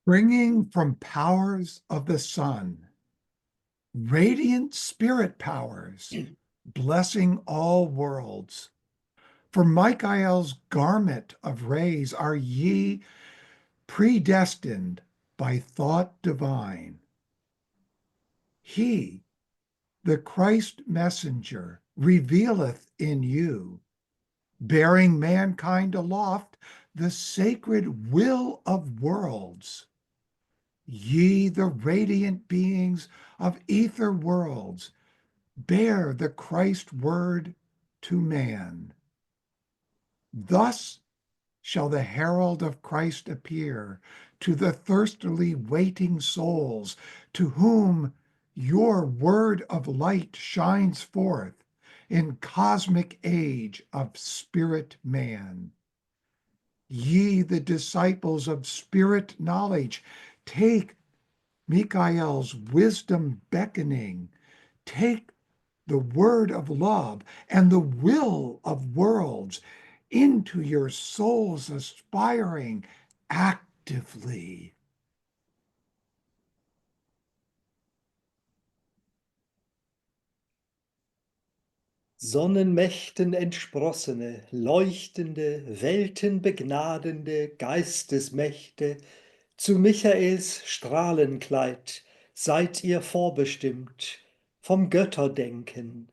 Springing from powers of the sun, radiant spirit powers, blessing all worlds. For Michael's garment of rays are ye predestined by thought divine. He, the Christ messenger, revealeth in you, bearing mankind aloft the sacred will of worlds. Ye, the radiant beings of ether worlds, bear the Christ word to man. Thus shall the herald of Christ appear to the thirstily waiting souls, to whom your word of light shines forth in cosmic age of spirit man. Ye, the disciples of spirit knowledge, take Michael's wisdom beckoning, take the word of love and the will of worlds into your souls aspiring actively. Sonnenmächten entsprossene, leuchtende, weltenbegnadende Geistesmächte, zu Michaels Strahlenkleid seid ihr vorbestimmt vom Götterdenken.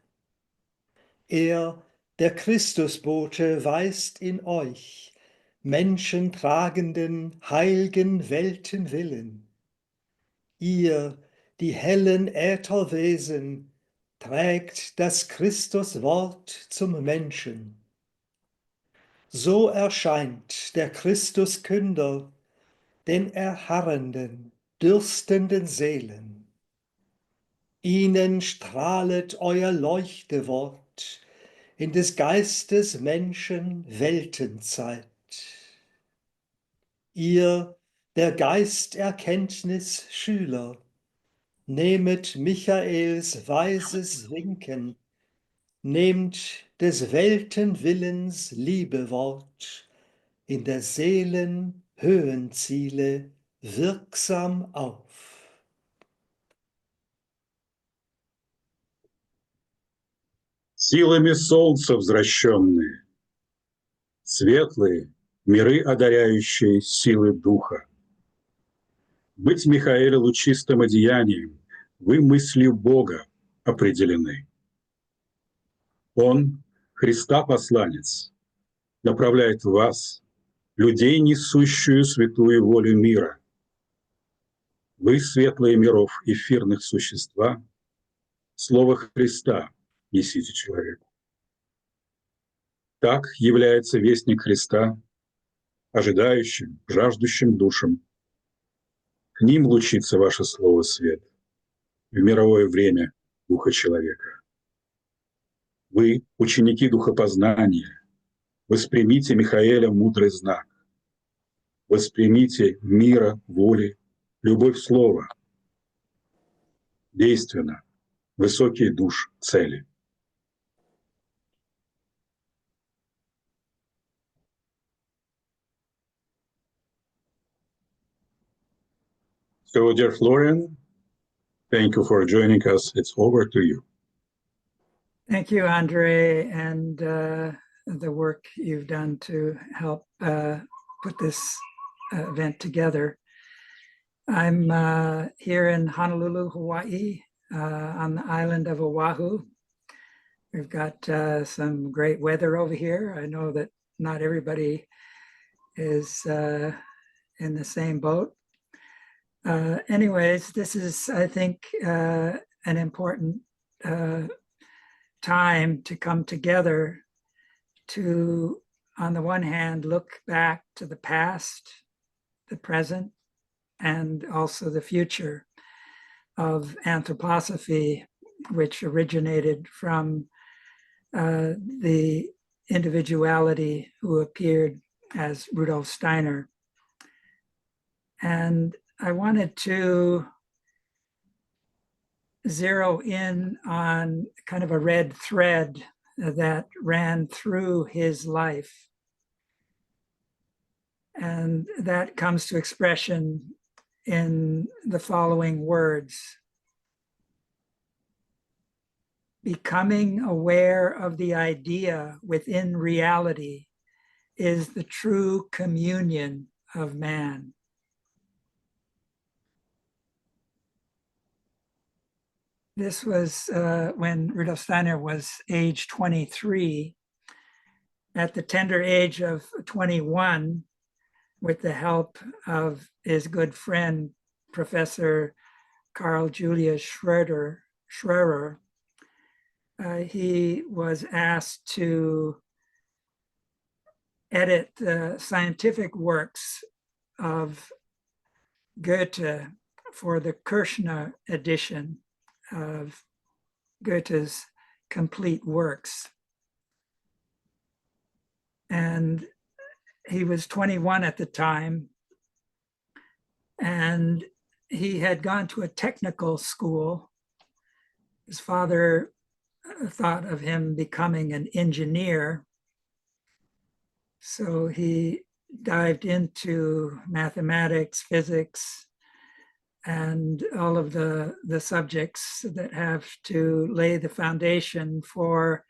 Er, der Christusbote, weist in euch menschentragenden, heilgen Weltenwillen. Ihr, die hellen Ätherwesen, trägt das Christuswort zum Menschen. So erscheint der Christuskünder den erharrenden, dürstenden Seelen. Ihnen strahlet euer Leuchtewort in des Geistes Menschen Weltenzeit. Ihr, der Geisterkenntnis Schüler, nehmet Michaels weises Winken, nehmt des Weltenwillens Liebewort in der Seelen Höhenziele wirksam auf. Силами солнца возвращенные, светлые, миры одаряющие силы духа. Быть Михаэля лучистым одеянием, вы мыслью Бога определены. Он, Христа посланец, направляет вас, людей, несущую святую волю мира. Вы, светлые миров, эфирных существа, слово Христа несите человеку. Так является вестник Христа, ожидающим, жаждущим душам. К ним лучится ваше слово свет в мировое время духа человека. Вы, ученики духопознания, воспримите Михаэля мудрый знак. Воспримите мира, воли, любовь слова. Действенно, высокий душ цели. So, dear Florian, thank you for joining us. It's over to you. Thank you, Andre, and the work you've done to help put this event together. I'm here in Honolulu, Hawaii, on the island of Oahu. We've got some great weather over here. I know that not everybody is in the same boat. Anyways, this is, I think, an important time to come together to, on the one hand, look back to the past, the present, and also the future of anthroposophy, which originated from the individuality who appeared as Rudolf Steiner. And I wanted to zero in on kind of a red thread that ran through his life. And that comes to expression in the following words: becoming aware of the idea within reality is the true communion of man. This was when Rudolf Steiner was age 23. At the tender age of 21, with the help of his good friend, Professor Carl Julius Schwerer, he was asked to edit the scientific works of Goethe for the Kirschner edition of Goethe's complete works. And he was 21 at the time, and he had gone to a technical school. His father thought of him becoming an engineer, so he dived into mathematics, physics, and all of the subjects that have to lay the foundation for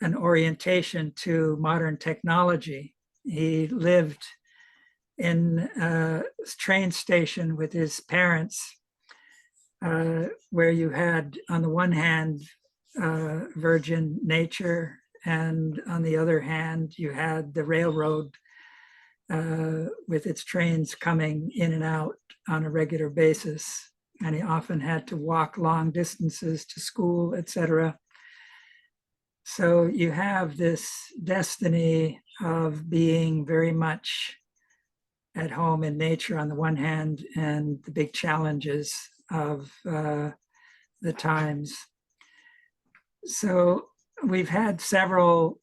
an orientation to modern technology. He lived in a train station with his parents, where you had, on the one hand, virgin nature, and on the other hand, you had the railroad with its trains coming in and out on a regular basis. And he often had to walk long distances to school, etc. So you have this destiny of being very much at home in nature on the one hand, and the big challenges of the times. So we've had several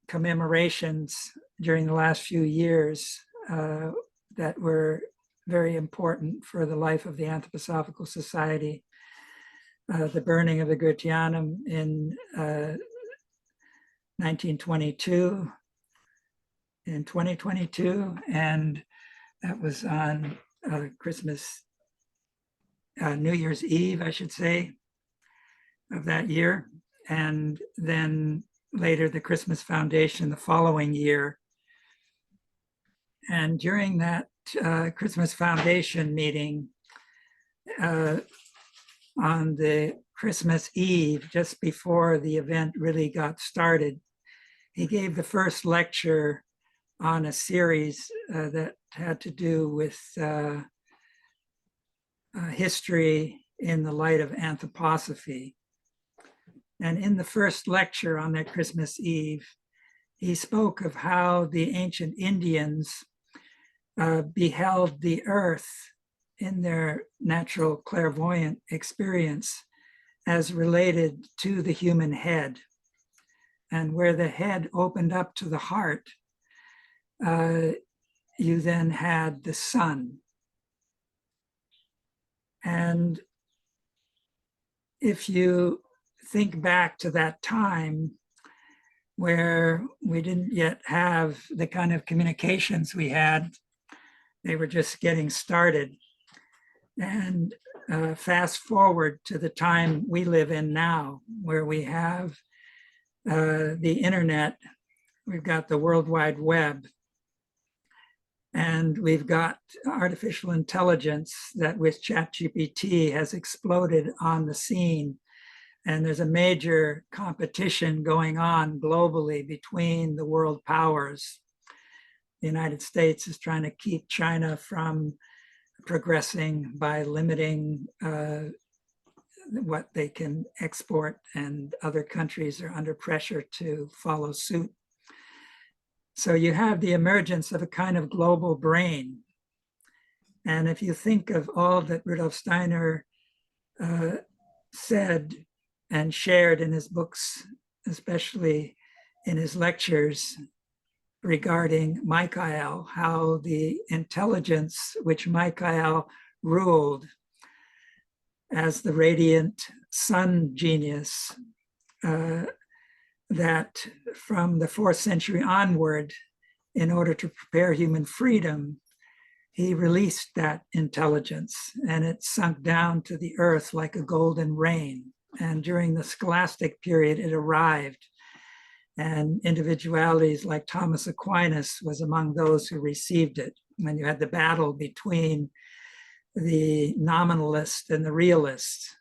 commemorations during the last few years that were very important for the life of the Anthroposophical Society. The burning of the Goetheanum in 1922, in 2022, and that was on Christmas, New Year's Eve, I should say, of that year. And then later the Christmas Foundation the following year. And during that Christmas Foundation meeting, on the Christmas Eve, just before the event really got started, he gave the first lecture on a series that had to do with history in the light of anthroposophy. And in the first lecture on that Christmas Eve, he spoke of how the ancient Indians beheld the earth in their natural clairvoyant experience as related to the human head. And where the head opened up to the heart, you then had the sun. And if you think back to that time where we didn't yet have the kind of communications we had, they were just getting started. And fast forward to the time we live in now, where we have the internet, we've got the World Wide Web, and we've got artificial intelligence that with ChatGPT has exploded on the scene. And there's a major competition going on globally between the world powers. The United States is trying to keep China from progressing by limiting what they can export, and other countries are under pressure to follow suit. So you have the emergence of a kind of global brain. And if you think of all that Rudolf Steiner said and shared in his books, especially in his lectures regarding Michael, how the intelligence which Michael ruled as the radiant sun genius, that from the 4th century onward, in order to prepare human freedom, he released that intelligence, and it sunk down to the earth like a golden rain. And during the scholastic period, it arrived. And individualities like Thomas Aquinas was among those who received it. When you had the battle between the nominalists and the realists,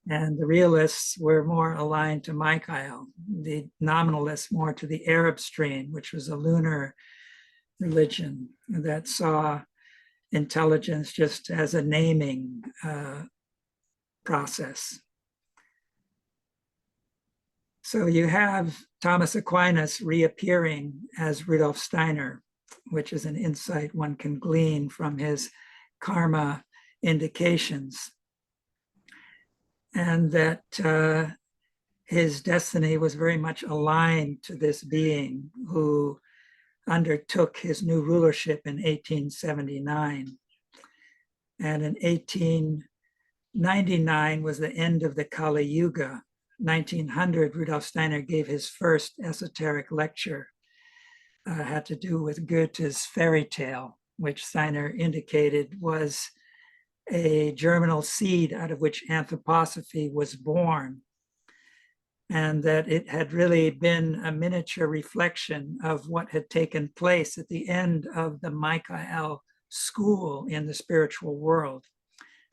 and the realists were more aligned to Michael, the nominalists more to the Arab stream, which was a lunar religion that saw intelligence just as a naming process. So you have Thomas Aquinas reappearing as Rudolf Steiner, which is an insight one can glean from his karma indications. And that his destiny was very much aligned to this being who undertook his new rulership in 1879. And in 1899 was the end of the Kali Yuga. 1900, Rudolf Steiner gave his first esoteric lecture, had to do with Goethe's fairy tale, which Steiner indicated was a germinal seed out of which anthroposophy was born, and that it had really been a miniature reflection of what had taken place at the end of the Michael school in the spiritual world.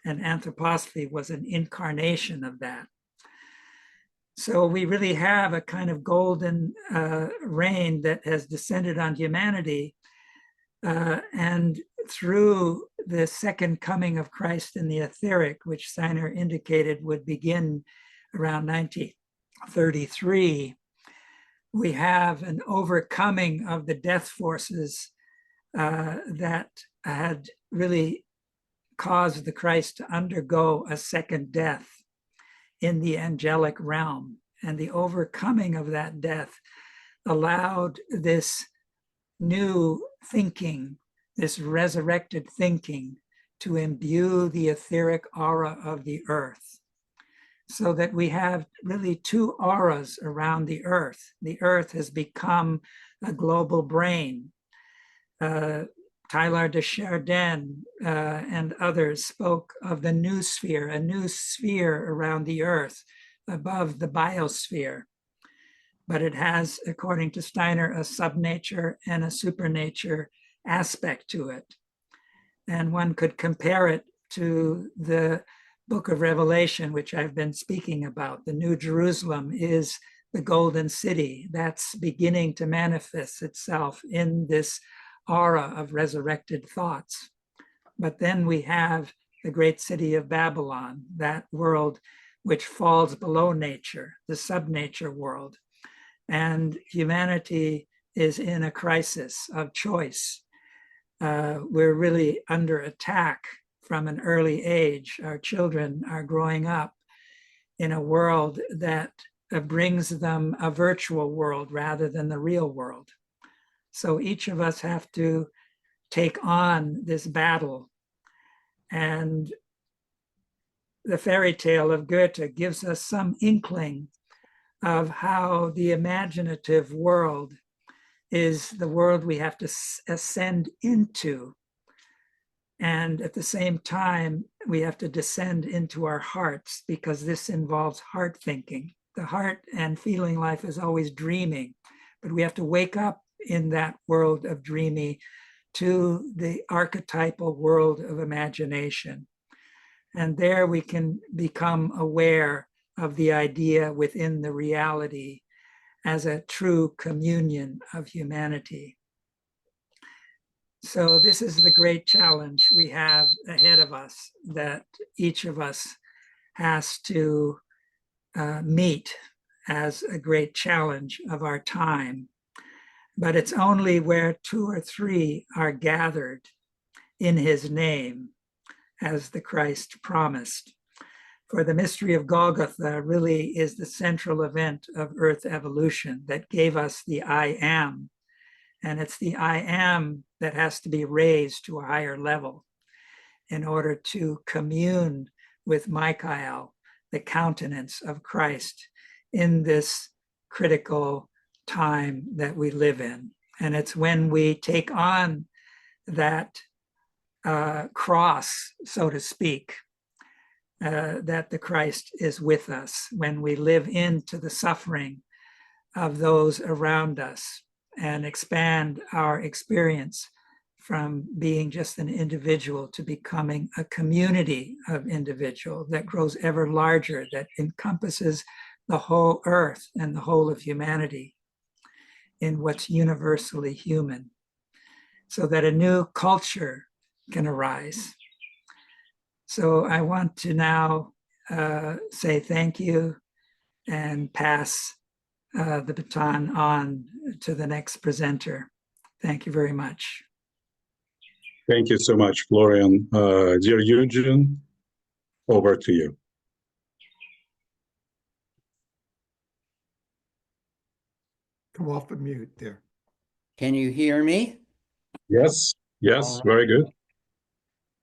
And anthroposophy was an incarnation of that. So we really have a kind of golden rain that has descended on humanity, and through the second coming of Christ in the etheric, which Steiner indicated would begin around 1933, we have an overcoming of the death forces that had really caused the Christ to undergo a second death in the angelic realm. And the overcoming of that death allowed this new thinking, this resurrected thinking, to imbue the etheric aura of the earth, so that we have really two auras around the earth. The earth has become a global brain. Tyler de Chardin and others spoke of the new sphere, a new sphere around the earth above the biosphere. But it has, according to Steiner, a subnature and a supernature aspect to it. And one could compare it to the book of Revelation, which I've been speaking about. The New Jerusalem is the golden city that's beginning to manifest itself in this aura of resurrected thoughts. But then we have the great city of Babylon, that world which falls below nature, the subnature world. And humanity is in a crisis of choice. We're really under attack from an early age. Our children are growing up in a world that brings them a virtual world rather than the real world. So each of us have to take on this battle. And the fairy tale of Goethe gives us some inkling of how the imaginative world is the world we have to ascend into. And at the same time, we have to descend into our hearts, because this involves heart thinking. The heart and feeling life is always dreaming, but we have to wake up in that world of dreamy to the archetypal world of imagination. And there we can become aware of the idea within the reality as a true communion of humanity. So this is the great challenge we have ahead of us, that each of us has to meet as a great challenge of our time. But it's only where two or three are gathered in his name, as the Christ promised. For the mystery of Golgotha really is the central event of Earth evolution that gave us the I am. And it's the I am that has to be raised to a higher level in order to commune with Michael, the countenance of Christ, in this critical time that we live in. And it's when we take on that cross, so to speak, that the Christ is with us when we live into the suffering of those around us and expand our experience from being just an individual to becoming a community of individuals that grows ever larger, that encompasses the whole earth and the whole of humanity in what's universally human, so that a new culture can arise. So I want to now say thank you and pass the baton on to the next presenter. Thank you very much. Thank you so much, Florian. Dear Eugene, over to you. Come off of mute there. Can you hear me? Yes, yes, All right. very good.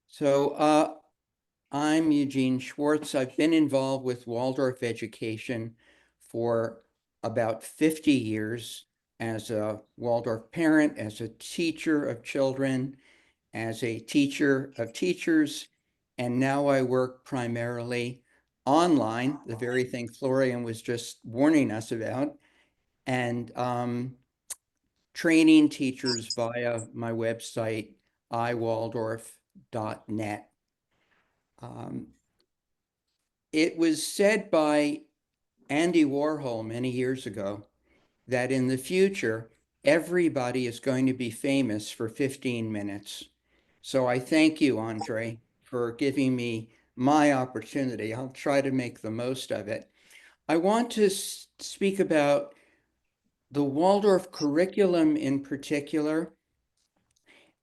So I'm Eugene Schwartz. I've been involved with Waldorf education for about 50 years as a Waldorf parent, as a teacher of children, as a teacher of teachers, and now I work primarily online, the very thing Florian was just warning us about, and training teachers via my website, iwaldorf.net. It was said by Andy Warhol many years ago that in the future, everybody is going to be famous for 15 minutes. So I thank you, Andre, for giving me my opportunity. I'll try to make the most of it. I want to speak about the Waldorf curriculum in particular,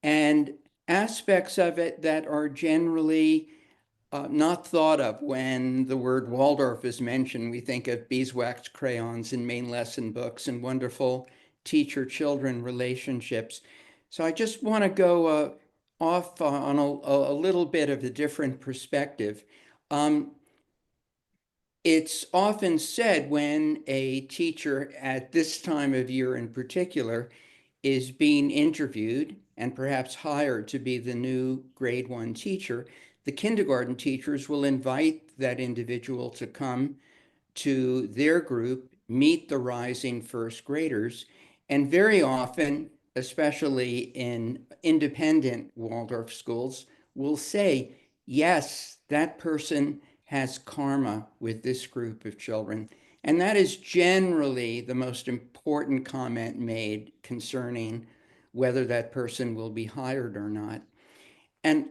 and aspects of it that are generally not thought of when the word Waldorf is mentioned. We think of beeswax crayons and main lesson books and wonderful teacher-children relationships. So I just want to go off on a little bit of a different perspective. It's often said when a teacher at this time of year in particular is being interviewed and perhaps hired to be the new grade 1 teacher, the kindergarten teachers will invite that individual to come to their group, meet the rising first graders, and very often, especially in independent Waldorf schools, will say, yes, that person has karma with this group of children. And that is generally the most important comment made concerning whether that person will be hired or not. And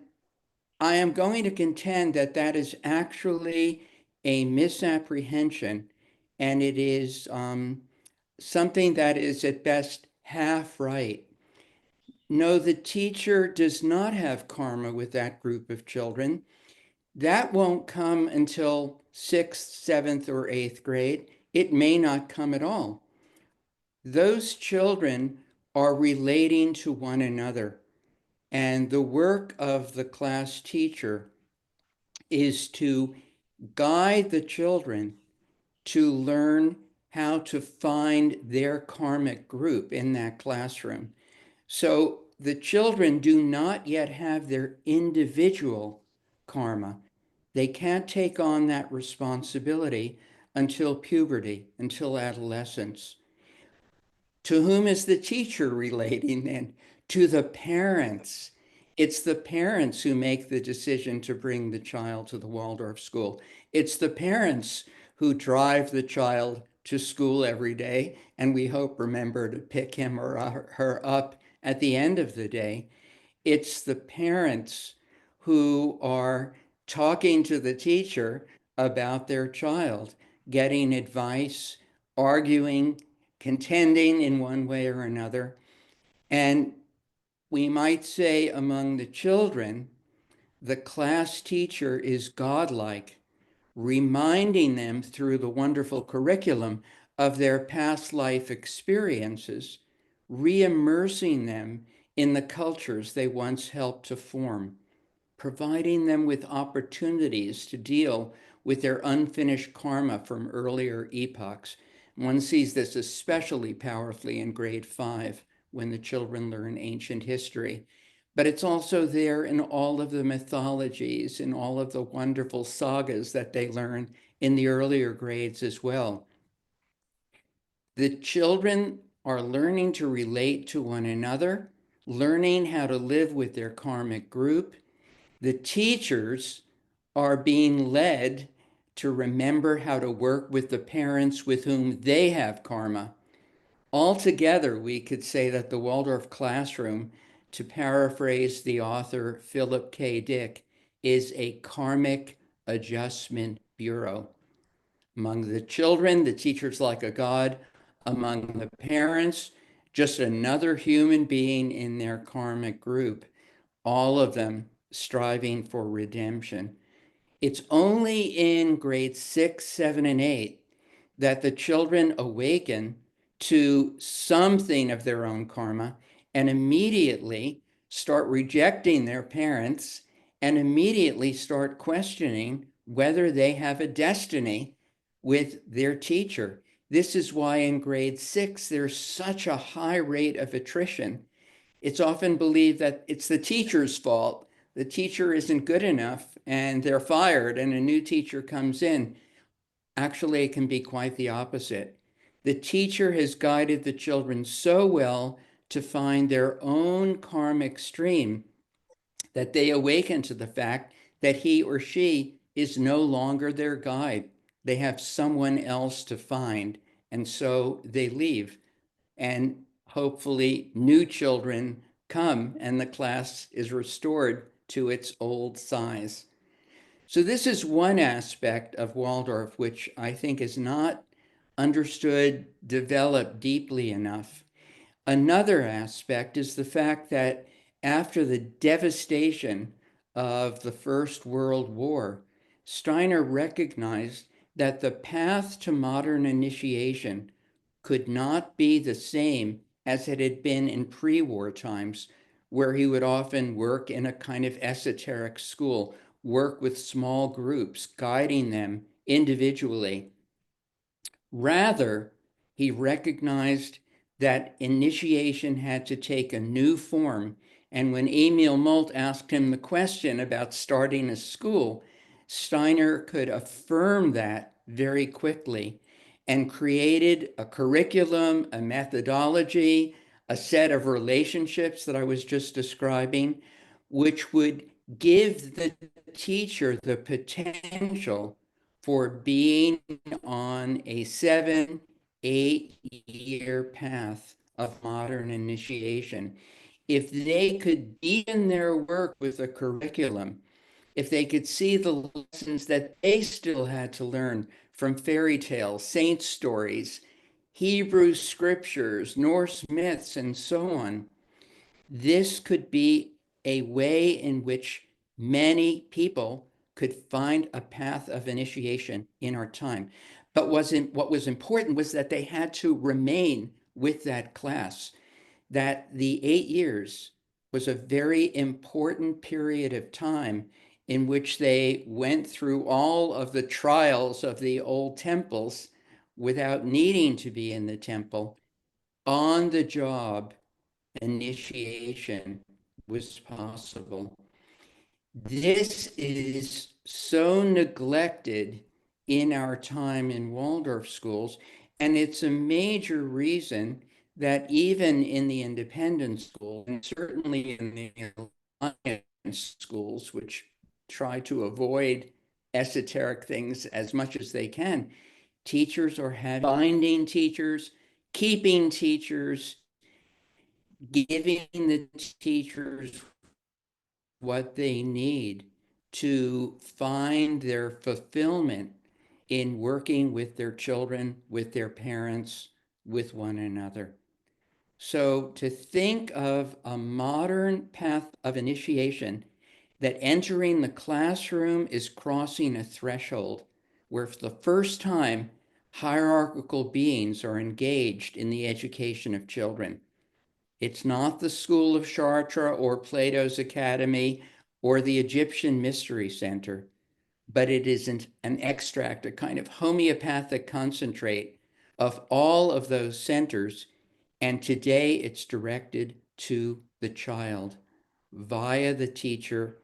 I am going to contend that that is actually a misapprehension, and it is something that is at best half right. No, the teacher does not have karma with that group of children. That won't come until 6th, 7th, or 8th grade. It may not come at all. Those children are relating to one another. And the work of the class teacher is to guide the children to learn how to find their karmic group in that classroom. So the children do not yet have their individual karma. They can't take on that responsibility until puberty, until adolescence. To whom is the teacher relating then? To the parents. It's the parents who make the decision to bring the child to the Waldorf school. It's the parents who drive the child to school every day, and we hope remember to pick him or her up at the end of the day. It's the parents who are talking to the teacher about their child, getting advice, arguing, contending in one way or another. And we might say among the children, the class teacher is godlike, reminding them through the wonderful curriculum of their past life experiences, re-immersing them in the cultures they once helped to form, providing them with opportunities to deal with their unfinished karma from earlier epochs. One sees this especially powerfully in grade 5 when the children learn ancient history. but it's also there in all of the mythologies, in all of the wonderful sagas that they learn in the earlier grades as well. The children are learning to relate to one another, learning how to live with their karmic group. The teachers are being led to remember how to work with the parents with whom they have karma. Altogether, we could say that the Waldorf classroom, to paraphrase the author Philip K. Dick, is a karmic adjustment bureau. Among the children, the teacher's like a god. Among the parents, just another human being in their karmic group, all of them striving for redemption. It's only in grades 6, 7, and 8 that the children awaken to something of their own karma and immediately start rejecting their parents and immediately start questioning whether they have a destiny with their teacher. This is why in grade 6, there's such a high rate of attrition. It's often believed that it's the teacher's fault. The teacher isn't good enough and they're fired and a new teacher comes in. Actually, it can be quite the opposite. The teacher has guided the children so well to find their own karmic stream that they awaken to the fact that he or she is no longer their guide. They have someone else to find, and so they leave. And hopefully new children come and the class is restored to its old size. So this is one aspect of Waldorf, which I think is not understood, developed deeply enough. Another aspect is the fact that after the devastation of the First World War, Steiner recognized that the path to modern initiation could not be the same as it had been in pre-war times, where he would often work in a kind of esoteric school, work with small groups, guiding them individually. Rather, he recognized that initiation had to take a new form. And when Emil Molt asked him the question about starting a school, Steiner could affirm that very quickly and created a curriculum, a methodology, a set of relationships that I was just describing, which would give the teacher the potential for being on a 7, 8-year path of modern initiation. If they could deepen their work with a curriculum, if they could see the lessons that they still had to learn from fairy tales, saint stories, Hebrew scriptures, Norse myths, and so on, this could be a way in which many people could find a path of initiation in our time. But what was important was that they had to remain with that class, that the 8 years was a very important period of time in which they went through all of the trials of the old temples without needing to be in the temple. On the job initiation was possible. This is so neglected in our time in Waldorf schools, and it's a major reason that even in the independent schools, and certainly in the alliance schools, which try to avoid esoteric things as much as they can, teachers are finding teachers, keeping teachers, giving the teachers what they need to find their fulfillment in working with their children, with their parents, with one another. So to think of a modern path of initiation, that entering the classroom is crossing a threshold where for the first time hierarchical beings are engaged in the education of children. It's not the school of Chartres or Plato's Academy or the Egyptian Mystery Center, but it is an extract, a kind of homeopathic concentrate of all of those centers. And today it's directed to the child. via the teacher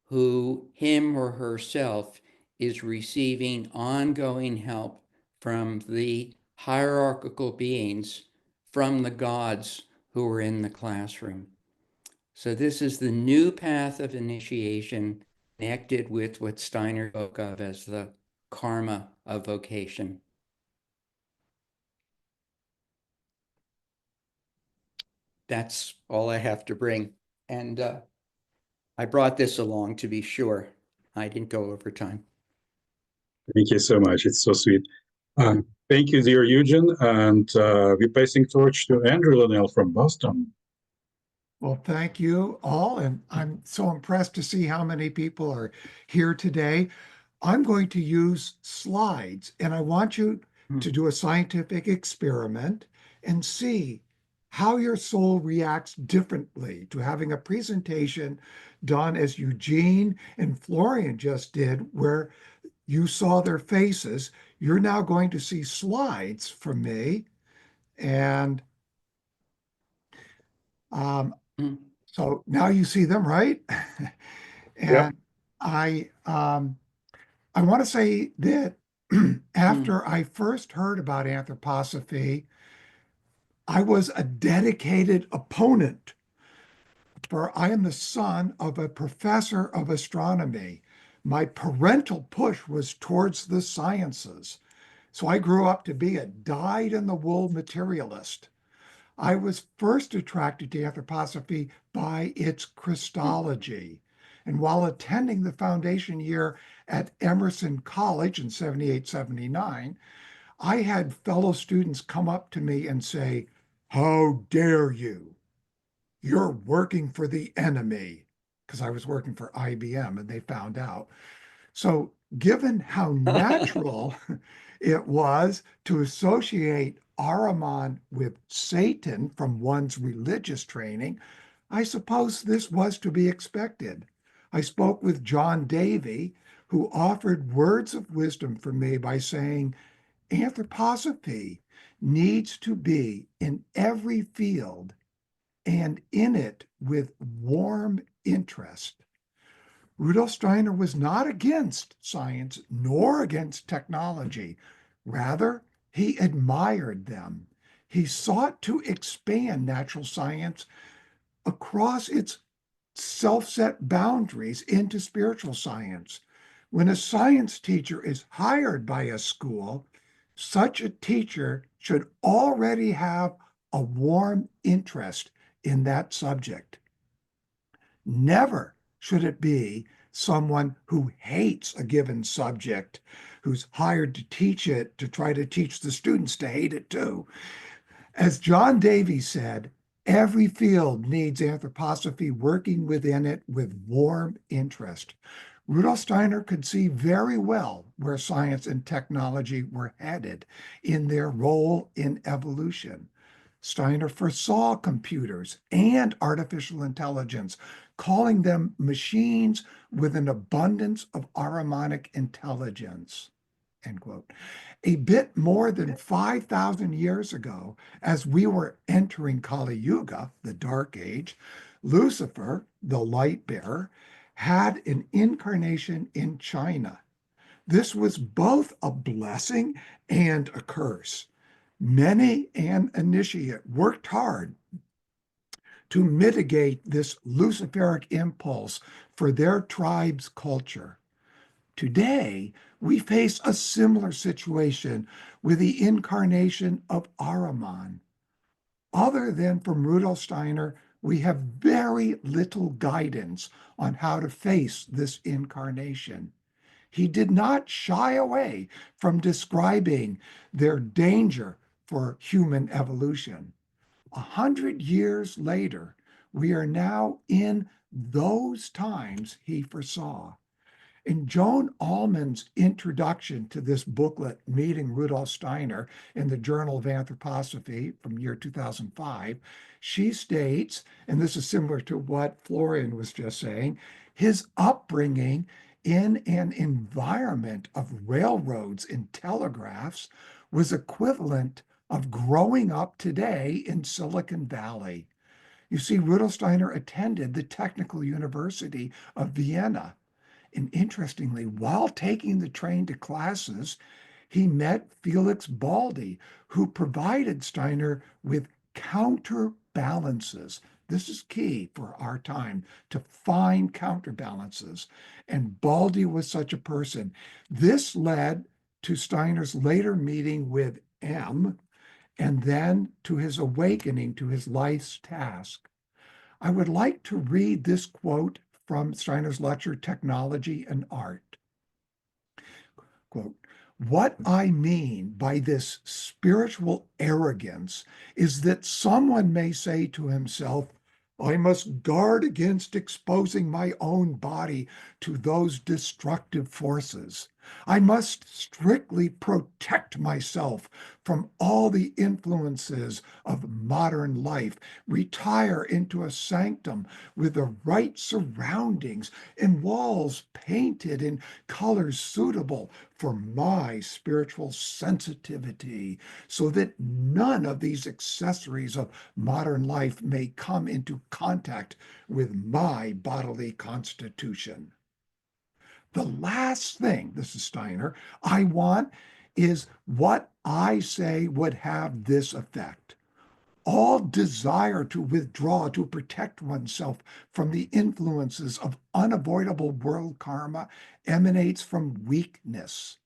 who, him or herself, is receiving ongoing help from the hierarchical beings, from the gods who are in the classroom. So this is the new path of initiation connected with what Steiner spoke of as the karma of vocation. That's all I have to bring. And I brought this along to be sure. I didn't go over time. Thank you so much. It's so sweet. Thank you, dear Eugene. And we're passing torch to Andrew Linnell from Boston. Well, thank you all. And I'm so impressed to see how many people are here today. I'm going to use slides, and I want you to do a scientific experiment and see how your soul reacts differently to having a presentation done as Eugene and Florian just did, where you saw their faces. You're now going to see slides from me. And so now you see them, right? And I want to say that after I first heard about anthroposophy, I was a dedicated opponent, for I am the son of a professor of astronomy. My parental push was towards the sciences. So I grew up to be a dyed-in-the-wool materialist. I was first attracted to anthroposophy by its Christology. And while attending the foundation year at Emerson College in 78, 79, I had fellow students come up to me and say, "How dare you? You're working for the enemy," because I was working for IBM and they found out. So given how natural it was to associate Ahriman with Satan from one's religious training, I suppose this was to be expected. I spoke with John Davy, who offered words of wisdom for me by saying, anthroposophy needs to be in every field and in it with warm interest. Rudolf Steiner was not against science nor against technology. Rather, he admired them. He sought to expand natural science across its self-set boundaries into spiritual science. When a science teacher is hired by a school, such a teacher should already have a warm interest in that subject. Never should it be someone who hates a given subject, who's hired to teach it, to try to teach the students to hate it too. As John Davies said, every field needs anthroposophy working within it with warm interest. Rudolf Steiner could see very well where science and technology were headed in their role in evolution. Steiner foresaw computers and artificial intelligence, calling them machines with an abundance of Ahrimanic intelligence, end quote. A bit more than 5,000 years ago, as we were entering Kali Yuga, the Dark Age, Lucifer, the light bearer, had an incarnation in China. This was both a blessing and a curse. Many an initiate worked hard to mitigate this Luciferic impulse for their tribe's culture. Today, we face a similar situation with the incarnation of Ahriman. Other than from Rudolf Steiner, we have very little guidance on how to face this incarnation. He did not shy away from describing their danger for human evolution. 100 years later, we are now in those times he foresaw. In Joan Allman's introduction to this booklet, Meeting Rudolf Steiner, in the Journal of Anthroposophy from year 2005, she states, and this is similar to what Florian was just saying, his upbringing in an environment of railroads and telegraphs was equivalent of growing up today in Silicon Valley. You see, Rudolf Steiner attended the Technical University of Vienna. And interestingly, while taking the train to classes, he met Felix Baldi, who provided Steiner with counterbalances. This is key for our time, to find counterbalances. And Baldi was such a person. This led to Steiner's later meeting with M, and then to his awakening to his life's task. I would like to read this quote from Steiner's lecture, Technology and Art. Quote, "What I mean by this spiritual arrogance is that someone may say to himself, I must guard against exposing my own body to those destructive forces. I must strictly protect myself from all the influences of modern life, retire into a sanctum with the right surroundings and walls painted in colors suitable for my spiritual sensitivity, so that none of these accessories of modern life may come into contact with my bodily constitution. The last thing," this is Steiner, "I want is what I say would have this effect. All desire to withdraw to protect oneself from the influences of unavoidable world karma emanates from weakness.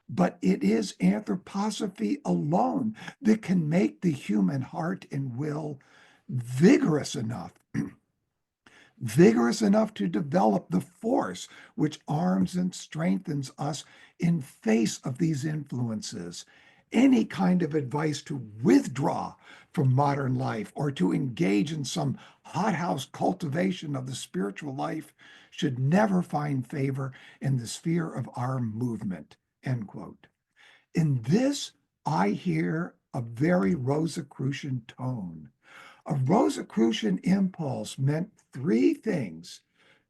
But it is anthroposophy alone that can make the human heart and will vigorous enough to develop the force which arms and strengthens us in face of these influences. Any kind of advice to withdraw from modern life or to engage in some hothouse cultivation of the spiritual life should never find favor in the sphere of our movement." End quote. In this, I hear a very Rosicrucian tone. A Rosicrucian impulse meant three things: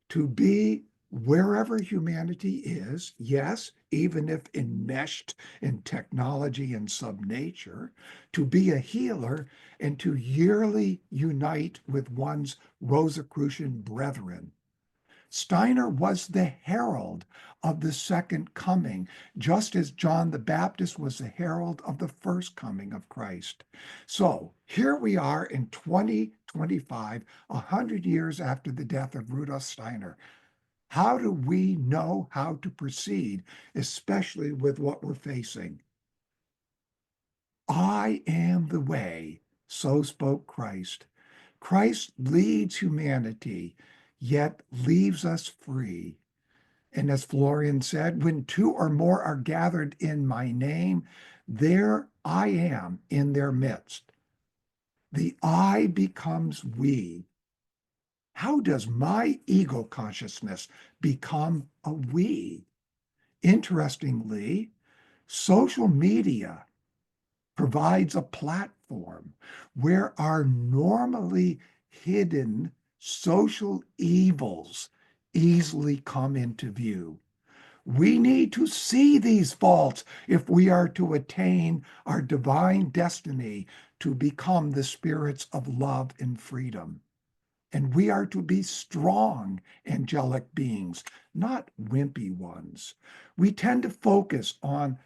to be wherever humanity is, yes, even if enmeshed in technology and subnature, to be a healer, and to yearly unite with one's Rosicrucian brethren. Steiner was the herald of the second coming, just as John the Baptist was the herald of the first coming of Christ. So here we are in 2025, 100 years after the death of Rudolf Steiner. How do we know how to proceed, especially with what we're facing? I am the way, so spoke Christ. Christ leads humanity, yet leaves us free. And as Florian said, when two or more are gathered in my name, there I am in their midst. The I becomes we. How does my ego consciousness become a we? Interestingly, social media provides a platform where our normally hidden social evils easily come into view. We need to see these faults if we are to attain our divine destiny to become the spirits of love and freedom. And we are to be strong angelic beings, not wimpy ones. We tend to focus on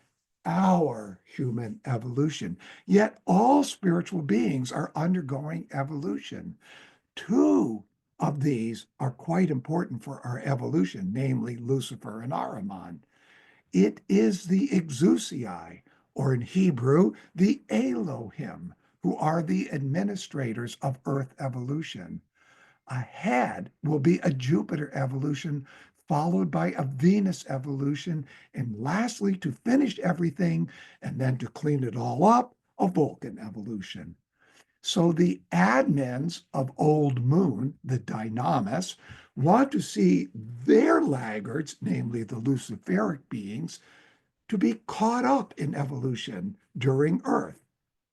our human evolution, yet all spiritual beings are undergoing evolution. Two of these are quite important for our evolution, namely Lucifer and Ahriman. It is the Exousiai, or in Hebrew, the Elohim, who are the administrators of Earth evolution. Ahead will be a Jupiter evolution, followed by a Venus evolution, and lastly, to finish everything and then to clean it all up, a Vulcan evolution. So the admins of Old Moon, the Dynamis, want to see their laggards, namely the Luciferic beings, to be caught up in evolution during Earth.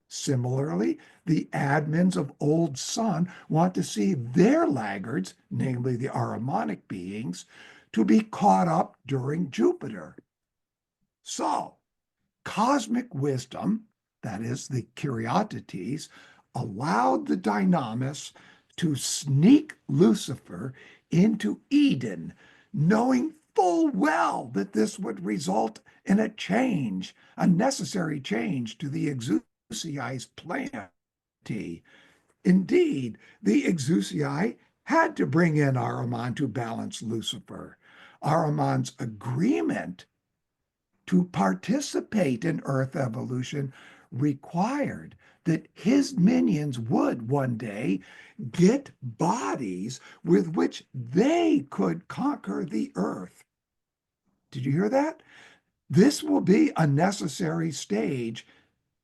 Similarly, the admins of Old Sun want to see their laggards, namely the Ahrimanic beings, to be caught up during Jupiter. So, cosmic wisdom, that is the Curiatites, allowed the dynamis to sneak Lucifer into Eden, knowing full well that this would result in a change, a necessary change to the exousiai's plan. Indeed, the exousiai had to bring in Ahriman to balance Lucifer. Ahriman's agreement to participate in Earth evolution required that his minions would one day get bodies with which they could conquer the Earth. Did you hear that? This will be a necessary stage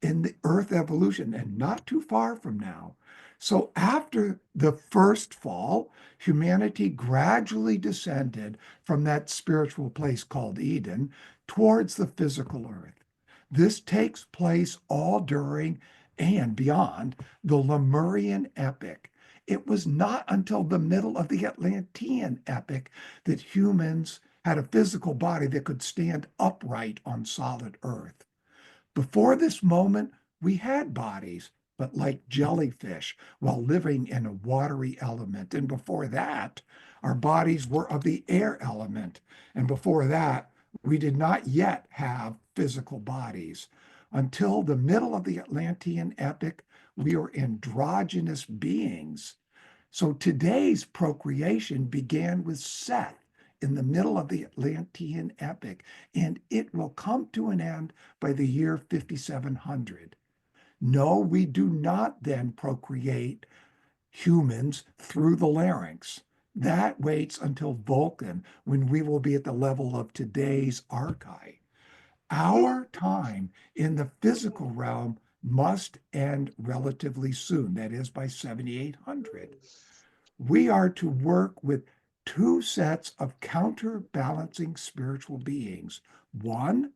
in the Earth evolution and not too far from now. So after the first fall, humanity gradually descended from that spiritual place called Eden towards the physical Earth. This takes place all during and beyond the Lemurian epic. It was not until the middle of the Atlantean epic that humans had a physical body that could stand upright on solid Earth. Before this moment, we had bodies, but like jellyfish, while living in a watery element. And before that, our bodies were of the air element. And before that, we did not yet have physical bodies. Until the middle of the Atlantean epic, we were androgynous beings. So today's procreation began with Seth in the middle of the Atlantean epic, and it will come to an end by the year 5700. No, we do not then procreate humans through the larynx. That waits until Vulcan, when we will be at the level of today's archae. Our time in the physical realm must end relatively soon, that is by 7800. We are to work with two sets of counterbalancing spiritual beings. One,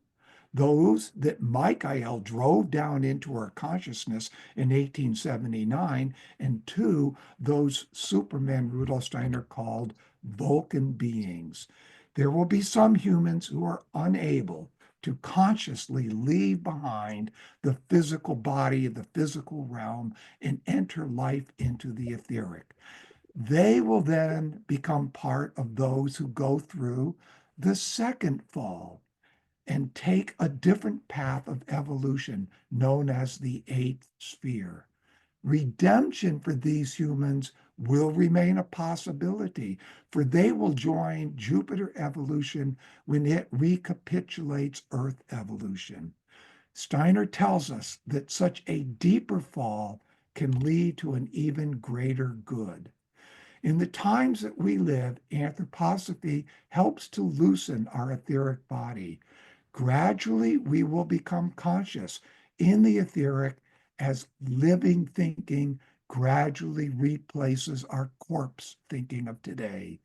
those that Michael drove down into our consciousness in 1879, and two, those supermen Rudolf Steiner called Vulcan beings. There will be some humans who are unable to consciously leave behind the physical body, the physical realm, and enter life into the etheric. They will then become part of those who go through the second fall and take a different path of evolution known as the eighth sphere. Redemption for these humans will remain a possibility, for they will join Jupiter evolution when it recapitulates Earth evolution. Steiner tells us that such a deeper fall can lead to an even greater good. In the times that we live, anthroposophy helps to loosen our etheric body. Gradually, we will become conscious in the etheric as living thinking gradually replaces our corpse thinking of today.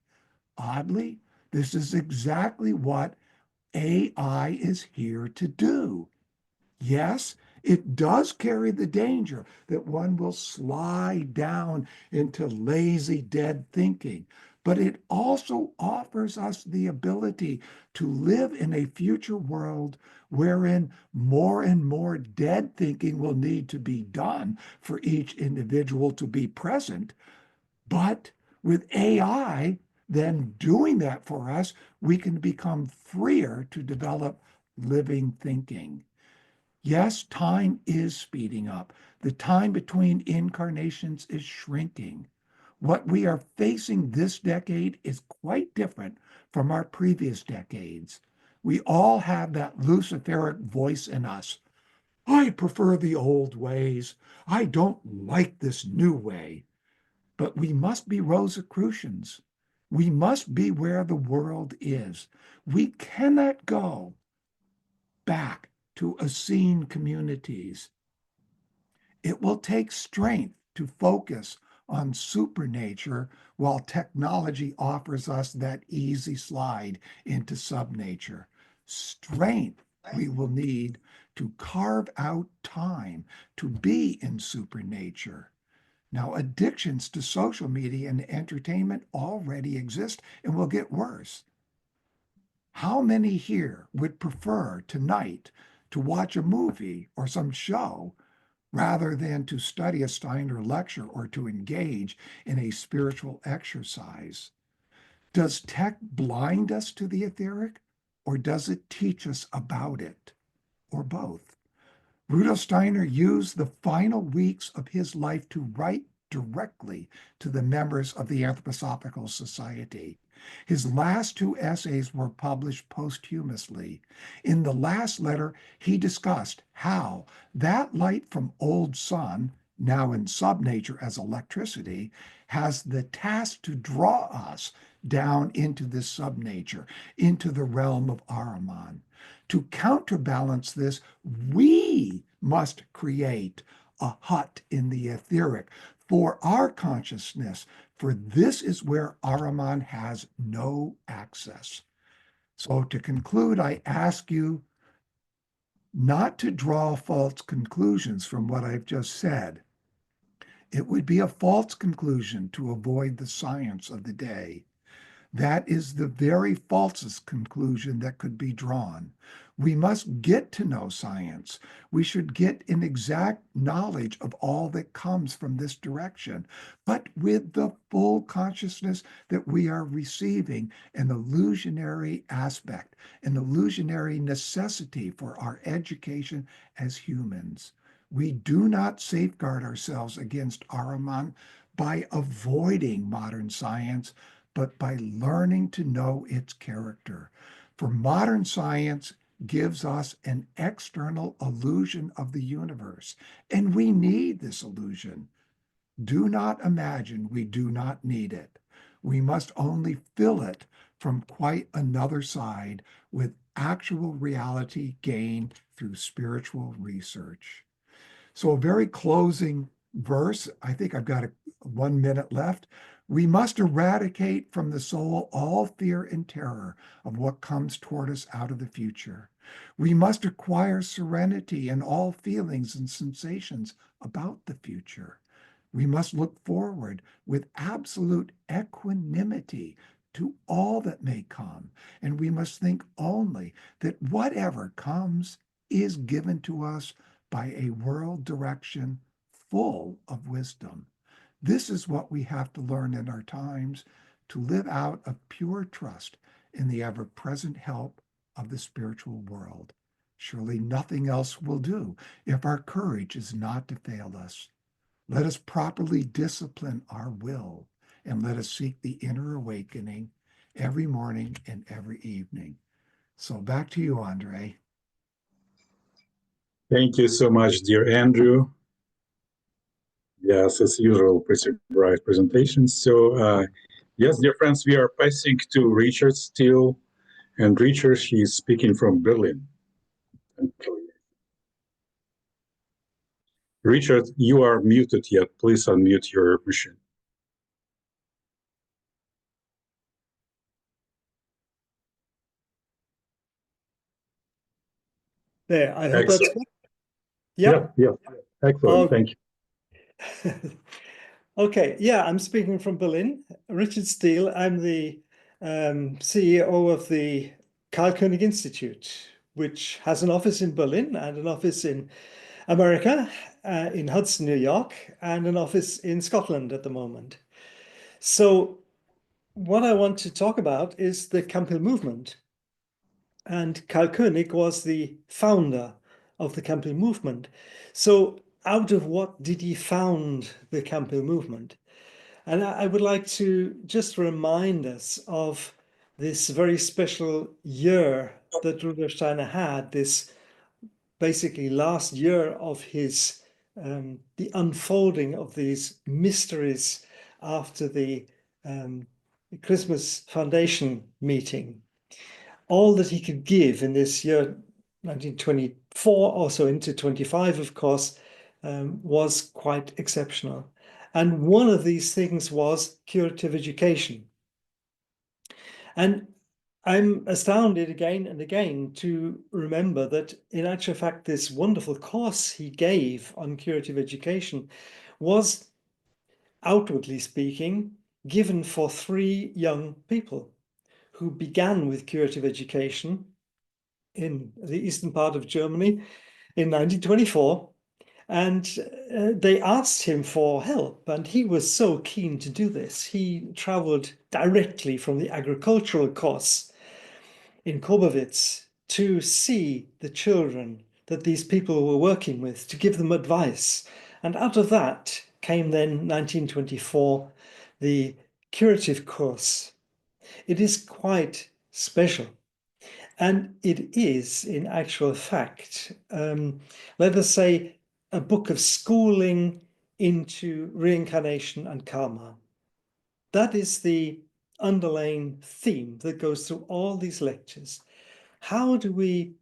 Oddly, this is exactly what AI is here to do. Yes, it does carry the danger that one will slide down into lazy, dead thinking, but it also offers us the ability to live in a future world wherein more and more dead thinking will need to be done for each individual to be present. But with AI then doing that for us, we can become freer to develop living thinking. Yes, time is speeding up. The time between incarnations is shrinking. What we are facing this decade is quite different from our previous decades. We all have that Luciferic voice in us. I prefer the old ways. I don't like this new way. But we must be Rosicrucians. We must be where the world is. We cannot go back to Essene communities. It will take strength to focus on supernature while technology offers us that easy slide into subnature. Strength we will need to carve out time to be in supernature. Now, addictions to social media and entertainment already exist and will get worse. How many here would prefer tonight to watch a movie or some show rather than to study a Steiner lecture or to engage in a spiritual exercise? Does tech blind us to the etheric, or does it teach us about it, or both? Rudolf Steiner used the final weeks of his life to write directly to the members of the Anthroposophical Society. His last two essays were published posthumously. In the last letter, he discussed how that light from old sun, now in subnature as electricity, has the task to draw us down into this subnature, into the realm of Ahriman. To counterbalance this, we must create a hut in the etheric for our consciousness, for this is where Ahriman has no access. So to conclude, I ask you not to draw false conclusions from what I've just said. It would be a false conclusion to avoid the science of the day. That is the very falsest conclusion that could be drawn. We must get to know science. We should get an exact knowledge of all that comes from this direction, but with the full consciousness that we are receiving an illusionary aspect, an illusionary necessity for our education as humans. We do not safeguard ourselves against Ahriman by avoiding modern science, but by learning to know its character. For modern science gives us an external illusion of the universe, and we need this illusion. Do not imagine we do not need it. We must only fill it from quite another side with actual reality gained through spiritual research. So a very closing verse, I think I've got 1 minute left. We must eradicate from the soul all fear and terror of what comes toward us out of the future. We must acquire serenity in all feelings and sensations about the future. We must look forward with absolute equanimity to all that may come, and we must think only that whatever comes is given to us by a world direction full of wisdom. This is what we have to learn in our times to live out of pure trust in the ever-present help of the spiritual world. Surely nothing else will do if our courage is not to fail us. Let us properly discipline our will, and let us seek the inner awakening every morning and every evening. So back to you, Andre. Thank you so much, dear Andrew. Yes, as usual, pretty bright presentation. So, yes, dear friends, we are passing to Richard Steele. And Richard, she's speaking from Berlin. Richard, you are muted yet. Please unmute your machine. There, I hope that's good. Yeah. Excellent. Thank you. Okay, yeah, I'm speaking from Berlin. Richard Steele, I'm the CEO of the Carl Koenig Institute, which has an office in Berlin and an office in America, in Hudson, New York, and an office in Scotland at the moment. So what I want to talk about is the Camphill movement. And Carl Koenig was the founder of the Camphill movement. So out of what did he found the Camphill movement? And I would like to just remind us of this very special year that Rudolf Steiner had, this basically last year of his, the unfolding of these mysteries after the Christmas Foundation meeting. All that he could give in this year, 1924, also into 25, of course, was quite exceptional. And one of these things was curative education. And I'm astounded again and again to remember that in actual fact, this wonderful course he gave on curative education was, outwardly speaking, given for 3 young people who began with curative education in the eastern part of Germany in 1924. And they asked him for help, and he was so keen to do this. He traveled directly from the agricultural course in Kobovitz to see the children that these people were working with, to give them advice. And out of that came then 1924, the Curative course. It is quite special. And it is, in actual fact, let us say, a book of schooling into reincarnation and karma. That is the underlying theme that goes through all these lectures. How do we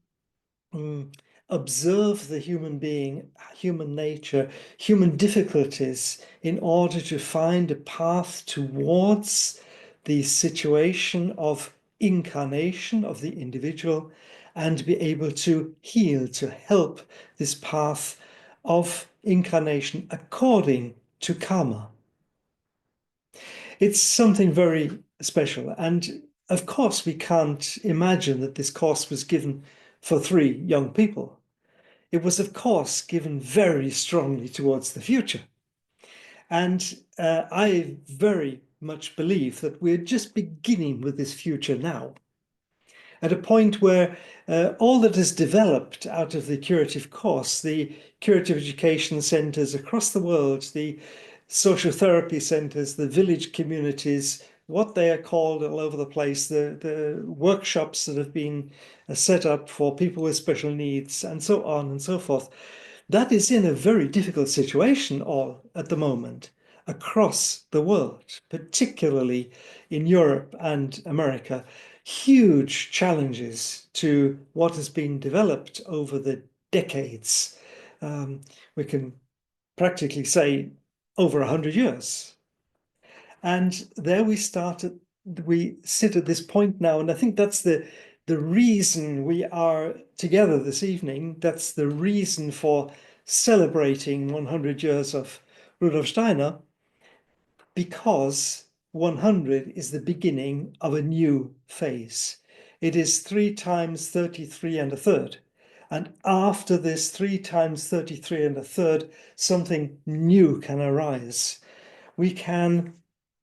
observe the human being, human nature, human difficulties in order to find a path towards the situation of incarnation of the individual and be able to heal, to help this path of incarnation according to karma. It's something very special. And of course, we can't imagine that this course was given for 3 young people. It was, of course, given very strongly towards the future. And I very much believe that we're just beginning with this future now, at a point where all that is developed out of the curative course, the curative education centers across the world, the social therapy centers, the village communities, what they are called all over the place, the workshops that have been set up for people with special needs, and so on and so forth. That is in a very difficult situation all at the moment across the world, particularly in Europe and America. Huge challenges to what has been developed over the decades. We can practically say over 100 years. And there we sit at this point now, and I think that's the reason we are together this evening. That's the reason for celebrating 100 years of Rudolf Steiner, because 100 is the beginning of a new phase. It is 3 times 33 and a third. And after this 3 times 33 and a third, something new can arise. We can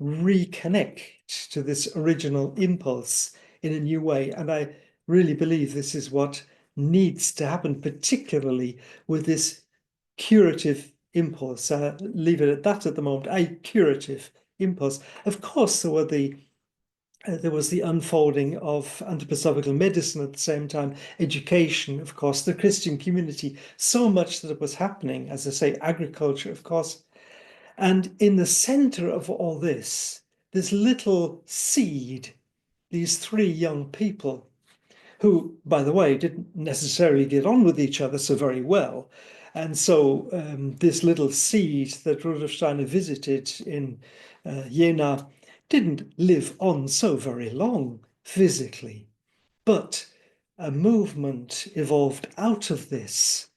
reconnect to this original impulse in a new way. And I really believe this is what needs to happen, particularly with this curative impulse. Leave it at that at the moment, a curative impulse. Of course, there was the unfolding of anthroposophical medicine at the same time, education, of course, the Christian community, so much that was happening, as I say, agriculture, of course. And in the center of all this little seed, these 3 young people, who, by the way, didn't necessarily get on with each other so very well. And so this little seed that Rudolf Steiner visited in Jena didn't live on so very long physically. But a movement evolved out of this,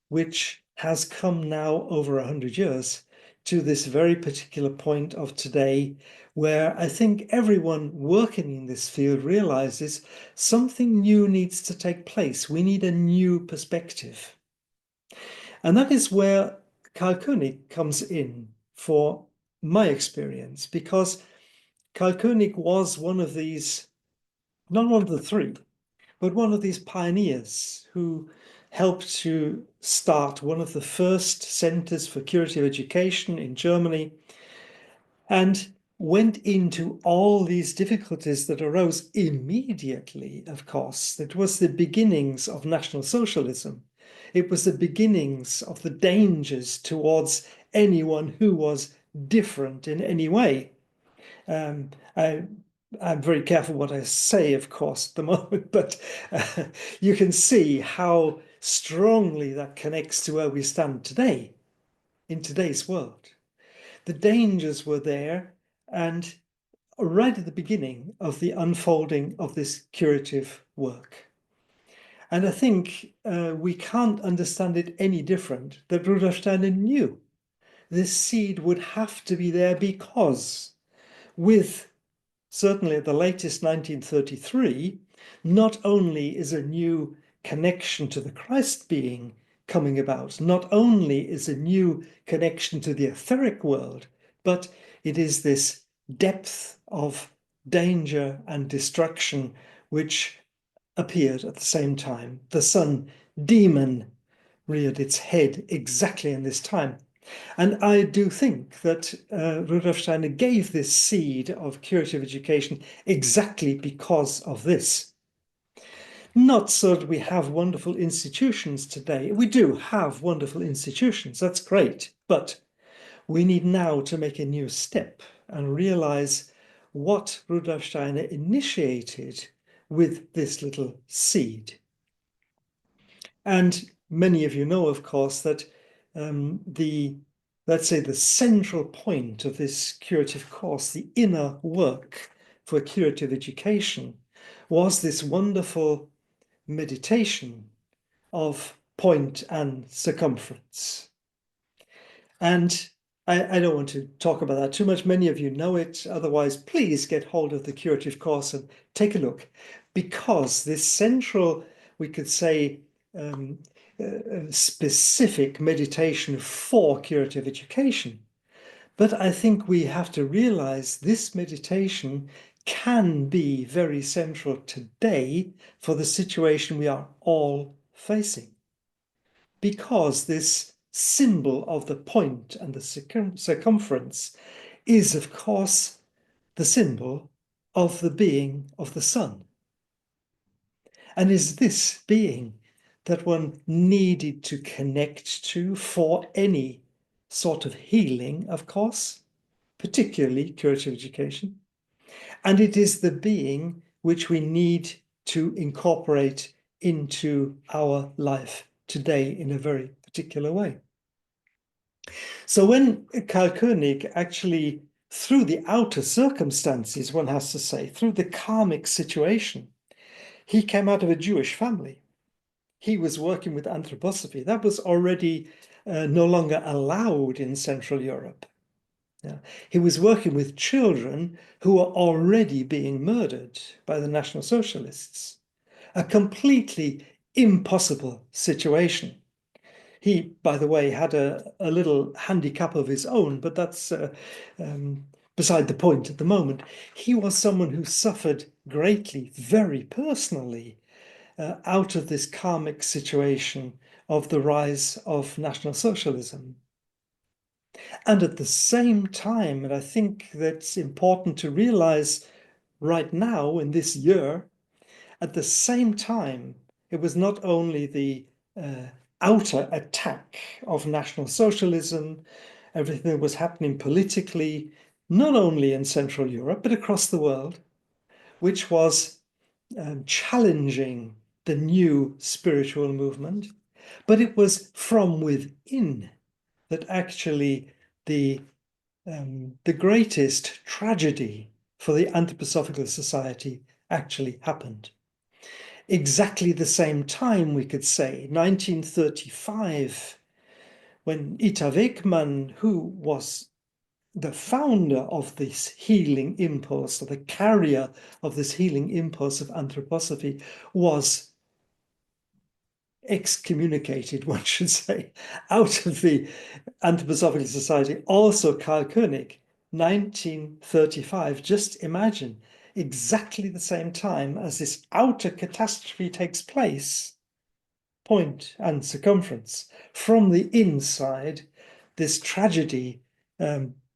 which has come now over 100 years to this very particular point of today, where I think everyone working in this field realizes something new needs to take place. We need a new perspective. And that is where Carl Koenig comes in, for my experience, because Carl Koenig was one of these, not one of the 3, but one of these pioneers who helped to start one of the first centers for curative education in Germany, and went into all these difficulties that arose immediately, of course. It was the beginnings of National Socialism. It was the beginnings of the dangers towards anyone who was different in any way. I'm very careful what I say, of course, at the moment, but you can see how strongly that connects to where we stand today, in today's world. The dangers were there, and right at the beginning of the unfolding of this curative work. And I think we can't understand it any different that Rudolf Steiner knew this seed would have to be there, because with certainly at the latest 1933, not only is a new connection to the Christ being coming about. Not only is a new connection to the etheric world, but it is this depth of danger and destruction which appeared at the same time. The sun demon reared its head exactly in this time. And I do think that Rudolf Steiner gave this seed of curative education exactly because of this. Not so that we have wonderful institutions today. We do have wonderful institutions, that's great, but we need now to make a new step and realize what Rudolf Steiner initiated with this little seed. And many of you know, of course, that let's say the central point of this curative course, the inner work for curative education, was this wonderful meditation of point and circumference. And I don't want to talk about that too much. Many of you know it. Otherwise, please get hold of the curative course and take a look, because this central, we could say, specific meditation for curative education. But I think we have to realize this meditation can be very central today for the situation we are all facing, because this symbol of the point and the circumference is, of course, the symbol of the being of the sun. And is this being that one needed to connect to for any sort of healing, of course, particularly curative education. And it is the being which we need to incorporate into our life today in a very particular way. So when Karl Koenig actually, through the outer circumstances, one has to say, through the karmic situation, he came out of a Jewish family. He was working with anthroposophy. That was already no longer allowed in Central Europe. Yeah. He was working with children who were already being murdered by the National Socialists. A completely impossible situation. He, by the way, had a little handicap of his own, but that's beside the point at the moment. He was someone who suffered greatly, very personally, out of this karmic situation of the rise of National Socialism. And at the same time, and I think that's important to realize right now in this year, at the same time, it was not only the outer attack of National Socialism, everything that was happening politically, not only in Central Europe, but across the world, which was challenging the new spiritual movement, but it was from within that actually the greatest tragedy for the Anthroposophical Society actually happened. Exactly the same time, we could say, 1935, when Ita Wegman, who was the founder of this healing impulse, or the carrier of this healing impulse of anthroposophy, was excommunicated, one should say, out of the Anthroposophical Society. Also Karl Koenig, 1935. Just imagine, exactly the same time as this outer catastrophe takes place, point and circumference, from the inside, this tragedy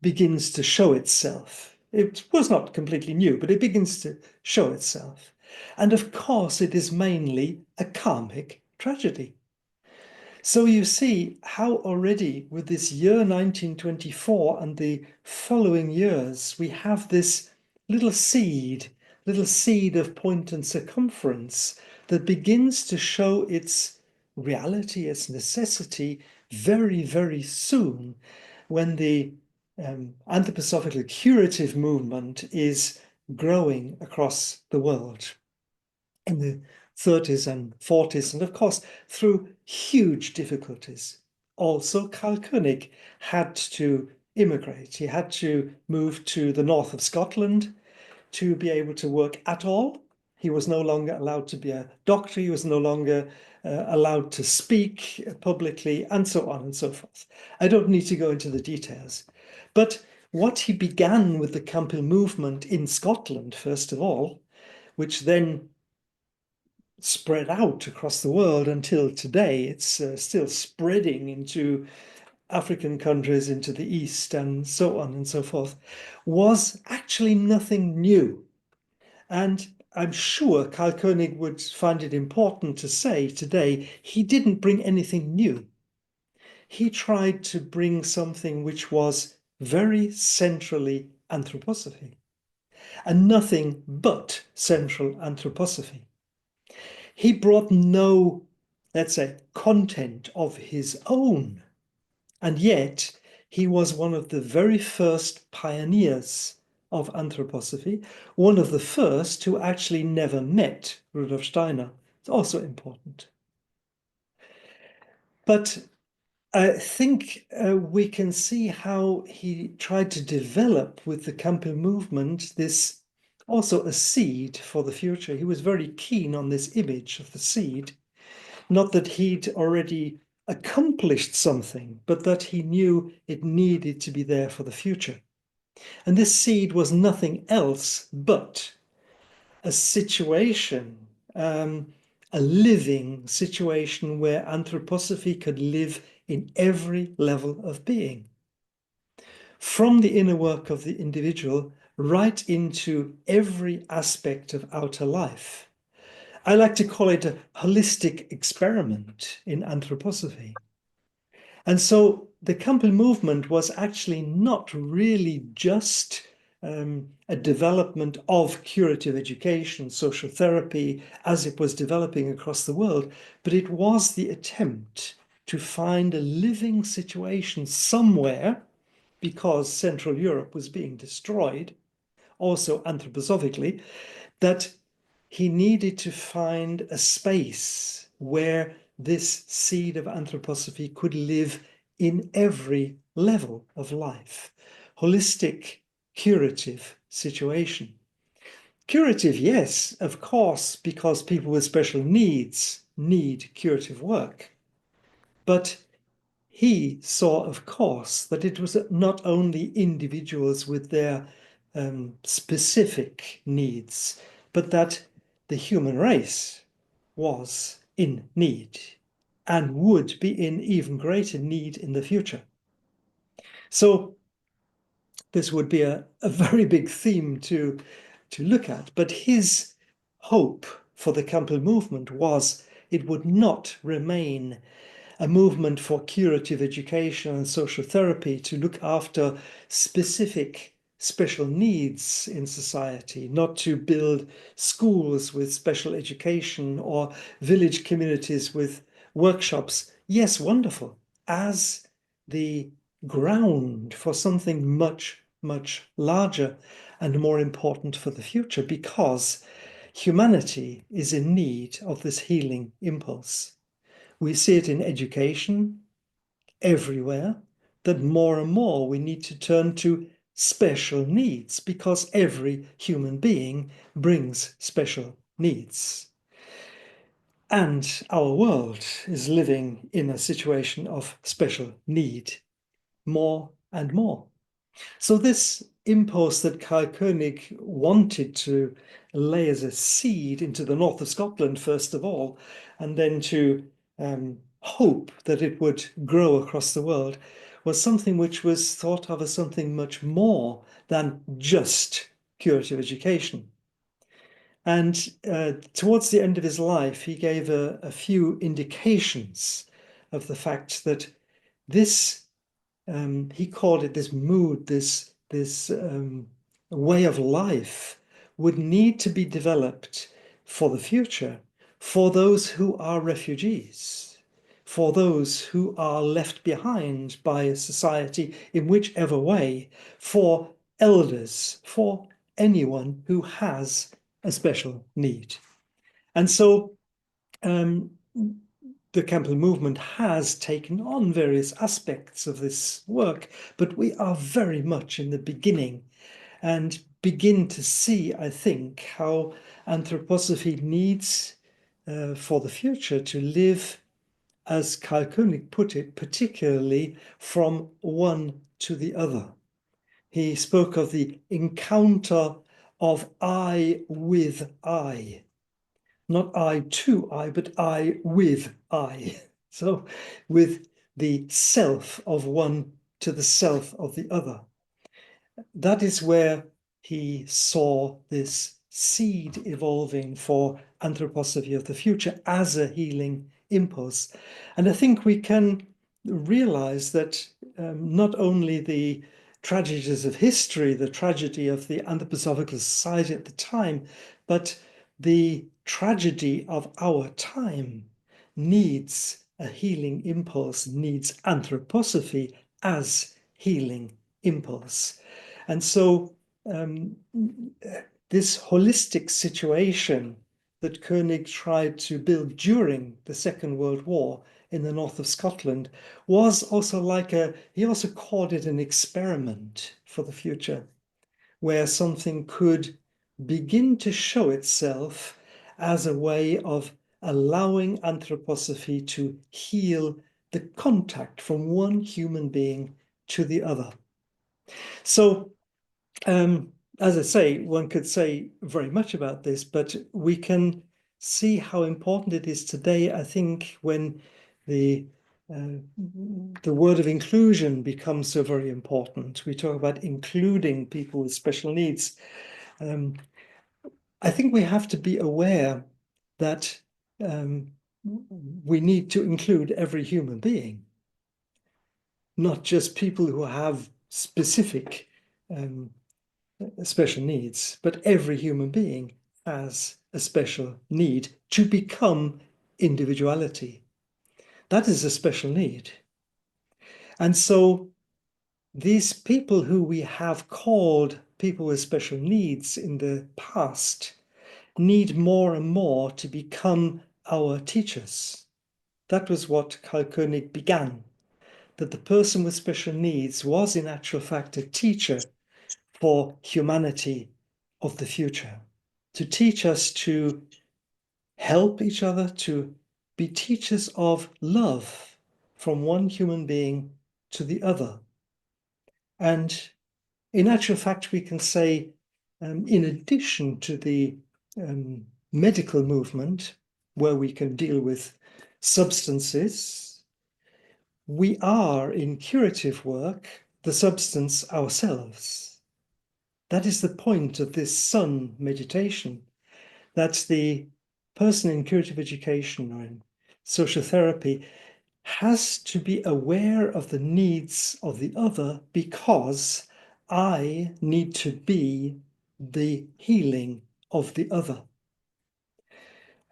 begins to show itself. It was not completely new, but it begins to show itself. And of course, it is mainly a karmic tragedy. So you see how already with this year 1924 and the following years, we have this little seed of point and circumference that begins to show its reality, its necessity very, very soon, when the anthroposophical curative movement is growing across the world in the 30s and 40s, and of course, through huge difficulties. Also, Karl Koenig had to immigrate. He had to move to the north of Scotland to be able to work at all. He was no longer allowed to be a doctor. He was no longer allowed to speak publicly, and so on and so forth. I don't need to go into the details. But what he began with the Camphill movement in Scotland, first of all, which then spread out across the world until today, it's still spreading into African countries, into the East, and so on and so forth, was actually nothing new. And I'm sure Karl Koenig would find it important to say today, he didn't bring anything new. He tried to bring something which was very centrally anthroposophy, and nothing but central anthroposophy. He brought no, let's say, content of his own, and yet he was one of the very first pioneers of anthroposophy, one of the first who actually never met Rudolf Steiner. It's also important. But I think we can see how he tried to develop with the Camphill movement this also a seed for the future. He was very keen on this image of the seed, not that he'd already accomplished something, but that he knew it needed to be there for the future. And this seed was nothing else but a situation, a living situation where anthroposophy could live in every level of being. From the inner work of the individual right into every aspect of outer life. I like to call it a holistic experiment in anthroposophy. And so the Camphill movement was actually not really just a development of curative education, social therapy, as it was developing across the world, but it was the attempt to find a living situation somewhere, because Central Europe was being destroyed, also anthroposophically, that he needed to find a space where this seed of anthroposophy could live in every level of life. Holistic, curative situation. Curative, yes, of course, because people with special needs need curative work. But he saw, of course, that it was not only individuals with their specific needs, but that the human race was in need and would be in even greater need in the future. So this would be a very big theme to look at, but his hope for the Camphill movement was it would not remain a movement for curative education and social therapy to look after specific special needs in society, not to build schools with special education or village communities with workshops. Yes, wonderful, as the ground for something much, much larger and more important for the future, because humanity is in need of this healing impulse. We see it in education everywhere, that more and more we need to turn to special needs, because every human being brings special needs. And our world is living in a situation of special need, more and more. So this impulse that Karl Koenig wanted to lay as a seed into the north of Scotland, first of all, and then to hope that it would grow across the world, was something which was thought of as something much more than just curative education. And towards the end of his life, he gave a few indications of the fact that this, he called it this mood, this way of life, would need to be developed for the future, for those who are refugees, for those who are left behind by society in whichever way, for elders, for anyone who has a special need. And so the Camphill movement has taken on various aspects of this work, but we are very much in the beginning. And begin to see, I think, how anthroposophy needs for the future to live, as Karl Koenig put it, particularly from one to the other. He spoke of the encounter of I with I. Not I to I, but I with I. So with the self of one to the self of the other. That is where he saw this seed evolving for anthroposophy of the future as a healing impulse. And I think we can realize that not only the tragedies of history, the tragedy of the Anthroposophical Society at the time, but the tragedy of our time needs a healing impulse, needs anthroposophy as healing impulse. And so this holistic situation that Koenig tried to build during the Second World War in the north of Scotland was also he also called it an experiment for the future, where something could begin to show itself as a way of allowing anthroposophy to heal the contact from one human being to the other. So, as I say, one could say very much about this, but we can see how important it is today, I think, when the word of inclusion becomes so very important. We talk about including people with special needs. I think we have to be aware that we need to include every human being, not just people who have specific special needs, but every human being has a special need to become individuality. That is a special need. And so these people who we have called people with special needs in the past need more and more to become our teachers. That was what Karl Koenig began, that the person with special needs was in actual fact a teacher for humanity of the future, to teach us to help each other, to be teachers of love from one human being to the other. And in actual fact, we can say, in addition to the medical movement, where we can deal with substances, we are in curative work the substance ourselves. That is the point of this sun meditation, that the person in curative education or in social therapy has to be aware of the needs of the other, because I need to be the healing of the other.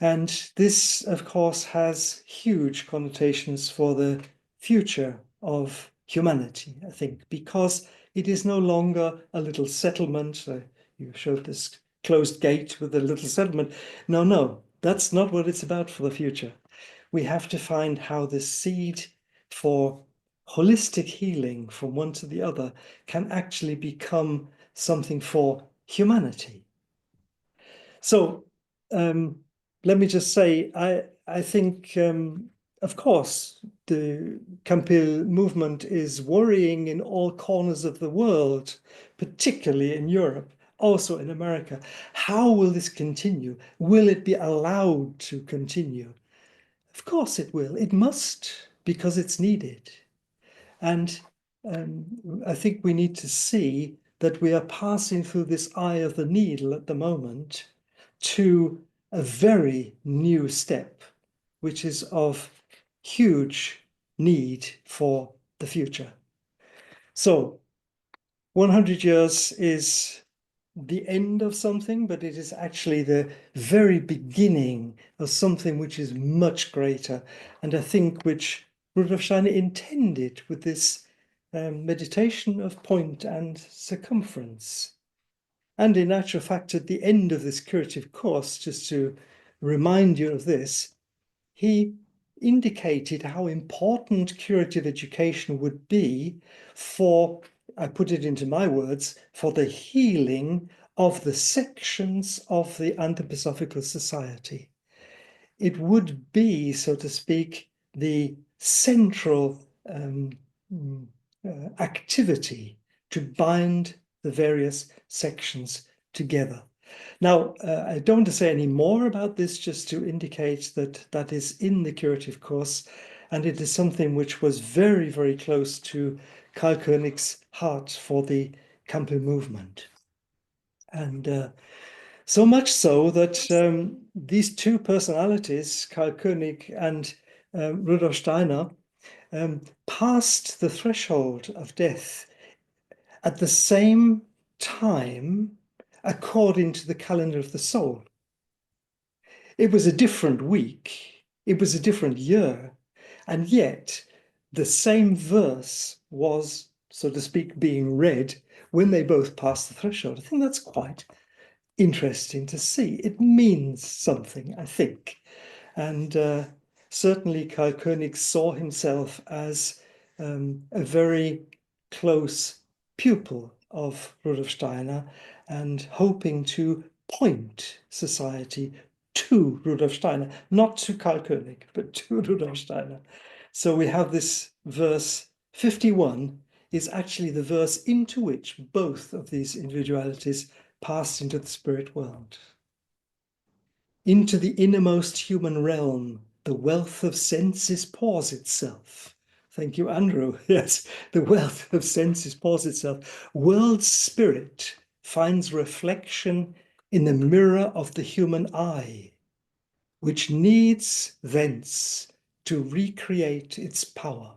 And this, of course, has huge connotations for the future of humanity, I think, because it is no longer a little settlement. You showed this closed gate with a little settlement. No, that's not what it's about for the future. We have to find how the seed for holistic healing from one to the other can actually become something for humanity. So let me just say, I think, of course, the Camphill movement is worrying in all corners of the world, particularly in Europe, also in America. How will this continue? Will it be allowed to continue? Of course it will. It must, because it's needed. And I think we need to see that we are passing through this eye of the needle at the moment to a very new step, which is of huge need for the future. So 100 years is the end of something, but it is actually the very beginning of something which is much greater, and I think which Rudolf Steiner intended with this meditation of point and circumference. And in actual fact, at the end of this curative course, just to remind you of this, he indicated how important curative education would be for, I put it into my words, for the healing of the sections of the Anthroposophical Society. It would be, so to speak, the central activity to bind the various sections together. Now, I don't want to say any more about this, just to indicate that that is in the curative course, and it is something which was very, very close to Karl Koenig's heart for the Camphill movement. And so much so that these two personalities, Karl Koenig and Rudolf Steiner, passed the threshold of death at the same time according to the calendar of the soul. It was a different week, it was a different year, and yet the same verse was, so to speak, being read when they both passed the threshold. I think that's quite interesting to see. It means something, I think. And certainly Karl Koenig saw himself as a very close pupil of Rudolf Steiner and hoping to point society to Rudolf Steiner, not to Karl Koenig, but to Rudolf Steiner. So we have this verse 51 is actually the verse into which both of these individualities passed into the spirit world. Into the innermost human realm, the wealth of senses pours itself. Thank you, Andrew. Yes, the wealth of senses pours itself. World spirit finds reflection in the mirror of the human eye, which needs thence to recreate its power.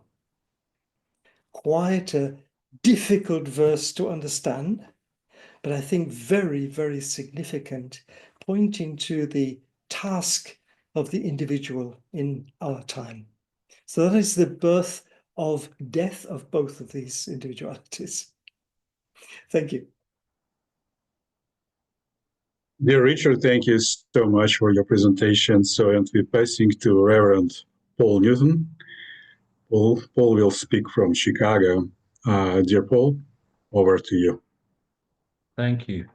Quite a difficult verse to understand, but I think very, very significant, pointing to the task of the individual in our time. So that is the birth of death of both of these individualities. Thank you. Dear Richard, thank you so much for your presentation. So, and we're passing to Reverend Paul Newton. Paul will speak from Chicago. Dear Paul, over to you. Thank you.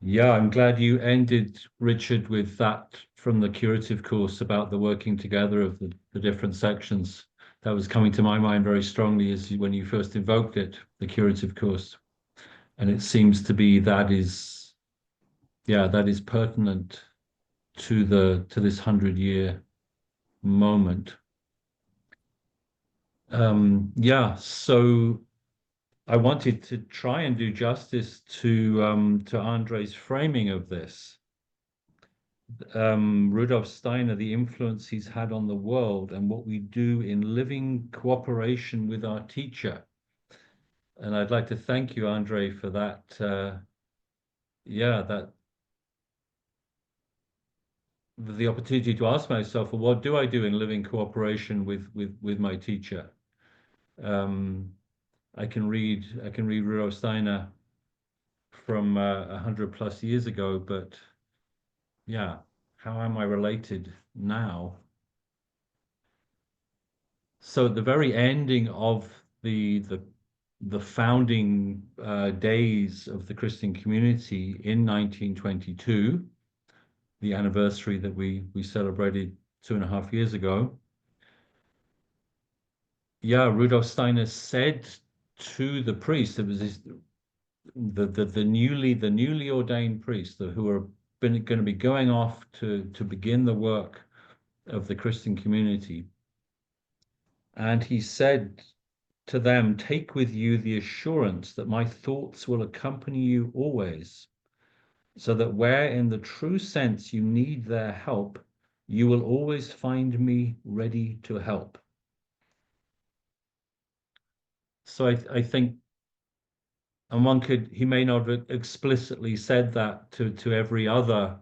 Yeah, I'm glad you ended, Richard, with that from the curative course about the working together of the different sections. That was coming to my mind very strongly when you first invoked it, the curative course. And it seems to be that is pertinent to this 100-year moment. So I wanted to try and do justice to Andre's framing of this. Rudolf Steiner, the influence he's had on the world and what we do in living cooperation with our teacher. And I'd like to thank you, Andre, for that. The opportunity to ask myself, well, what do I do in living cooperation with my teacher? I can read Rudolf Steiner from 100+ years ago, but yeah, how am I related now? So at the very ending of the founding days of the Christian community in 1922, the anniversary that we celebrated 2.5 years ago, Rudolf Steiner said to the priest, it was the newly ordained priest who are going to be going off to begin the work of the Christian community, and he said to them, "Take with you the assurance that my thoughts will accompany you always, so that where in the true sense you need their help, you will always find me ready to help." So I think, and he may not have explicitly said that to every other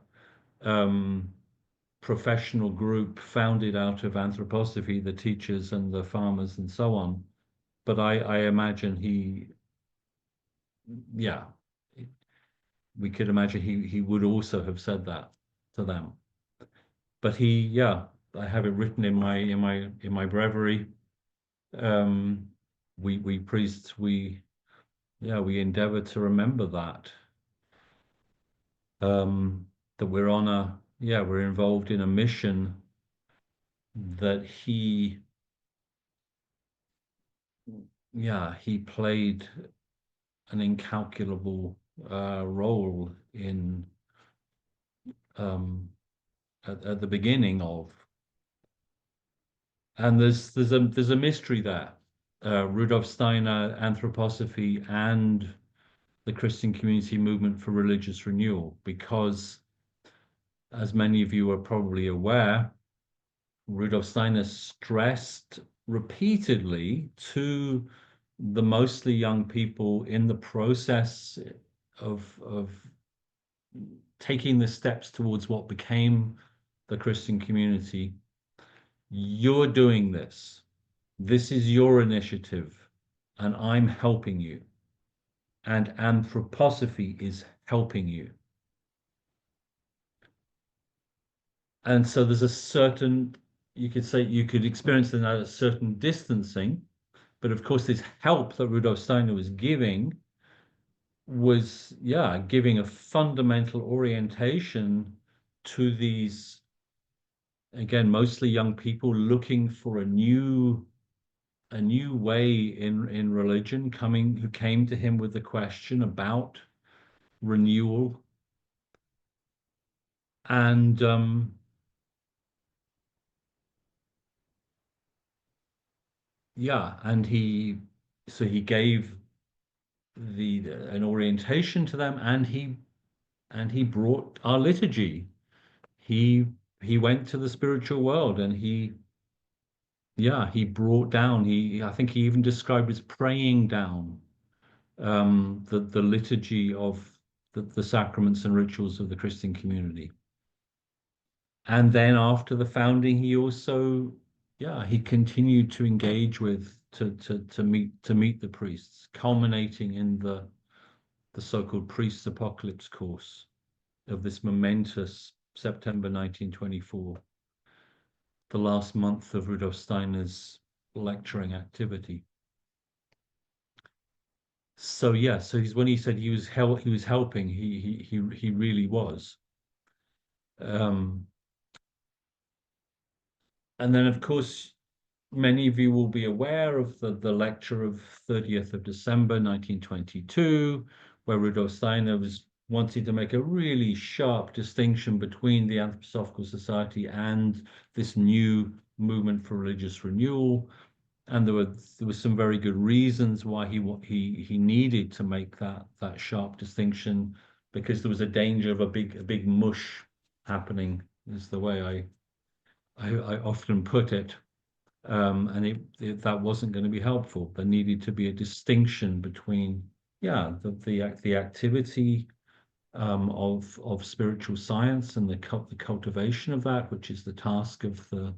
professional group founded out of anthroposophy, the teachers and the farmers and so on. But I imagine we could imagine he would also have said that to them. But I have it written in my breviary. We priests, we endeavor to remember that. That we're on we're involved in a mission that he played an incalculable role in at the beginning of. And there's a mystery there. Rudolf Steiner, Anthroposophy, and the Christian Community Movement for Religious Renewal, because, as many of you are probably aware, Rudolf Steiner stressed repeatedly to the mostly young people in the process of taking the steps towards what became the Christian community. You're doing this. This is your initiative, and I'm helping you. And Anthroposophy is helping you. And so there's a certain, you could experience a certain distancing, but of course this help that Rudolf Steiner was giving was, giving a fundamental orientation to these, again, mostly young people looking for a new way in religion, who came to him with the question about renewal. And and he gave an orientation to them, and he brought our liturgy. He went to the spiritual world, and he brought down, I think he even described as praying down the liturgy of the sacraments and rituals of the Christian community. And then after the founding, he also he continued to engage with, to meet the priests, culminating in the so-called Priest's Apocalypse course of this momentous September 1924, the last month of Rudolf Steiner's lecturing activity. So when he said he was helping, he really was. And then, of course, many of you will be aware of the lecture of 30th of December 1922, where Rudolf Steiner was wanting to make a really sharp distinction between the Anthroposophical Society and this new movement for religious renewal. And there was some very good reasons why he needed to make that sharp distinction, because there was a danger of a big mush happening, is the way I often put it. And that wasn't going to be helpful. There needed to be a distinction between the activity of spiritual science and the cultivation of that, which is the task of the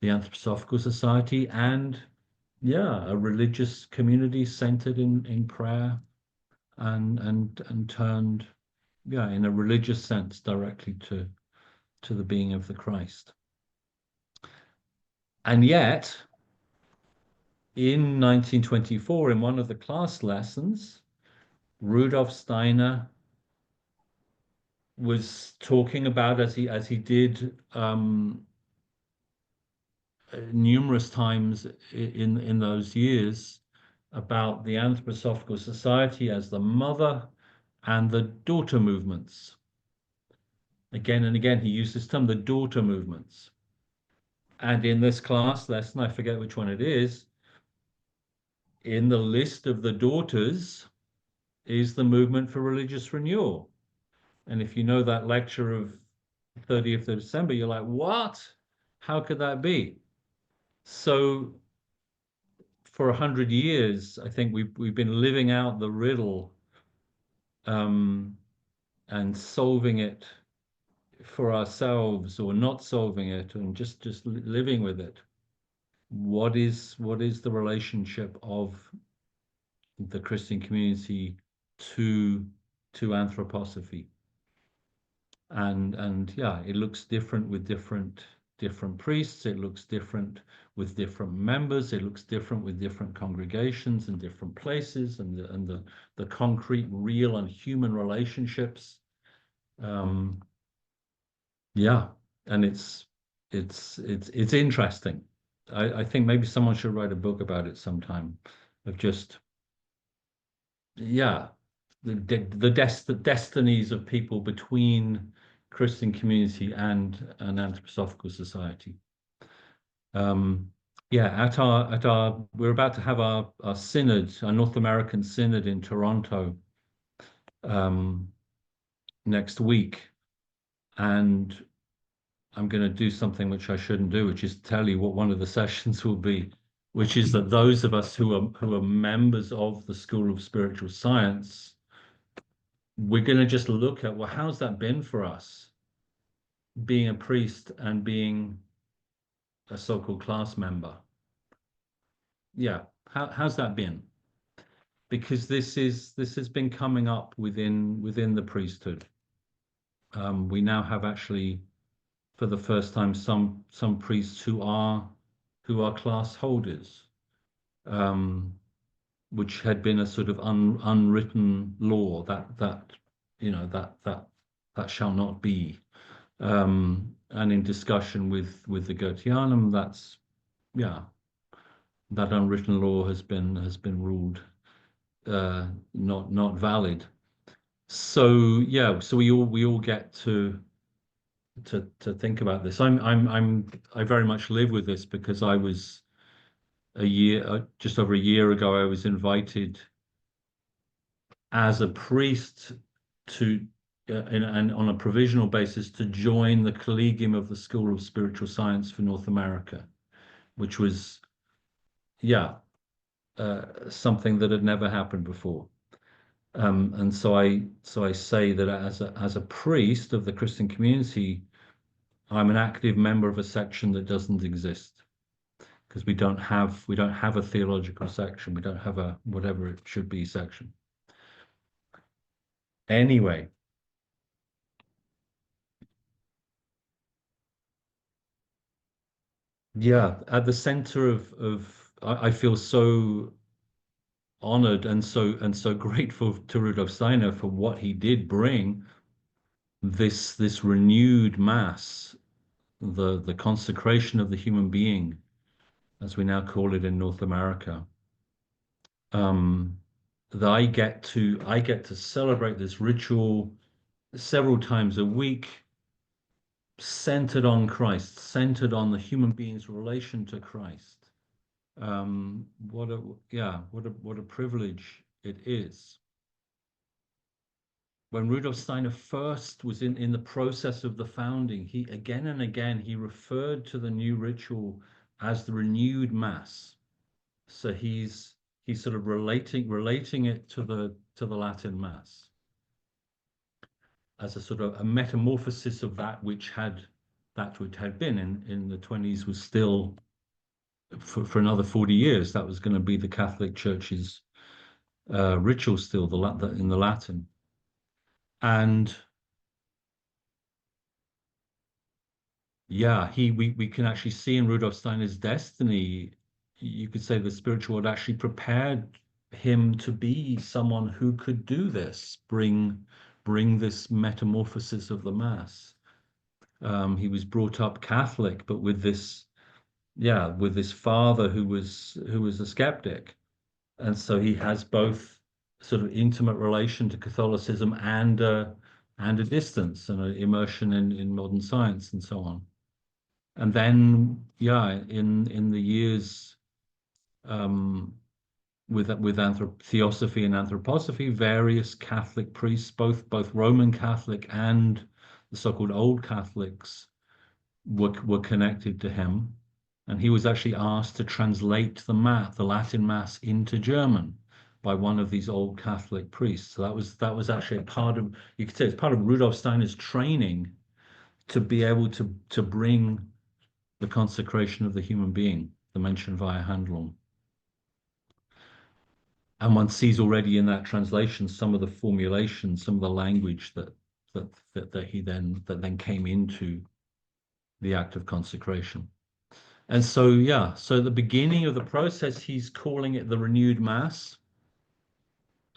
Anthroposophical Society, and a religious community centered in prayer and turned in a religious sense directly to the being of the Christ. And yet, in 1924, in one of the class lessons, Rudolf Steiner was talking about, as he did numerous times in those years, about the Anthroposophical Society as the mother and the daughter movements. Again and again, he used this term, the daughter movements. And in this class lesson, I forget which one it is, in the list of the daughters is the movement for religious renewal. And if you know that lecture of 30th of December, you're like, what? How could that be? So for 100 years, I think we've been living out the riddle and solving it for ourselves, or not solving it, and just living with it. What is the relationship of the Christian community to anthroposophy? And it looks different with different different priests. It looks different with different members. It looks different with different congregations and different places, and the concrete, real, and human relationships. Yeah, and it's interesting. I think maybe someone should write a book about it sometime, of just, yeah, the destinies of people between Christian community and an anthroposophical society. Yeah, we're about to have our synod, our North American synod in Toronto next week, and I'm going to do something which I shouldn't do, which is tell you what one of the sessions will be, which is that those of us who are members of the School of Spiritual Science, we're going to just look at, well, how's that been for us, being a priest and being a so-called class member? Yeah, how's that been? Because this has been coming up within the priesthood. We now have actually, for the first time, some priests who are class holders, which had been a sort of unwritten law that you know that shall not be. And in discussion with the Goetheanum, that's, yeah, that unwritten law has been ruled not valid. So yeah, so we all get to think about this. I very much live with this, because I was just over a year ago, I was invited as a priest to and on a provisional basis to join the Collegium of the School of Spiritual Science for North America, which was, yeah, something that had never happened before. And so I say that as a priest of the Christian community, I'm an active member of a section that doesn't exist, because we don't have a theological section. We don't have a whatever it should be section. Anyway, yeah, at the center of I feel so honored and so grateful to Rudolf Steiner for what he did bring, this renewed mass, the consecration of the human being, as we now call it in North America. That I get to celebrate this ritual several times a week, centered on Christ, centered on the human being's relation to Christ. What a privilege it is. When Rudolf Steiner first was in the process of the founding, he again and again he referred to the new ritual as the renewed mass. So he's sort of relating it to the Latin mass as a sort of a metamorphosis of that which had been in the 20s, was still for another 40 years. That was going to be the Catholic Church's ritual still, in the Latin. And yeah, we can actually see in Rudolf Steiner's destiny, you could say the spiritual world actually prepared him to be someone who could do this, bring this metamorphosis of the mass. He was brought up Catholic, but with this father who was a skeptic, and so he has both sort of intimate relation to Catholicism and a distance and an immersion in modern science and so on. And then, yeah, in the years with Theosophy and Anthroposophy, various Catholic priests, both Roman Catholic and the so-called Old Catholics, were connected to him, and he was actually asked to translate the Latin Mass into German by one of these Old Catholic priests. So that was actually a part of, you could say, it's part of Rudolf Steiner's training to be able to bring the consecration of the human being, the Menschen via Handlung. And one sees already in that translation some of the formulations, some of the language that then came into the act of consecration. And so, yeah, so at the beginning of the process, he's calling it the renewed Mass.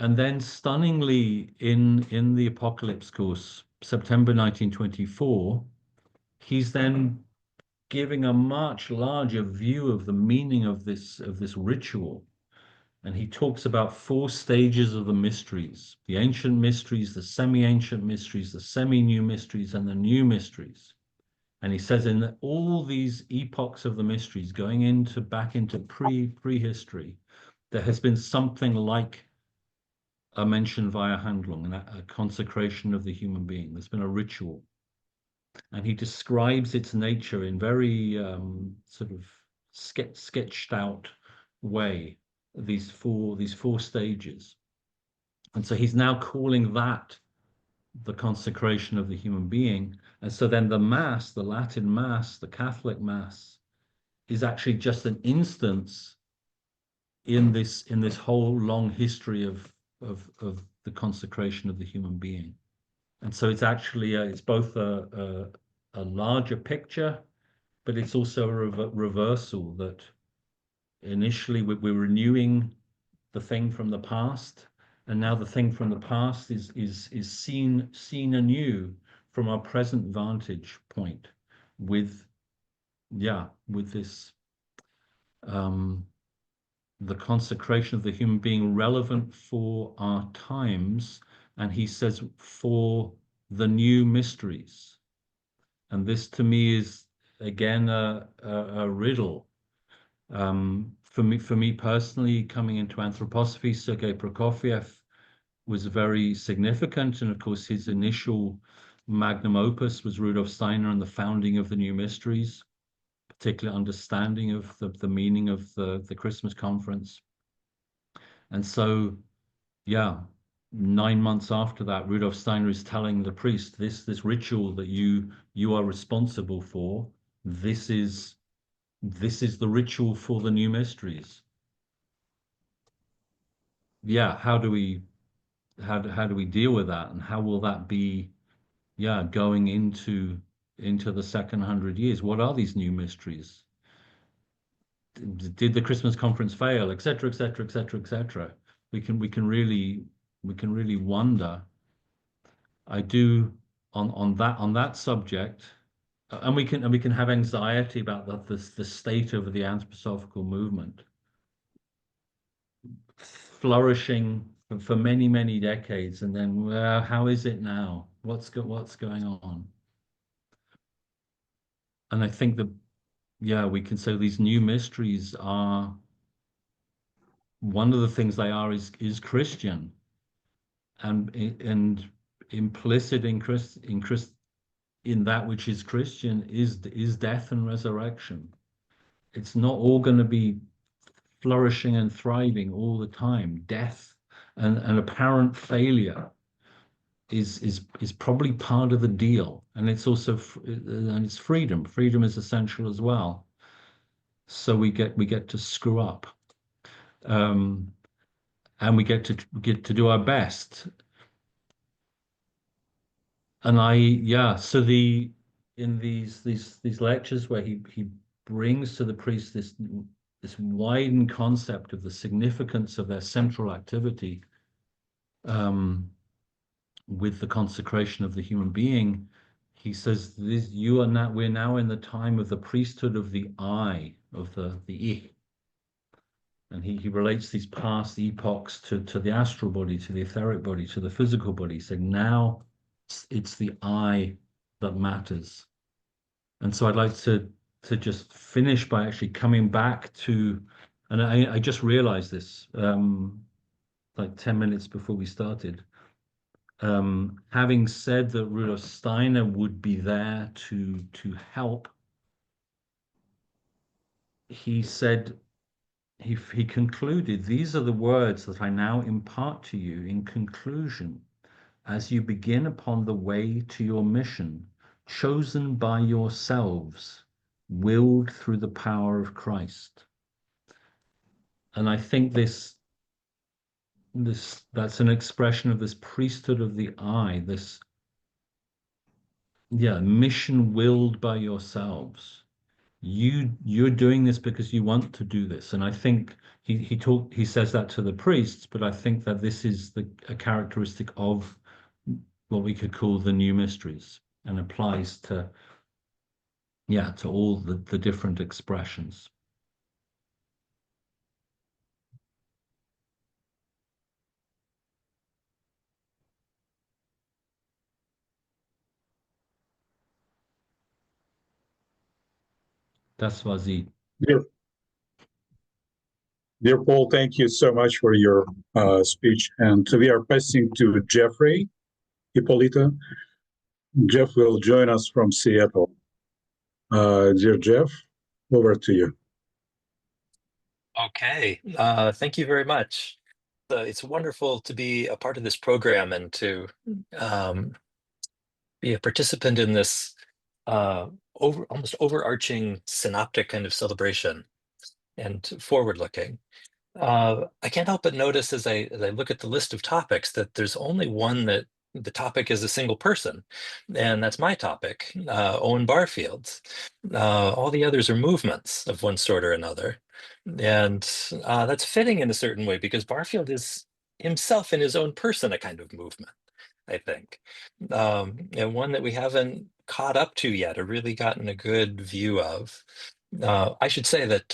And then stunningly in the Apocalypse course, September 1924, he's then giving a much larger view of the meaning of this ritual. And he talks about 4 stages of the mysteries: the ancient mysteries, the semi-ancient mysteries, the semi-new mysteries, and the new mysteries. And he says in all these epochs of the mysteries, going into back into prehistory, there has been something like a mention via Handlung, a consecration of the human being. There's been a ritual. And he describes its nature in very sort of sketched out way, these four stages. And so he's now calling that the consecration of the human being. And so then the Mass, the Latin Mass, the Catholic Mass, is actually just an instance in this whole long history of the consecration of the human being. And so it's actually it's both a larger picture, but it's also a reversal, that initially we're renewing the thing from the past, and now the thing from the past is seen anew from our present vantage point, with this the consecration of the human being relevant for our times, and he says for the new mysteries. And this to me is again a riddle. For me personally, coming into anthroposophy, Sergei Prokofiev was very significant, and of course his initial magnum opus was Rudolf Steiner and the founding of the new mysteries, particular understanding of the meaning of the Christmas conference. And so, yeah, 9 months after that, Rudolf Steiner is telling the priest, this ritual that you are responsible for, this is the ritual for the new mysteries. Yeah, how do we deal with that, and how will that be, going into the second 100 years? What are these new mysteries? Did the Christmas conference fail, etc., etc., etc., etc.? We can really wonder. I do on that subject, and we can have anxiety about the state of the Anthroposophical movement, flourishing for many decades, and then, well, how is it now? What's going on? And I think that, we can say these new mysteries are, one of the things they are is Christian, and implicit in that which is Christian is death and resurrection. It's not all going to be flourishing and thriving all the time. Death and apparent failure is probably part of the deal, and it's also and it's freedom. Freedom is essential as well. So we get to screw up, and we get to do our best. And so in these lectures where he brings to the priest this widened concept of the significance of their central activity, with the consecration of the human being, he says we're now in the time of the priesthood of the I, of the Ich. And he relates these past epochs to the astral body, to the etheric body, to the physical body, saying now it's the I that matters. And so I'd like to just finish by actually coming back to, and I just realized this like 10 minutes before we started, having said that Rudolf Steiner would be there to help, he said, he concluded, these are the words that I now impart to you in conclusion, as you begin upon the way to your mission, chosen by yourselves, willed through the power of Christ. And I think that's an expression of this priesthood of the I, this yeah, mission willed by yourselves. You're doing this because you want to do this. And I think he says that to the priests, but I think that this is a characteristic of what we could call the new mysteries, and applies to, yeah, to all the different expressions. Das war sie. Dear, dear Paul, thank you so much for your speech. And we are passing to Jeffrey Hipolito. Jeff will join us from Seattle. Dear Jeff, over to you. Okay, thank you very much. It's wonderful to be a part of this program and to be a participant in this almost overarching synoptic kind of celebration and forward-looking. I can't help but notice as I look at the list of topics that there's only one that the topic is a single person, and that's my topic, Owen Barfield's. All the others are movements of one sort or another. And that's fitting in a certain way because Barfield is himself in his own person a kind of movement, I think. And one that we haven't caught up to yet or really gotten a good view of. I should say that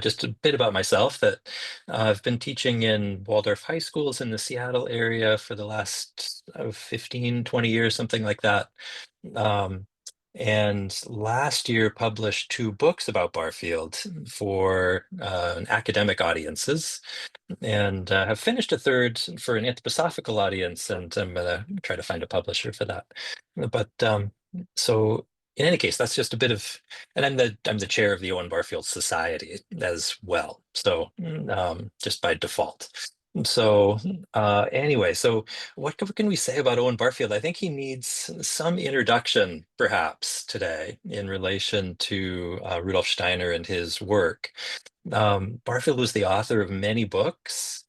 just a bit about myself, that I've been teaching in Waldorf high schools in the Seattle area for the last 15, 20 years, something like that. And last year published 2 books about Barfield for academic audiences, and have finished a third for an anthroposophical audience, and I'm going to try to find a publisher for that. But so in any case, that's just a bit of, and I'm the chair of the Owen Barfield Society as well, so just by default. So anyway, so what can we say about Owen Barfield? I think he needs some introduction, perhaps, today in relation to Rudolf Steiner and his work. Barfield was the author of many books.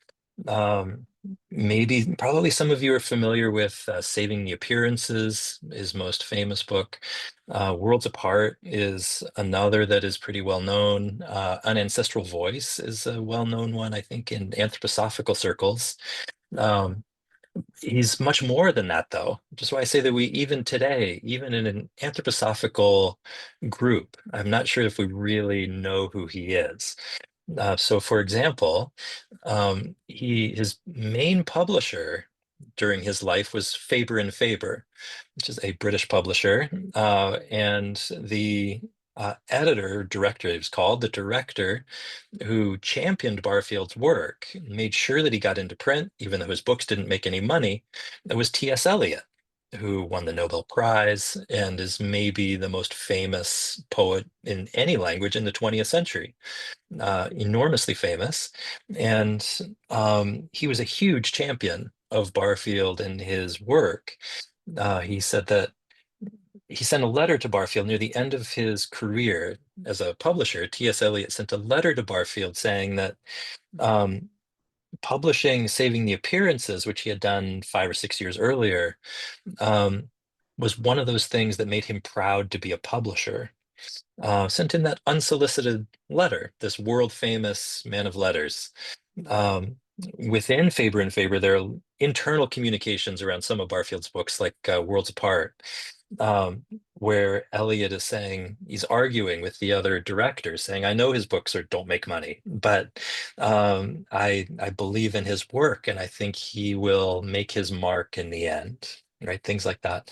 Probably some of you are familiar with Saving the Appearances, his most famous book. Worlds Apart is another that is pretty well known. An Ancestral Voice is a well-known one, I think, in anthroposophical circles. He's much more than that, though, which is why I say that we, even today, even in an anthroposophical group, I'm not sure if we really know who he is. So, for example, his main publisher during his life was Faber and Faber, which is a British publisher, and the editor, director, it was called, the director who championed Barfield's work, made sure that he got into print, even though his books didn't make any money. That was T.S. Eliot, who won the Nobel Prize and is maybe the most famous poet in any language in the 20th century. Enormously famous, and he was a huge champion of Barfield and his work. He said that he sent a letter to Barfield near the end of his career as a publisher. T.S. Eliot sent a letter to Barfield saying that publishing Saving the Appearances, which he had done 5 or 6 years earlier, was one of those things that made him proud to be a publisher. Sent in that unsolicited letter, this world famous man of letters. Within Faber and Faber, there are internal communications around some of Barfield's books, like Worlds Apart, where Eliot is saying, he's arguing with the other directors, saying, I know his books don't make money, but I believe in his work, and I think he will make his mark in the end, right? Things like that.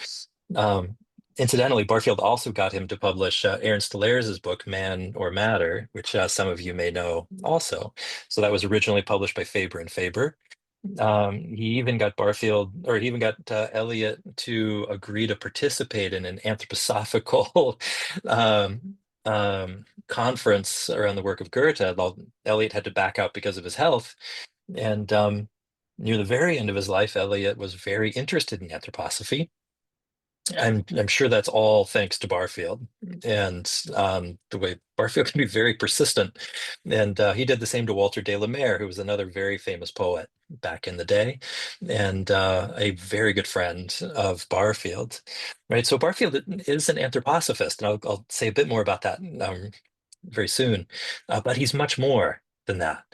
Incidentally, Barfield also got him to publish Aaron Stollers's book, Man or Matter, which some of you may know also. So that was originally published by Faber and Faber. He even got Eliot to agree to participate in an anthroposophical conference around the work of Goethe. Eliot had to back out because of his health. And near the very end of his life, Eliot was very interested in anthroposophy. I'm sure that's all thanks to Barfield, and the way Barfield can be very persistent. And he did the same to Walter de la Mare, who was another very famous poet back in the day, and a very good friend of Barfield. Right. So Barfield is an anthroposophist, and I'll say a bit more about that very soon. But he's much more than that.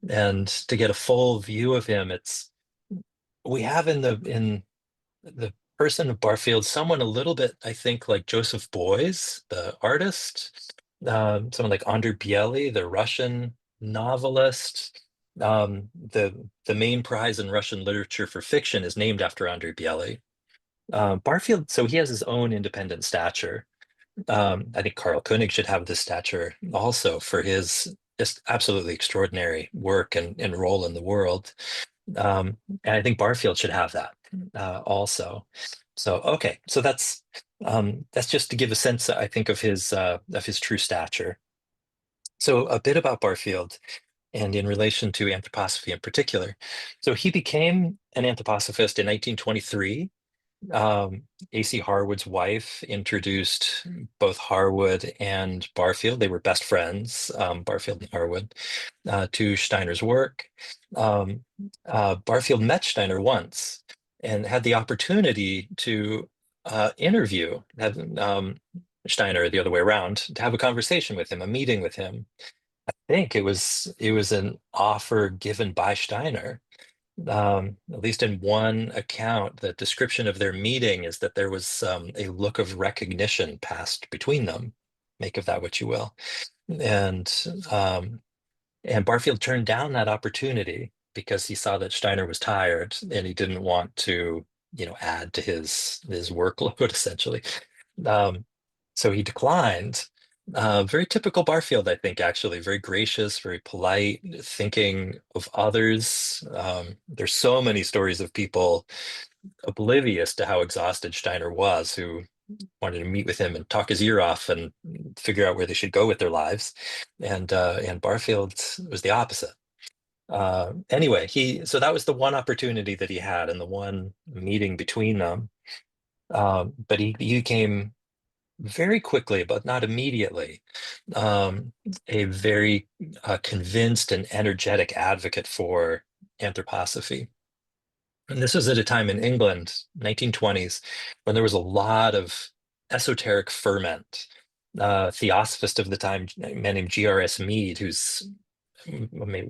And to get a full view of him, we have in the person of Barfield, someone a little bit, I think, like Joseph Beuys, the artist, someone like Andrei Biely, the Russian novelist. The main prize in Russian literature for fiction is named after Andrei Biely. Barfield, so he has his own independent stature. I think Karl Koenig should have this stature also for his just absolutely extraordinary work and role in the world. And I think Barfield should have that also. So okay, so that's just to give a sense, I think, of his true stature. So a bit about Barfield and in relation to anthroposophy in particular. So he became an anthroposophist in 1923. A.C. Harwood's wife introduced both Harwood and Barfield. They were best friends, Barfield and Harwood, to Steiner's work. Barfield met Steiner once and had the opportunity to interview Steiner the other way around, to have a conversation with him, a meeting with him. I think it was an offer given by Steiner. At least in one account, the description of their meeting is that there was a look of recognition passed between them. Make of that what you will. And Barfield turned down that opportunity because he saw that Steiner was tired and he didn't want to, add to his workload essentially. So he declined. Very typical Barfield, I think, actually. Very gracious, very polite, thinking of others. There's so many stories of people oblivious to how exhausted Steiner was, who wanted to meet with him and talk his ear off and figure out where they should go with their lives. And Barfield was the opposite. Anyway, so that was the one opportunity that he had and the one meeting between them. But he became very quickly, but not immediately, a very convinced and energetic advocate for anthroposophy. And this was at a time in England, 1920s, when there was a lot of esoteric ferment. Theosophist of the time, a man named G.R.S. Mead, who's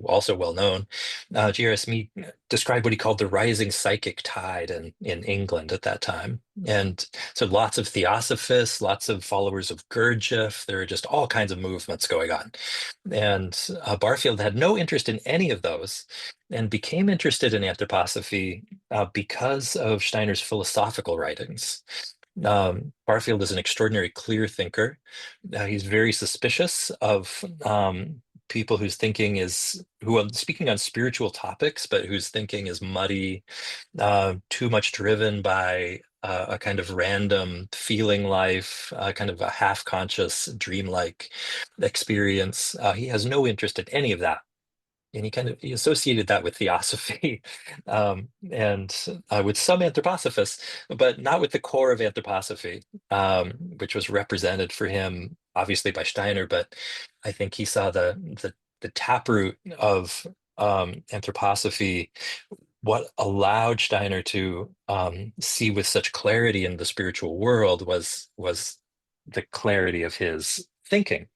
also well known. G.R.S. Mead described what he called the rising psychic tide in England at that time. And so lots of theosophists, lots of followers of Gurdjieff, there are just all kinds of movements going on. And Barfield had no interest in any of those and became interested in anthroposophy because of Steiner's philosophical writings. Barfield is an extraordinary clear thinker. He's very suspicious of people who are speaking on spiritual topics, but whose thinking is muddy, too much driven by a kind of random feeling life, kind of a half-conscious, dreamlike experience. He has no interest in any of that. And he associated that with theosophy and with some anthroposophists, but not with the core of anthroposophy, which was represented for him obviously by Steiner. But I think he saw the taproot of anthroposophy. What allowed Steiner to see with such clarity in the spiritual world was the clarity of his thinking.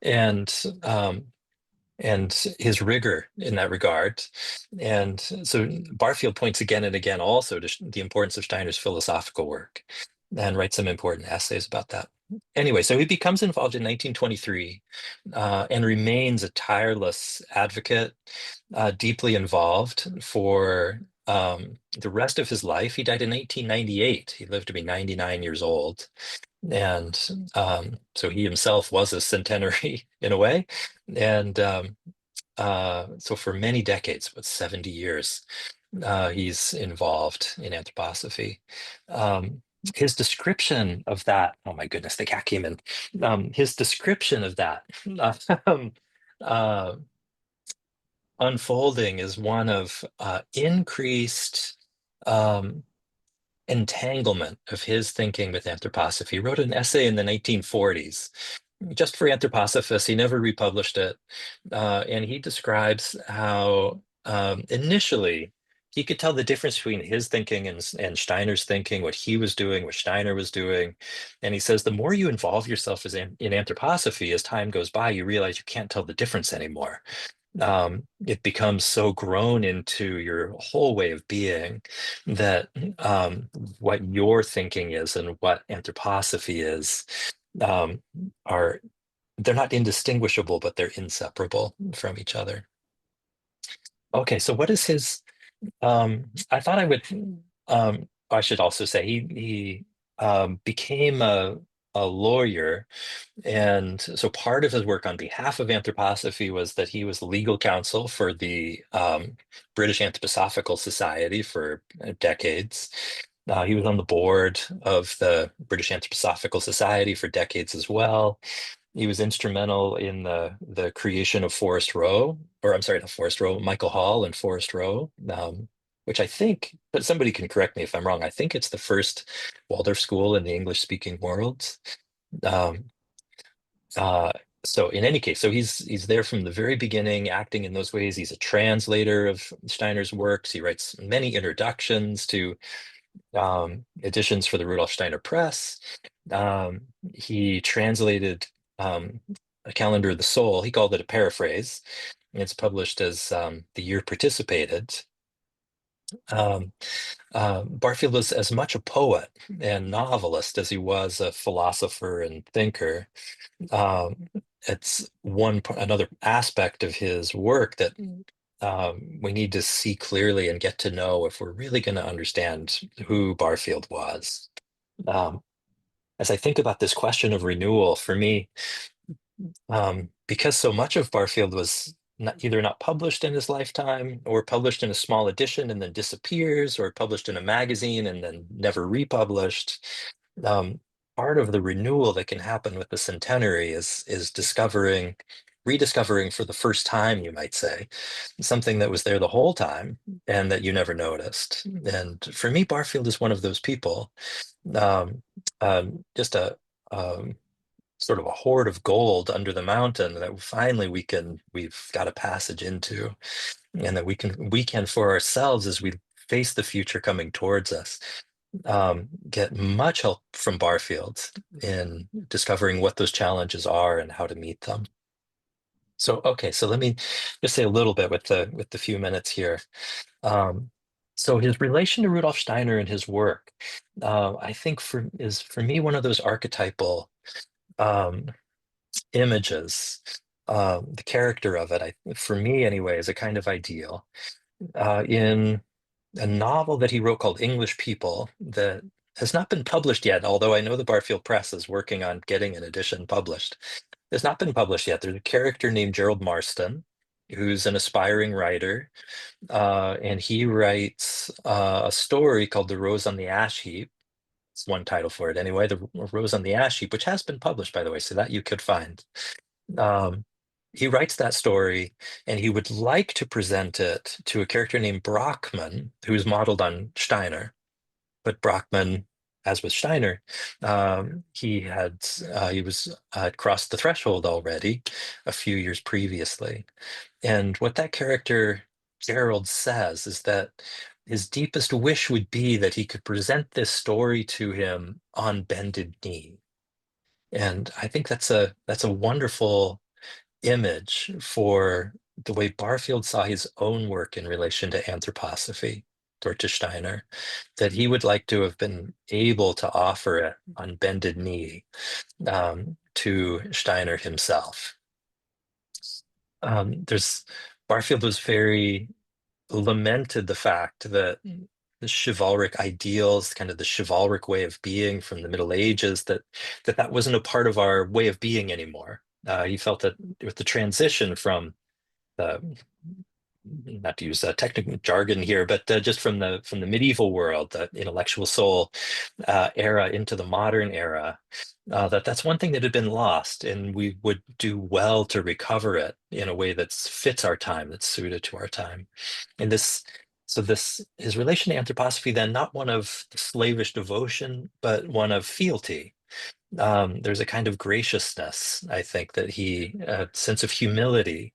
And his rigor in that regard. And so Barfield points again and again also to the importance of Steiner's philosophical work and writes some important essays about that. Anyway, so he becomes involved in 1923 and remains a tireless advocate, deeply involved for the rest of his life. He died in 1898. He lived to be 99 years old. And so he himself was a centenary in a way. And so for many decades, about 70 years, he's involved in anthroposophy. His description of that, oh my goodness, the cat came in. His description of that unfolding is one of increased entanglement of his thinking with anthroposophy. He wrote an essay in the 1940s just for Anthroposophists. He never republished it. And he describes how initially he could tell the difference between his thinking and Steiner's thinking, what he was doing, what Steiner was doing. And he says, the more you involve yourself in anthroposophy, as time goes by, you realize you can't tell the difference anymore. It becomes so grown into your whole way of being that what your thinking is and what anthroposophy is are, they're not indistinguishable, but they're inseparable from each other. Okay, so what is his, I thought I would, I should also say he became a lawyer. And so part of his work on behalf of anthroposophy was that he was legal counsel for the British Anthroposophical Society for decades. He was on the board of the British Anthroposophical Society for decades as well. He was instrumental in the creation of Forest Row, or I'm sorry, not Forest Row, Michael Hall and Forest Row, which I think, but somebody can correct me if I'm wrong, I think it's the first Waldorf school in the English-speaking world. So in any case, so he's there from the very beginning, acting in those ways. He's a translator of Steiner's works. He writes many introductions to editions for the Rudolf Steiner Press. He translated a calendar of the soul. He called it a paraphrase. And it's published as The Year Participated. Barfield was as much a poet and novelist as he was a philosopher and thinker. It's another aspect of his work that we need to see clearly and get to know if we're really going to understand who Barfield was. As I think about this question of renewal, for me, because so much of Barfield was either not published in his lifetime or published in a small edition and then disappears, or published in a magazine and then never republished. Part of the renewal that can happen with the Centenary is rediscovering for the first time, you might say, something that was there the whole time and that you never noticed. And for me, Barfield is one of those people. Just a sort of a hoard of gold under the mountain that finally we've got a passage into, and that we can for ourselves, as we face the future coming towards us, get much help from Barfield in discovering what those challenges are and how to meet them. So, okay, so let me just say a little bit with the few minutes here. So his relation to Rudolf Steiner and his work, I think is for me one of those archetypal images. The character of it, for me anyway, is a kind of ideal. In a novel that he wrote called English People that has not been published yet, although I know the Barfield Press is working on getting an edition published. It's not been published yet. There's a character named Gerald Marston, who's an aspiring writer, and he writes a story called The Rose on the Ash Heap. It's one title for it anyway, The Rose on the Ash Heap, which has been published, by the way, so that you could find. He writes that story, and he would like to present it to a character named Brockman, who's modeled on Steiner. But Brockman, as with Steiner, he was crossed the threshold already a few years previously. And what that character Gerald says is that his deepest wish would be that he could present this story to him on bended knee. And I think that's a wonderful image for the way Barfield saw his own work in relation to anthroposophy or to Steiner, that he would like to have been able to offer it on bended knee to Steiner himself. Barfield was very lamented the fact that the chivalric ideals, kind of the chivalric way of being from the Middle Ages, that wasn't a part of our way of being anymore. He felt that with the transition from not to use technical jargon here, but just from the medieval world, the intellectual soul era into the modern era, that's one thing that had been lost, and we would do well to recover it in a way that fits our time, that's suited to our time. And this So his relation to anthroposophy then, not one of slavish devotion, but one of fealty. There's a kind of graciousness, I think, that a sense of humility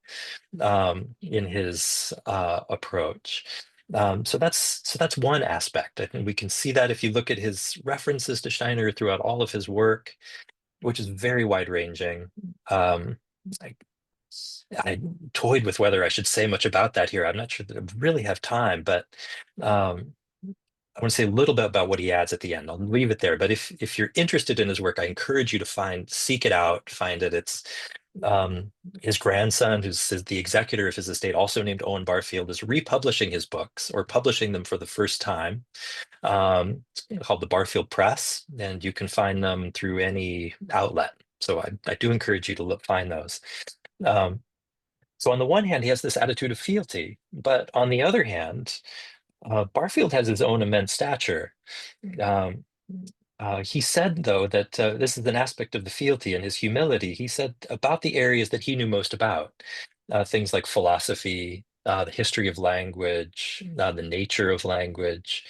in his approach. So that's one aspect. I think we can see that if you look at his references to Steiner throughout all of his work, which is very wide-ranging. I toyed with whether I should say much about that here. I'm not sure that I really have time, but I want to say a little bit about what he adds at the end. I'll leave it there. But if you're interested in his work, I encourage you to seek it out, find it. It's his grandson, who's the executor of his estate, also named Owen Barfield, is republishing his books or publishing them for the first time, called the Barfield Press, and you can find them through any outlet. So I do encourage you to find those. So on the one hand, he has this attitude of fealty, but on the other hand, Barfield has his own immense stature. He said, though, that this is an aspect of the fealty and his humility. He said about the areas that he knew most about, things like philosophy, the history of language, the nature of language,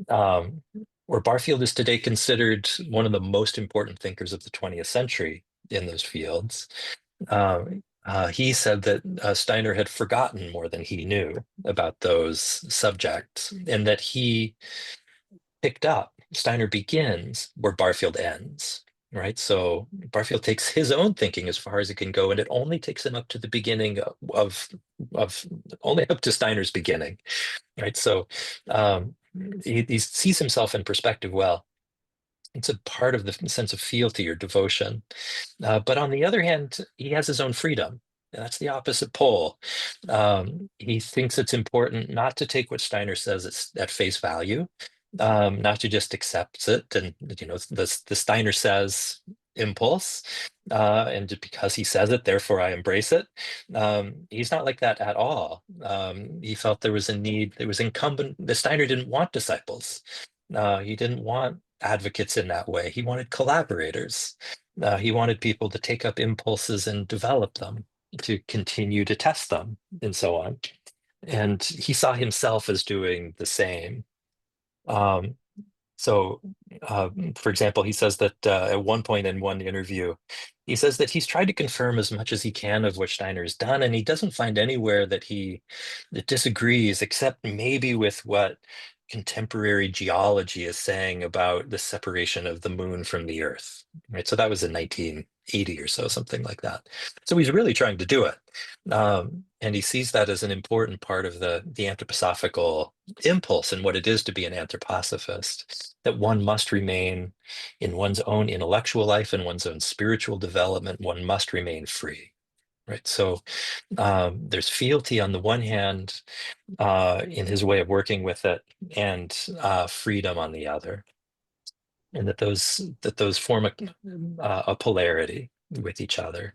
where Barfield is today considered one of the most important thinkers of the 20th century in those fields. He said that Steiner had forgotten more than he knew about those subjects, and that he picked up. Steiner begins where Barfield ends, right? So Barfield takes his own thinking as far as it can go, and it only takes him up to the beginning of only up to Steiner's beginning, right? So he sees himself in perspective well. It's a part of the sense of fealty or devotion. But on the other hand, he has his own freedom. That's the opposite pole. He thinks it's important not to take what Steiner says at face value, not to just accept it and, the Steiner says impulse, and because he says it, therefore I embrace it. He's not like that at all. He felt there was a need, it was incumbent, the Steiner didn't want disciples. He didn't want advocates in that way. He wanted collaborators. He wanted people to take up impulses and develop them, to continue to test them, and so on. And he saw himself as doing the same. So, for example, he says that at one point in one interview, he says that he's tried to confirm as much as he can of what Steiner's done, and he doesn't find anywhere that disagrees, except maybe with what contemporary geology is saying about the separation of the moon from the Earth. Right, so that was in 1980 or so, something like that. So he's really trying to do it, and he sees that as an important part of the anthroposophical impulse and what it is to be an anthroposophist, that one must remain in one's own intellectual life and one's own spiritual development. One must remain free, right? So there's fealty on the one hand in his way of working with it, and freedom on the other, and that those form a polarity with each other.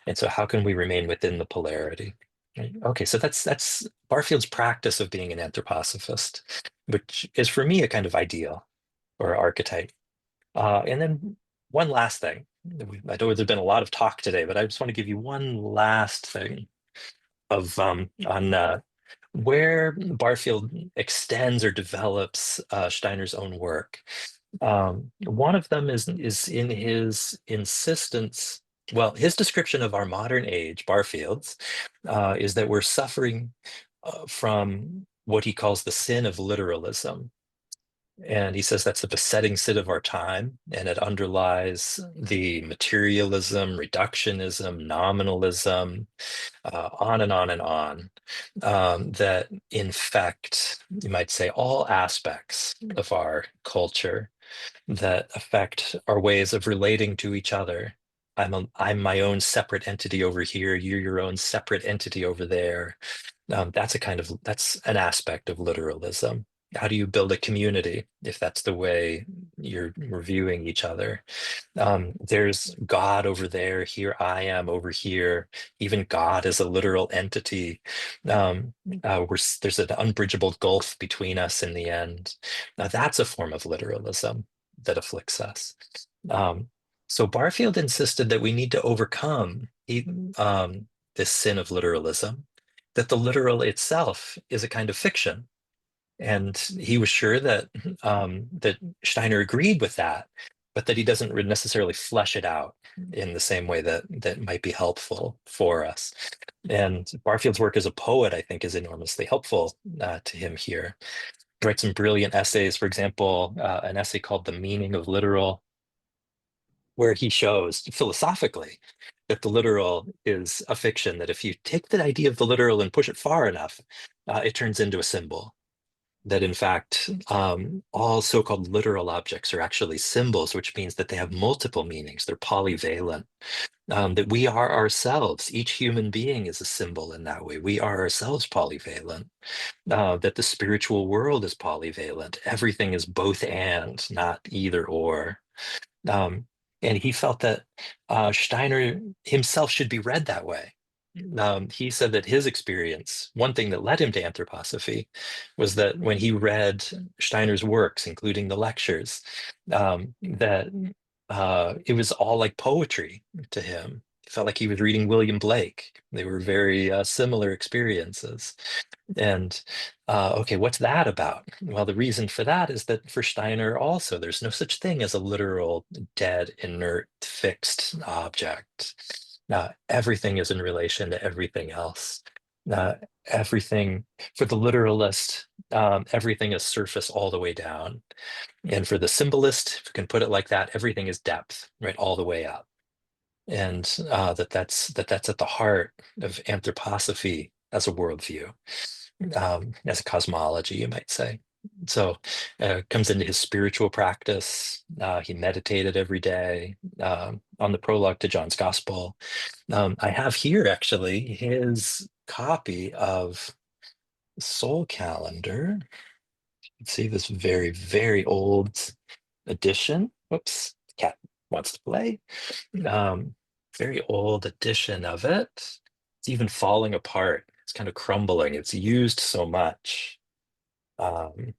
And so how can we remain within the polarity? Okay, so that's Barfield's practice of being an anthroposophist, which is for me a kind of ideal or archetype. And then one last thing. I know there's been a lot of talk today, but I just want to give you one last thing of on where Barfield extends or develops Steiner's own work. One of them is in his insistence. Well, his description of our modern age, Barfield's, is that we're suffering from what he calls the sin of literalism. And he says that's the besetting sin of our time, and it underlies the materialism, reductionism, nominalism, on and on and on, that infect, you might say, all aspects of our culture, that affect our ways of relating to each other. I'm my own separate entity over here. You're your own separate entity over there. That's an aspect of literalism. How do you build a community if that's the way you're viewing each other? There's God over there. Here I am over here. Even God is a literal entity. There's an unbridgeable gulf between us in the end. Now that's a form of literalism that afflicts us. So Barfield insisted that we need to overcome this sin of literalism, that the literal itself is a kind of fiction. And he was sure that that Steiner agreed with that, but that he doesn't necessarily flesh it out in the same way that might be helpful for us. And Barfield's work as a poet, I think, is enormously helpful to him here. He writes some brilliant essays, for example, an essay called The Meaning of Literal, where he shows philosophically that the literal is a fiction, that if you take the idea of the literal and push it far enough, it turns into a symbol. That in fact, all so-called literal objects are actually symbols, which means that they have multiple meanings. They're polyvalent. That we are ourselves, each human being is a symbol in that way. We are ourselves polyvalent. That the spiritual world is polyvalent. Everything is both and, not either or. And he felt that Steiner himself should be read that way. He said that his experience, one thing that led him to anthroposophy, was that when he read Steiner's works, including the lectures, that it was all like poetry to him. He felt like he was reading William Blake. They were very similar experiences. And okay, what's that about? Well, the reason for that is that for Steiner also, there's no such thing as a literal, dead, inert, fixed object. Everything is in relation to everything else. Everything, for the literalist, everything is surface all the way down. And for the symbolist, if you can put it like that, everything is depth, right, all the way up. And that's at the heart of anthroposophy as a worldview, as a cosmology, you might say. So comes into his spiritual practice. He meditated every day on the prologue to John's Gospel. I have here actually his copy of Soul Calendar. Let's see this very, very old edition. Whoops, cat wants to play. Very old edition of it. It's even falling apart. It's kind of crumbling. It's used so much. You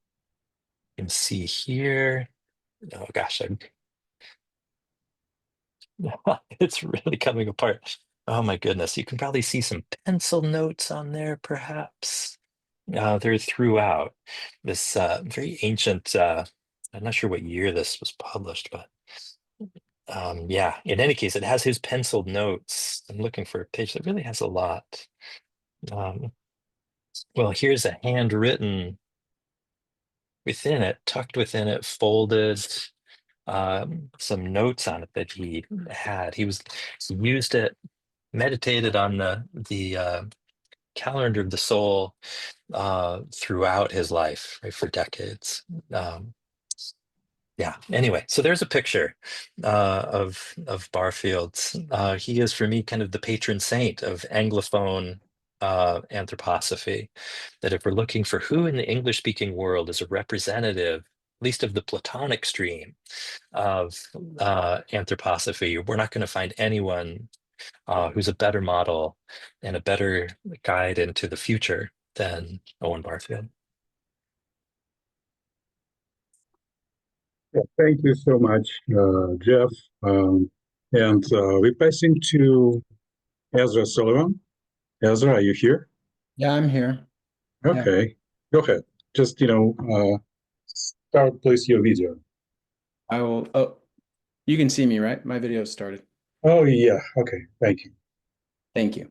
can see here. Oh gosh, it's really coming apart. Oh my goodness. You can probably see some pencil notes on there, perhaps. They're throughout this very ancient, I'm not sure what year this was published, but yeah, in any case, it has his penciled notes. I'm looking for a page that really has a lot. Well, here's a handwritten within it, tucked within it, folded, some notes on it that he had. He used it, meditated on the calendar of the soul throughout his life, right, for decades. Yeah, anyway, so there's a picture of Barfield's. He is, for me, kind of the patron saint of Anglophone anthroposophy, that if we're looking for who in the English-speaking world is a representative, at least of the Platonic stream of anthroposophy, we're not going to find anyone who's a better model and a better guide into the future than Owen Barfield. Yeah, thank you so much, Jeff. And we're passing to Ezra Sullivan. Ezra, are you here? Yeah, I'm here. Okay, go ahead. Just, start, please, your video. I will. Oh, you can see me, right? My video started. Oh, yeah. Okay, thank you. Thank you.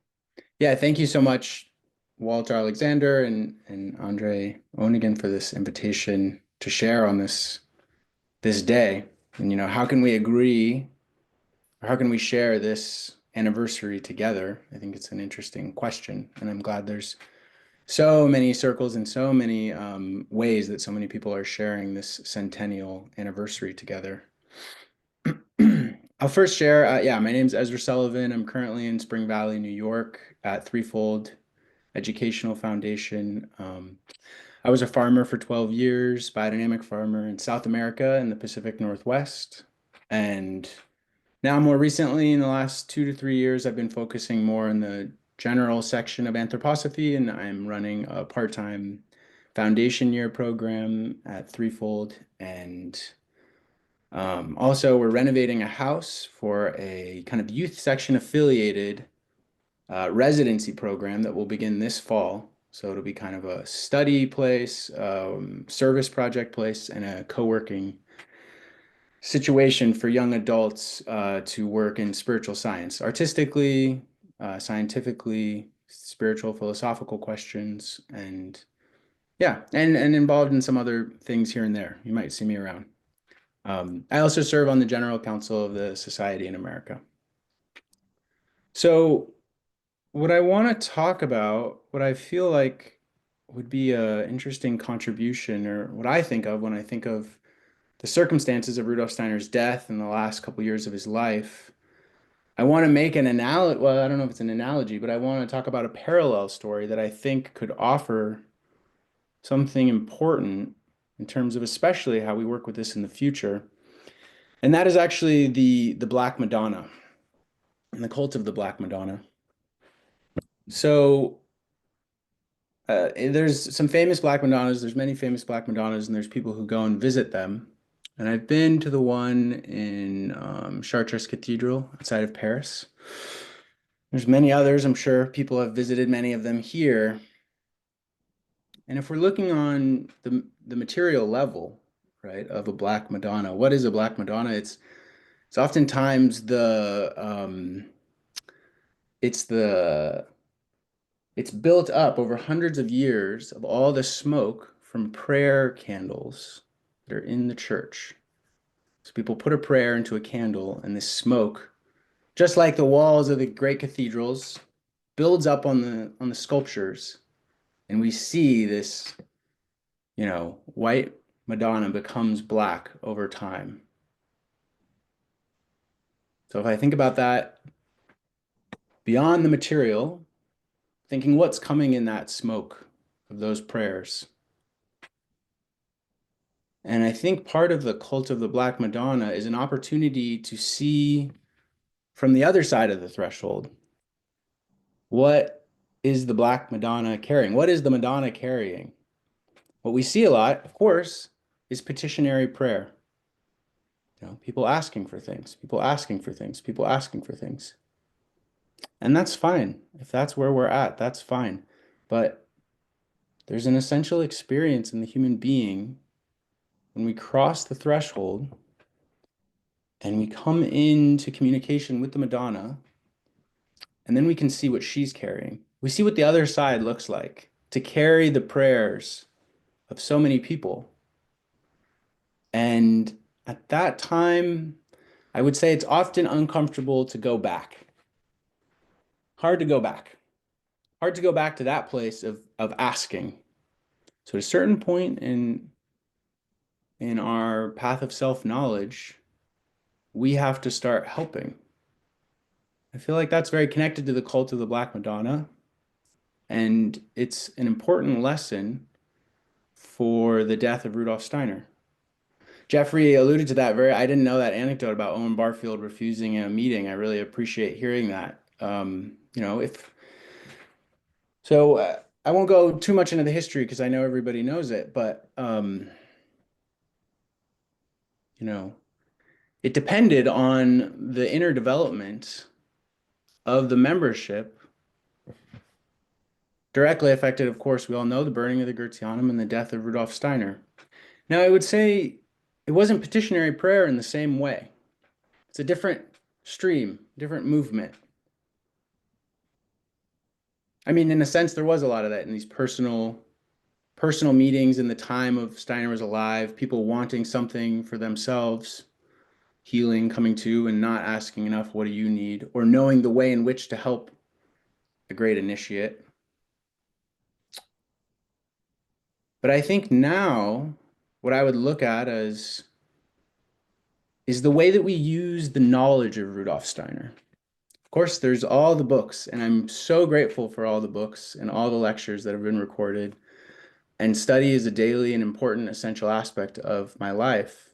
Yeah, thank you so much, Walter Alexander and Andre Onigan, for this invitation to share on this day. And, how can we agree, or how can we share this anniversary together? I think it's an interesting question, and I'm glad there's so many circles and so many ways that so many people are sharing this centennial anniversary together. I'll first share, my name's Ezra Sullivan. I'm currently in Spring Valley, New York at Threefold Educational Foundation. I was a farmer for 12 years, biodynamic farmer in South America in the Pacific Northwest. And now more recently, in the last 2 to 3 years, I've been focusing more on the general section of anthroposophy, and I'm running a part-time foundation year program at Threefold. And also, we're renovating a house for a kind of youth section affiliated residency program that will begin this fall. So it'll be kind of a study place, service project place, and a co-working situation for young adults to work in spiritual science, artistically, scientifically, spiritual, philosophical questions, and yeah, and involved in some other things here and there. You might see me around. I also serve on the General Council of the Society in America. So what I want to talk about, what I feel like would be an interesting contribution, or what I think of when I think of the circumstances of Rudolf Steiner's death in the last couple years of his life, I want to make an analogy. Well, I don't know if it's an analogy, but I want to talk about a parallel story that I think could offer something important in terms of especially how we work with this in the future. And that is actually the Black Madonna and the cult of the Black Madonna. So there's some famous Black Madonnas. There's many famous Black Madonnas, and there's people who go and visit them. And I've been to the one in Chartres Cathedral outside of Paris. There's many others. I'm sure people have visited many of them here. And if we're looking on the material level, right, of a Black Madonna, what is a Black Madonna? It's oftentimes it's built up over hundreds of years of all the smoke from prayer candles that are in the church. So people put a prayer into a candle, and this smoke, just like the walls of the great cathedrals, builds up on the sculptures, and we see this, white Madonna becomes black over time. So if I think about that beyond the material, thinking what's coming in that smoke of those prayers. And I think part of the cult of the Black Madonna is an opportunity to see from the other side of the threshold, what is the Black Madonna carrying? What is the Madonna carrying? What we see a lot, of course, is petitionary prayer. People asking for things, people asking for things, people asking for things. And that's fine. If that's where we're at, that's fine. But there's an essential experience in the human being when we cross the threshold and we come into communication with the Madonna, and then we can see what she's carrying. We see what the other side looks like to carry the prayers of so many people. And at that time, I would say it's often uncomfortable to go back. Hard to go back. Hard to go back to that place of asking. So at a certain point in our path of self-knowledge, we have to start helping. I feel like that's very connected to the cult of the Black Madonna. And it's an important lesson for the death of Rudolf Steiner. Jeffrey alluded to that I didn't know that anecdote about Owen Barfield refusing a meeting. I really appreciate hearing that. I won't go too much into the history because I know everybody knows it, but it depended on the inner development of the membership. Directly affected, of course, we all know the burning of the Goetheanum and the death of Rudolf Steiner. Now, I would say it wasn't petitionary prayer in the same way. It's a different stream, different movement. I mean, in a sense, there was a lot of that in these personal meetings in the time of Steiner was alive, people wanting something for themselves, healing, coming to, and not asking enough, what do you need? Or knowing the way in which to help a great initiate. But I think now, what I would look at is the way that we use the knowledge of Rudolf Steiner. Of course, there's all the books, and I'm so grateful for all the books and all the lectures that have been recorded. And study is a daily and important essential aspect of my life.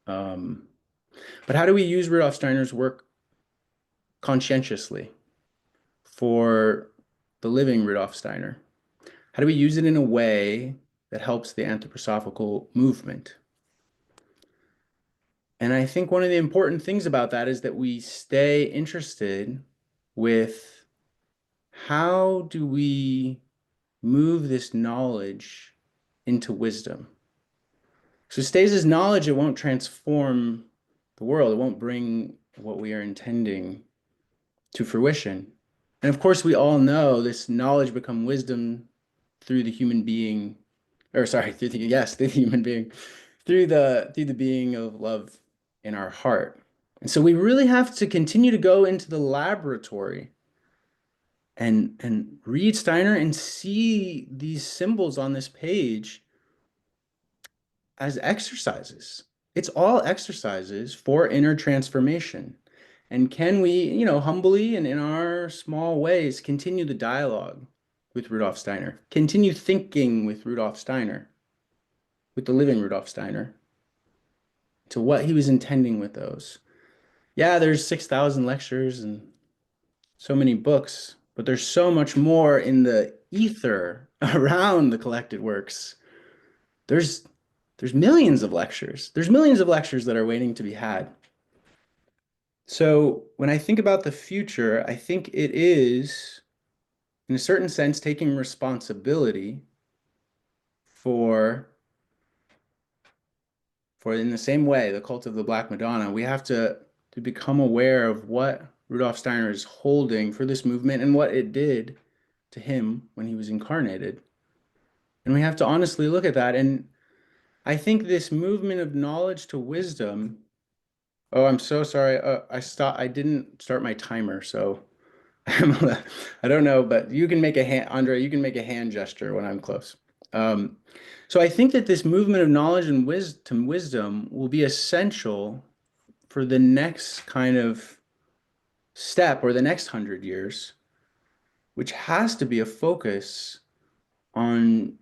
But how do we use Rudolf Steiner's work conscientiously for the living Rudolf Steiner? How do we use it in a way that helps the Anthroposophical movement? And I think one of the important things about that is that we stay interested with how do we move this knowledge into wisdom. So it stays as knowledge, it won't transform the world. It won't bring what we are intending to fruition. And of course, we all know this knowledge become wisdom through the human being, or sorry, through the human being, through the being of love in our heart. And so we really have to continue to go into the laboratory and read Steiner and see these symbols on this page as exercises. It's all exercises for inner transformation. And can we, humbly and in our small ways, continue the dialogue with Rudolf Steiner, continue thinking with Rudolf Steiner, with the living Rudolf Steiner, to what he was intending with those. Yeah, there's 6,000 lectures and so many books, but there's so much more in the ether around the collected works. There's millions of lectures. There's millions of lectures that are waiting to be had. So when I think about the future, I think it is, in a certain sense, taking responsibility for in the same way, the cult of the Black Madonna, we have to become aware of what Rudolf Steiner is holding for this movement and what it did to him when he was incarnated. And we have to honestly look at that. And I think this movement of knowledge to wisdom, oh, I'm so sorry. I didn't start my timer, so I don't know, but you can make a hand, Andre, you can make a hand gesture when I'm close. So I think that this movement of knowledge and wisdom will be essential for the next kind of step, or the next 100 years, which has to be a focus on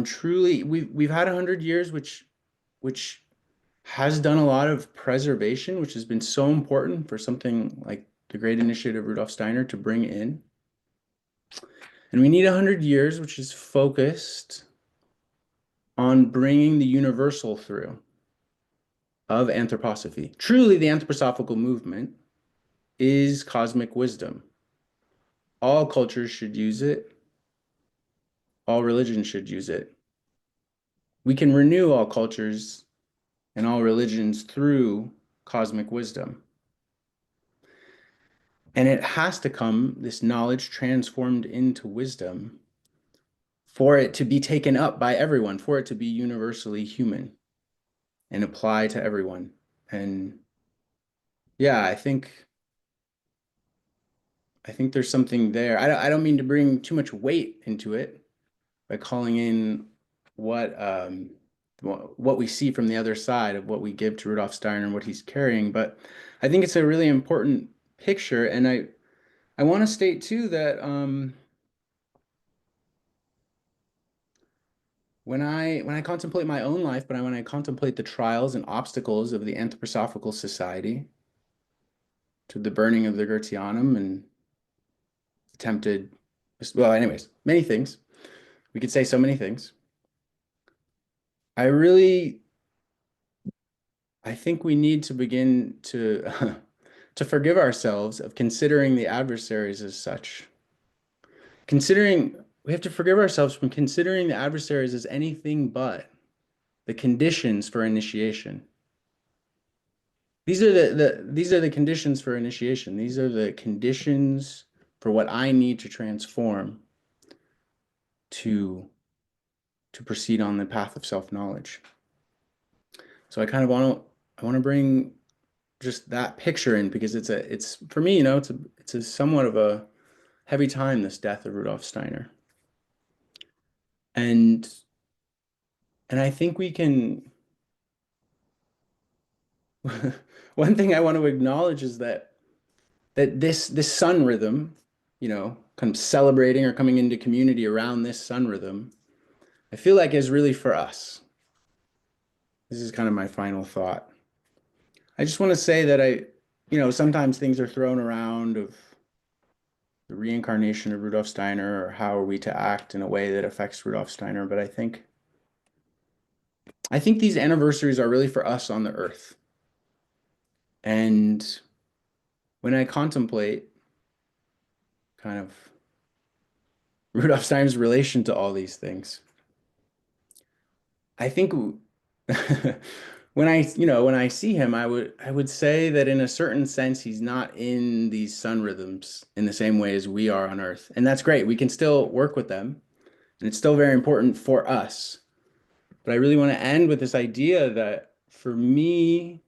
truly, we've had 100 years which has done a lot of preservation, which has been so important for something like the great initiative of Rudolf Steiner to bring in. And we need 100 years, which is focused on bringing the universal through of anthroposophy. Truly, the Anthroposophical movement is cosmic wisdom. All cultures should use it. All religions should use it. We can renew all cultures and all religions through cosmic wisdom. And it has to come, this knowledge transformed into wisdom, for it to be taken up by everyone, for it to be universally human and apply to everyone. And yeah, I think there's something there. I don't mean to bring too much weight into it by calling in what we see from the other side of what we give to Rudolf Steiner and what he's carrying, but I think it's a really important picture. And I want to state too that when I contemplate my own life, but when I contemplate the trials and obstacles of the Anthroposophical Society, to the burning of the Goetheanum and attempted, well, anyways, many things. We could say so many things. I think we need to begin to to forgive ourselves of considering the adversaries as such. We have to forgive ourselves from considering the adversaries as anything but the conditions for initiation. These are the conditions for initiation. These are the conditions for what I need to transform to proceed on the path of self-knowledge. So I kind of want to bring just that picture in, because it's for me, it's a somewhat of a heavy time, this death of Rudolf Steiner. And I think we can one thing I want to acknowledge is that this sun rhythm, kind of celebrating or coming into community around this sun rhythm, I feel like is really for us. This is kind of my final thought. I just want to say that sometimes things are thrown around of the reincarnation of Rudolf Steiner, or how are we to act in a way that affects Rudolf Steiner. But I think these anniversaries are really for us on the earth. And when I contemplate kind of Rudolf Steiner's relation to all these things. I think when I see him, I would say that in a certain sense, he's not in these sun rhythms in the same way as we are on Earth. And that's great. We can still work with them, and it's still very important for us. But I really want to end with this idea that for me,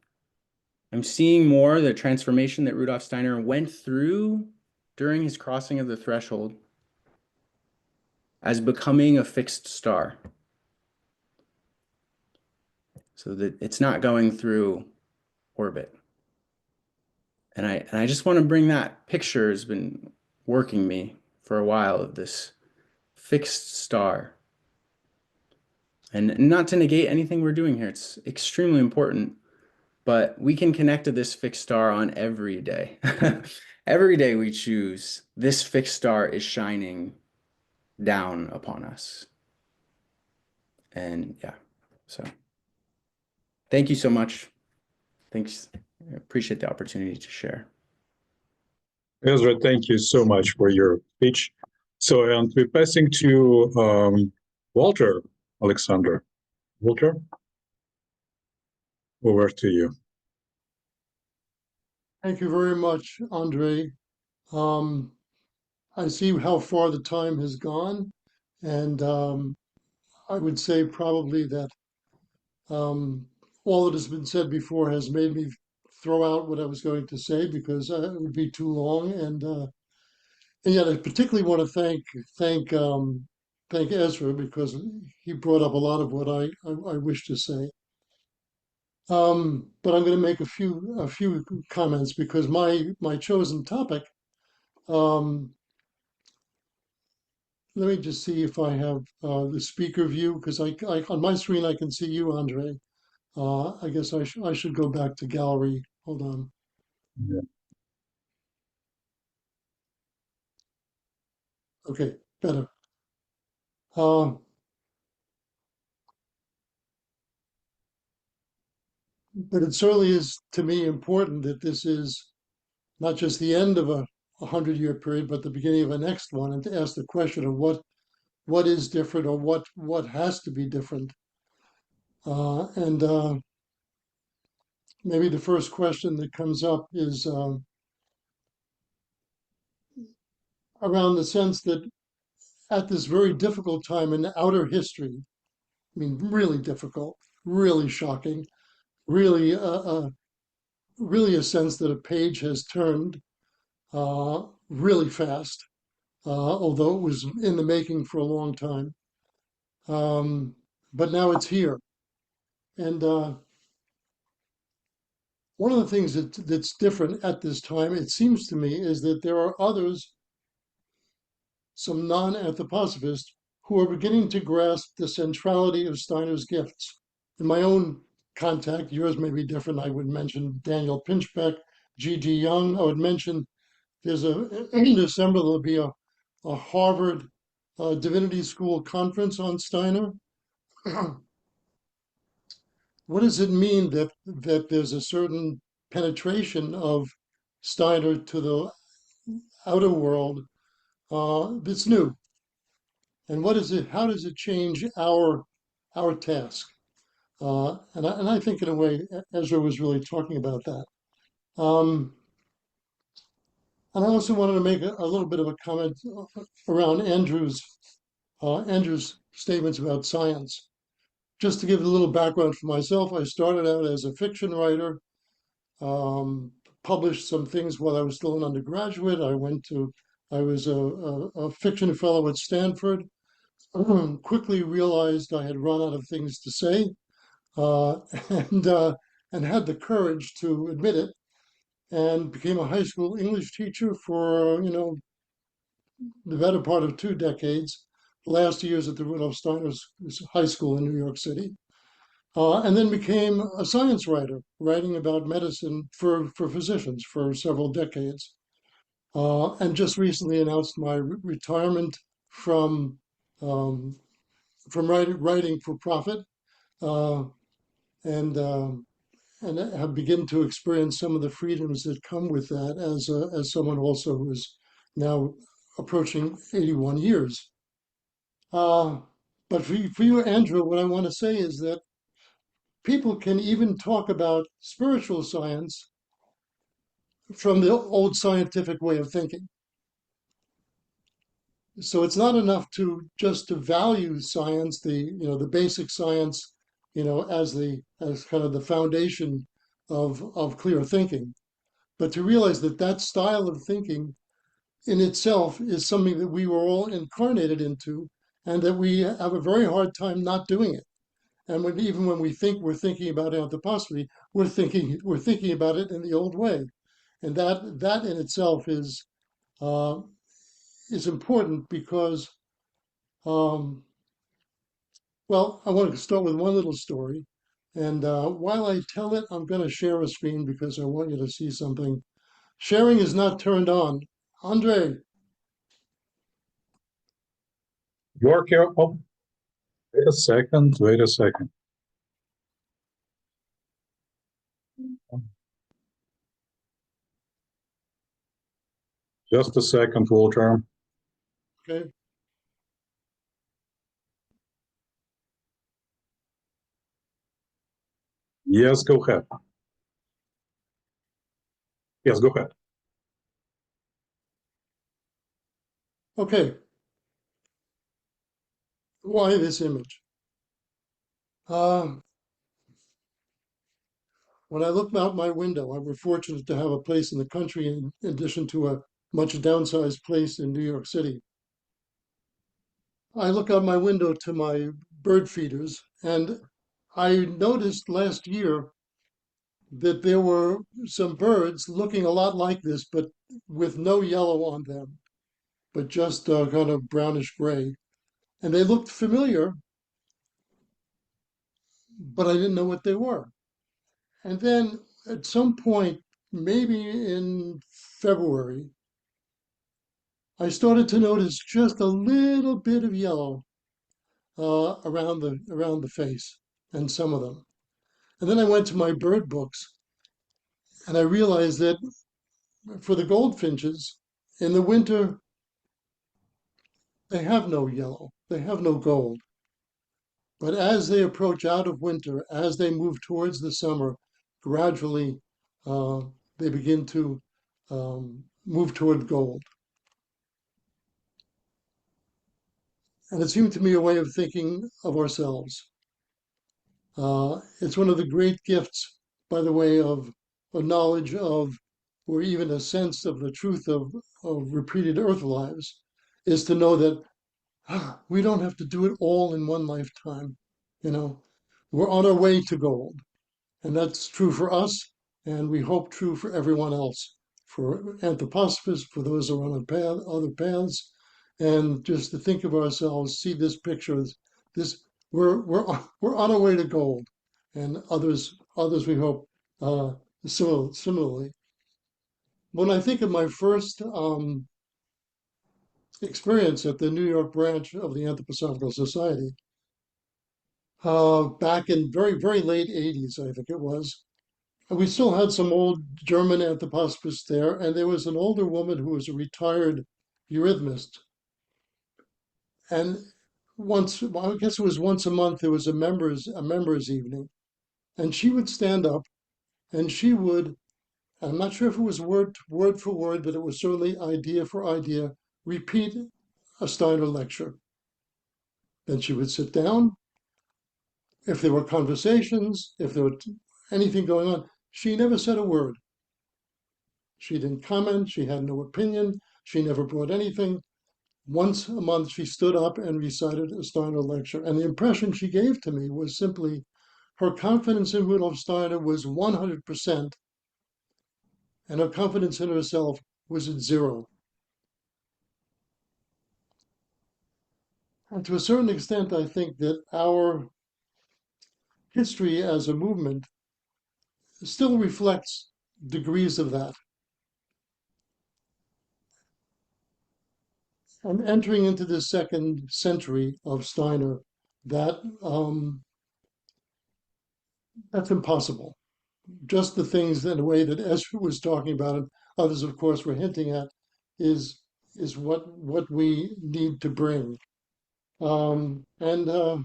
I'm seeing more the transformation that Rudolf Steiner went through during his crossing of the threshold as becoming a fixed star. So that it's not going through orbit. And I just want to bring that picture has been working me for a while of this fixed star. And not to negate anything we're doing here, it's extremely important, but we can connect to this fixed star on every day. Every day we choose, this fixed star is shining down upon us. And yeah, so thank you so much. Thanks. I appreciate the opportunity to share. Ezra, thank you so much for your speech. So, and we're passing to Walter Alexander. Walter, over to you. Thank you very much, Andre. I see how far the time has gone, and I would say probably that all that has been said before has made me throw out what I was going to say because it would be too long. And yet, I particularly want to thank Ezra because he brought up a lot of what I wish to say. But I'm going to make a few comments because my chosen topic. Let me just see if I have the speaker view because I on my screen I can see you, Andre. I guess I should go back to gallery. Hold on. Yeah. Okay, better. But it certainly is to me important that this is not just the end of a 100-year period, but the beginning of a next one, and to ask the question of what is different or what has to be different. And maybe the first question that comes up is around the sense that at this very difficult time in outer history, I mean, really difficult, really shocking, really, really a sense that a page has turned really fast, although it was in the making for a long time. But now it's here. And one of the things that's different at this time, it seems to me, is that there are others, some non-anthroposophists, who are beginning to grasp the centrality of Steiner's gifts. In my own contact, yours may be different. I would mention Daniel Pinchbeck, G.G. Young. I would mention in December there'll be a Harvard Divinity School conference on Steiner. What does it mean that there's a certain penetration of Steiner to the outer world that's new? And what is it? How does it change our task? And I think in a way Ezra was really talking about that. And I also wanted to make a little bit of a comment around Andrew's statements about science. Just to give a little background for myself, I started out as a fiction writer, published some things while I was still an undergraduate. I was a fiction fellow at Stanford, quickly realized I had run out of things to say, and had the courage to admit it, and became a high school English teacher for, the better part of 2 decades, last years at the Rudolf Steiner High School in New York City. And then became a science writer, writing about medicine for physicians for several decades. And just recently announced my retirement from writing for profit, and have begun to experience some of the freedoms that come with that as someone also who is now approaching 81 years. But for you, Andrew, what I want to say is that people can even talk about spiritual science from the old scientific way of thinking. So it's not enough to just to value science, the basic science, as kind of the foundation of clear thinking, but to realize that that style of thinking in itself is something that we were all incarnated into, and that we have a very hard time not doing it. And even when we think we're thinking about anthroposophy, we're thinking about it in the old way, and that in itself uh, is important because, well, I want to start with one little story, and while I tell it, I'm going to share a screen because I want you to see something. Sharing is not turned on. Andre, York, oh, wait a second, wait a second. Just a second, Walter. okay. Yes, go ahead. Yes, go ahead. Okay. Why this image? When I look out my window, we're fortunate to have a place in the country in addition to a much downsized place in New York City. I look out my window to my bird feeders, and I noticed last year that there were some birds looking a lot like this, but with no yellow on them, but just kind of brownish gray. And they looked familiar, but I didn't know what they were. And then at some point, maybe in February, I started to notice just a little bit of yellow around the face and some of them. And then I went to my bird books and I realized that for the goldfinches, in the winter, they have no yellow, they have no gold. But as they approach out of winter, as they move towards the summer, gradually uh, they begin to move toward gold. And it seemed to me a way of thinking of ourselves. It's one of the great gifts, by the way, of a knowledge of, or even a sense of the truth of repeated earth lives, is to know that we don't have to do it all in one lifetime. You know, we're on our way to gold. And that's true for us, and we hope true for everyone else, for anthroposophists, for those who are on other paths, and just to think of ourselves, see this picture, this we're on our way to gold, and others we hope similarly. When I think of my first experience at the New York branch of the Anthroposophical Society, back in very late 80s, I think it was. And we still had some old German anthroposophists there, and there was an older woman who was a retired eurythmist. And once, well, I guess it was once a month, there was a members evening, and she would stand up, and she would, I'm not sure if it was word for word, but it was certainly idea for idea, repeat a Steiner lecture. Then she would sit down. If there were conversations, if there were anything going on, she never said a word. She didn't comment. She had no opinion. She never brought anything. Once a month, she stood up and recited a Steiner lecture. And the impression she gave to me was simply her confidence in Rudolf Steiner was 100%, and her confidence in herself was at 0. And to a certain extent, I think that our history as a movement still reflects degrees of that. And entering into the second century of Steiner, that that's impossible. Just the things in a way that Ezra was talking about, and others, of course, were hinting at, is what we need to bring. And how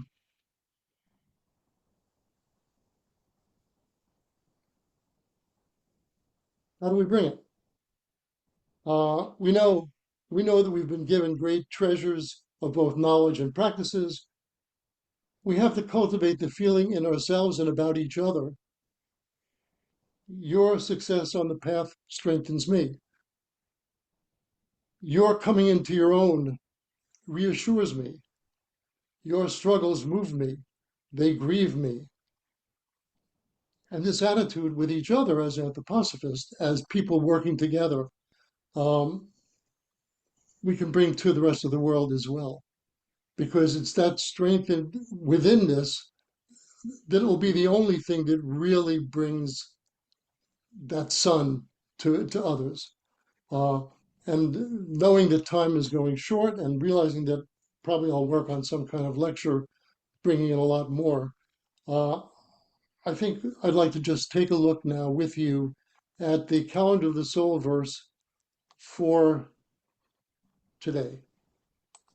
do we bring it? We know that we've been given great treasures of both knowledge and practices. We have to cultivate the feeling in ourselves and about each other. Your success on the path strengthens me. Your coming into your own reassures me. Your struggles move me. They grieve me. And this attitude with each other as anthroposophists, as people working together, we can bring to the rest of the world as well. Because it's that strength within this that will be the only thing that really brings that sun to others. And knowing that time is going short and realizing that probably I'll work on some kind of lecture, bringing in a lot more. I think I'd like to just take a look now with you at the calendar of the soul verse for today,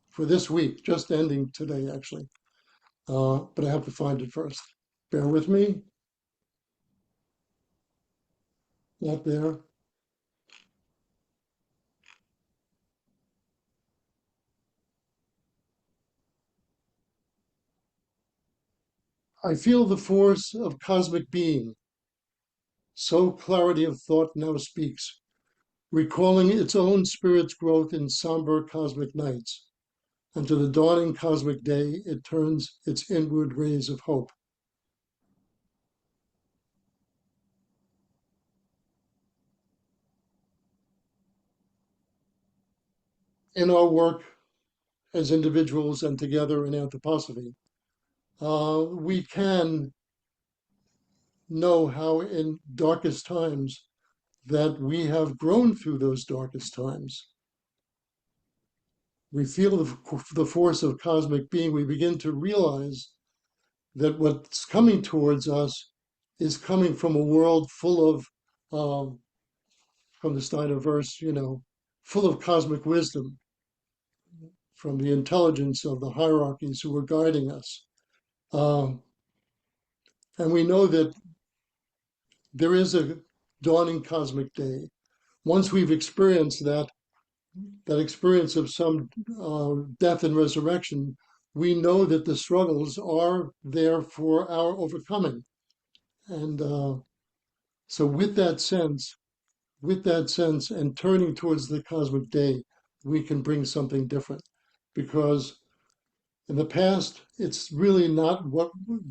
for this week, just ending today, actually. But I have to find it first. Bear with me. Not there. I feel the force of cosmic being. So clarity of thought now speaks, recalling its own spirit's growth in somber cosmic nights. And to the dawning cosmic day, it turns its inward rays of hope. In our work as individuals and together in anthroposophy, we can know how in darkest times that we have grown through those darkest times. We feel the force of cosmic being. We begin to realize that what's coming towards us is coming from a world full of, from the Steiner verse, full of cosmic wisdom, from the intelligence of the hierarchies who are guiding us. And we know that there is a dawning cosmic day. Once we've experienced that experience of some death and resurrection, we know that the struggles are there for our overcoming. And so with that sense and turning towards the cosmic day, we can bring something different. Because in the past, it's really not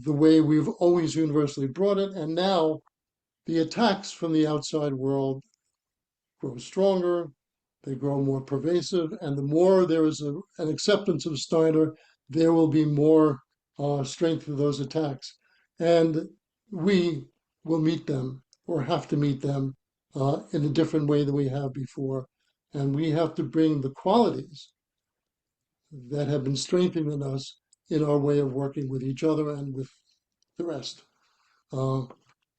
the way we've always universally brought it. And now the attacks from the outside world grow stronger, they grow more pervasive, and the more there is an acceptance of Steiner, there will be more strength to those attacks. And we will meet them or have to meet them in a different way than we have before. And we have to bring the qualities that have been strengthening us in our way of working with each other and with the rest.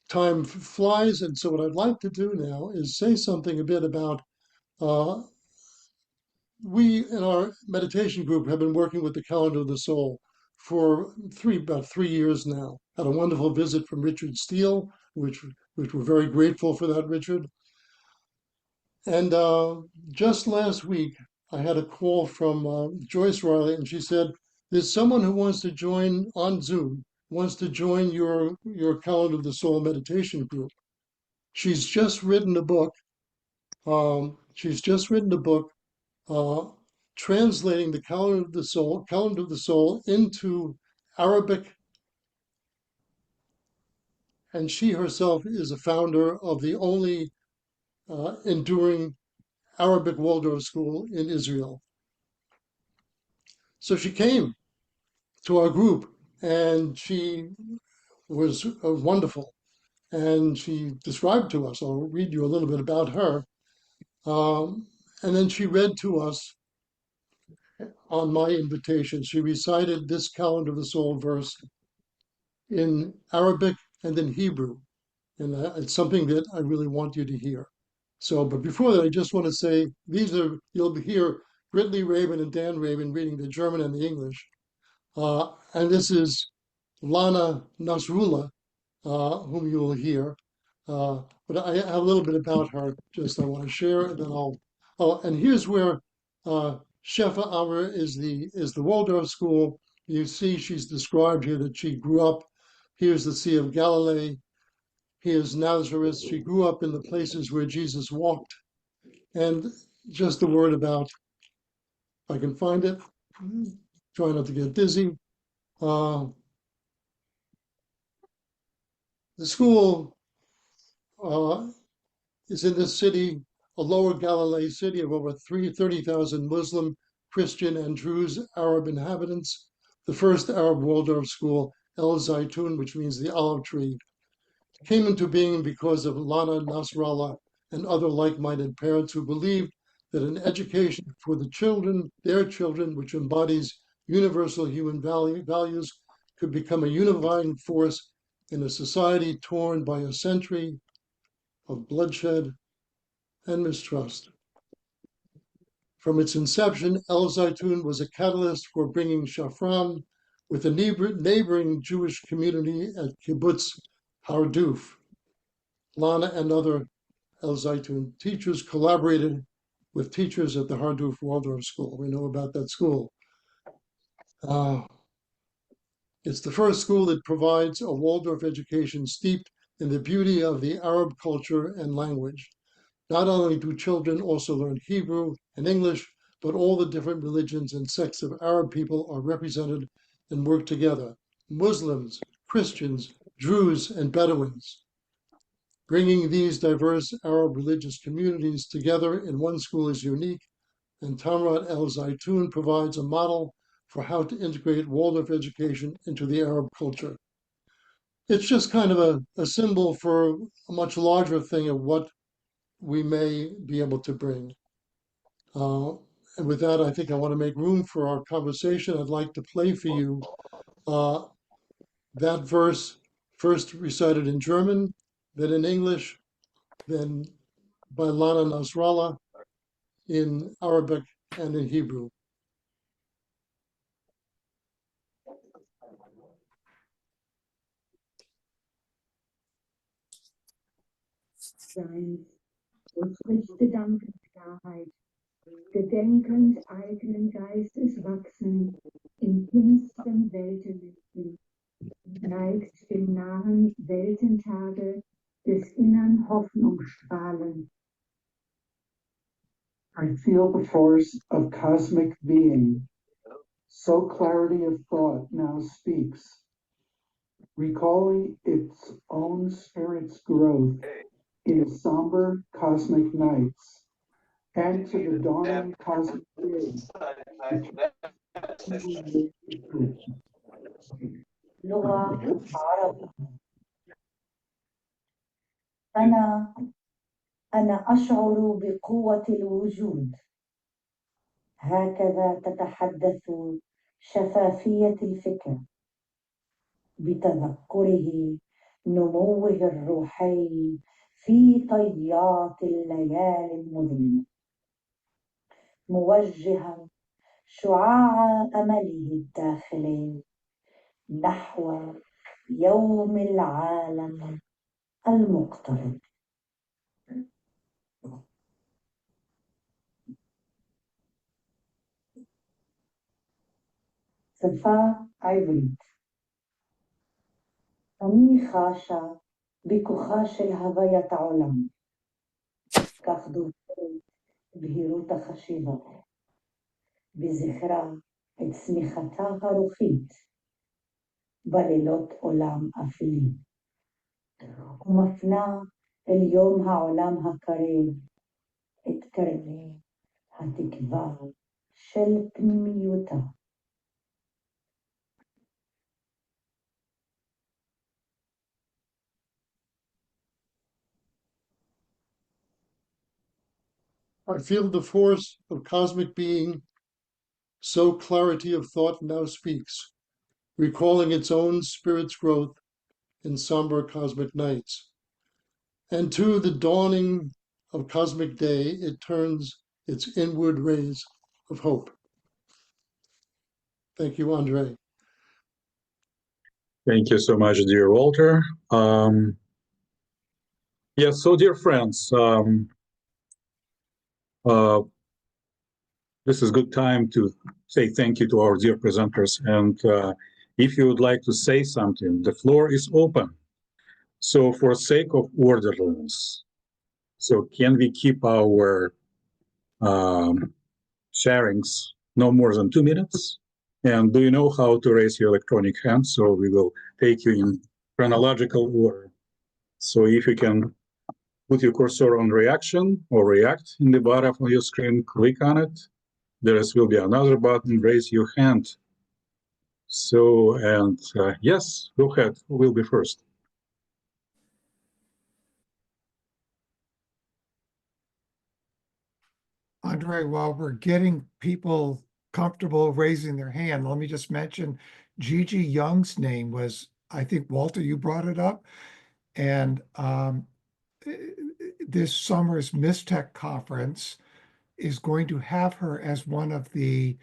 Time flies, and so what I'd like to do now is say something a bit about we in our meditation group have been working with the calendar of the soul for about 3 years now. Had a wonderful visit from Richard Steele, which we're very grateful for that, Richard. And just last week, I had a call from Joyce Riley, and she said, there's someone who wants to join on Zoom, wants to join your calendar of the soul meditation group. She's just written a book. Translating the calendar of the soul into Arabic, and she herself is a founder of the only enduring Arabic Waldorf school in Israel. So she came to our group, and she was wonderful, and she described to us. I'll read you a little bit about her, and then she read to us. On my invitation, she recited this calendar of the soul verse in Arabic and in Hebrew. And it's something that I really want you to hear. So, but before that, I just want to say, you'll hear Ridley Raven and Dan Raven reading the German and the English. And this is Lana Nasrullah, whom you will hear. But I have a little bit about her, just I want to share, and then and here's where Shefa Amr is the Waldorf school. You see she's described here that she grew up, here's the Sea of Galilee, here's Nazareth. She grew up in the places where Jesus walked. And just a word about, if I can find it, try not to get dizzy. The school is in this city, a lower Galilee city of over 30,000 Muslim, Christian, and Druze Arab inhabitants. The first Arab Waldorf school, El Zaytun, which means the olive tree, came into being because of Lana Nasrallah and other like-minded parents who believed that an education for the children, their children, which embodies universal human values, could become a unifying force in a society torn by a century of bloodshed and mistrust. From its inception, El Zaytun was a catalyst for bringing Shafran with a neighboring Jewish community at Kibbutz Harduf. Lana and other El Zaytun teachers collaborated with teachers at the Harduf Waldorf School. We know about that school. It's the first school that provides a Waldorf education steeped in the beauty of the Arab culture and language. Not only do children also learn Hebrew and English, but all the different religions and sects of Arab people are represented and work together. Muslims, Christians, Druze, and Bedouins. Bringing these diverse Arab religious communities together in one school is unique, and Tamrat El Zaytun provides a model for how to integrate Waldorf education into the Arab culture. It's just kind of a symbol for a much larger thing of what we may be able to bring. And with that, I think I want to make room for our conversation. I'd like to play for you that verse, first recited in German, then in English, then by Lana Nasrallah in Arabic and in Hebrew. Sein und spricht Gedankenklarheit, gedenkend eigenen Geistes wachsen, in finsteren Weltenlichten, neigt dem nahen Weltentage des innern Hoffnungsstrahlen. I feel the force of cosmic being, so clarity of thought now speaks, recalling its own spirit's growth in somber cosmic nights, and to the dawning cosmic day. لغة عربية. أنا أشعر بقوة الوجود. هكذا تتحدث شفافية الفكر بتذكره نموه الروحي في طيات الليالي المظلمة، موجها شعاع أمله الداخلي نحو يوم العالم المقترب. שפה עברית. אני חשה בכוחה של הוויית העולם, כך דוברת בהירות החשיבה, בזכרה את צמיחתה הרוחית בלילות עולם אפלים, ומפנה אל יום העולם הקרב את קרני התקווה של פנימיותה. I feel the force of cosmic being, so clarity of thought now speaks, recalling its own spirit's growth in somber cosmic nights. And to the dawning of cosmic day, it turns its inward rays of hope. Thank you, Andre. Thank you so much, dear Walter. Yes, so dear friends, this is a good time to say thank you to our dear presenters. And if you would like to say something, the floor is open. So for sake of orderliness, so can we keep our sharings no more than 2 minutes? And do you know how to raise your electronic hand? So we will take you in chronological order. So if you can put your cursor on reaction or react in the bottom of your screen, click on it. There will be another button, raise your hand. So, and yes, go ahead, who will be first? Andre, while we're getting people comfortable raising their hand, let me just mention Gigi Young's name was, I think, Walter, you brought it up. And this summer's Mistech conference is going to have her as one of the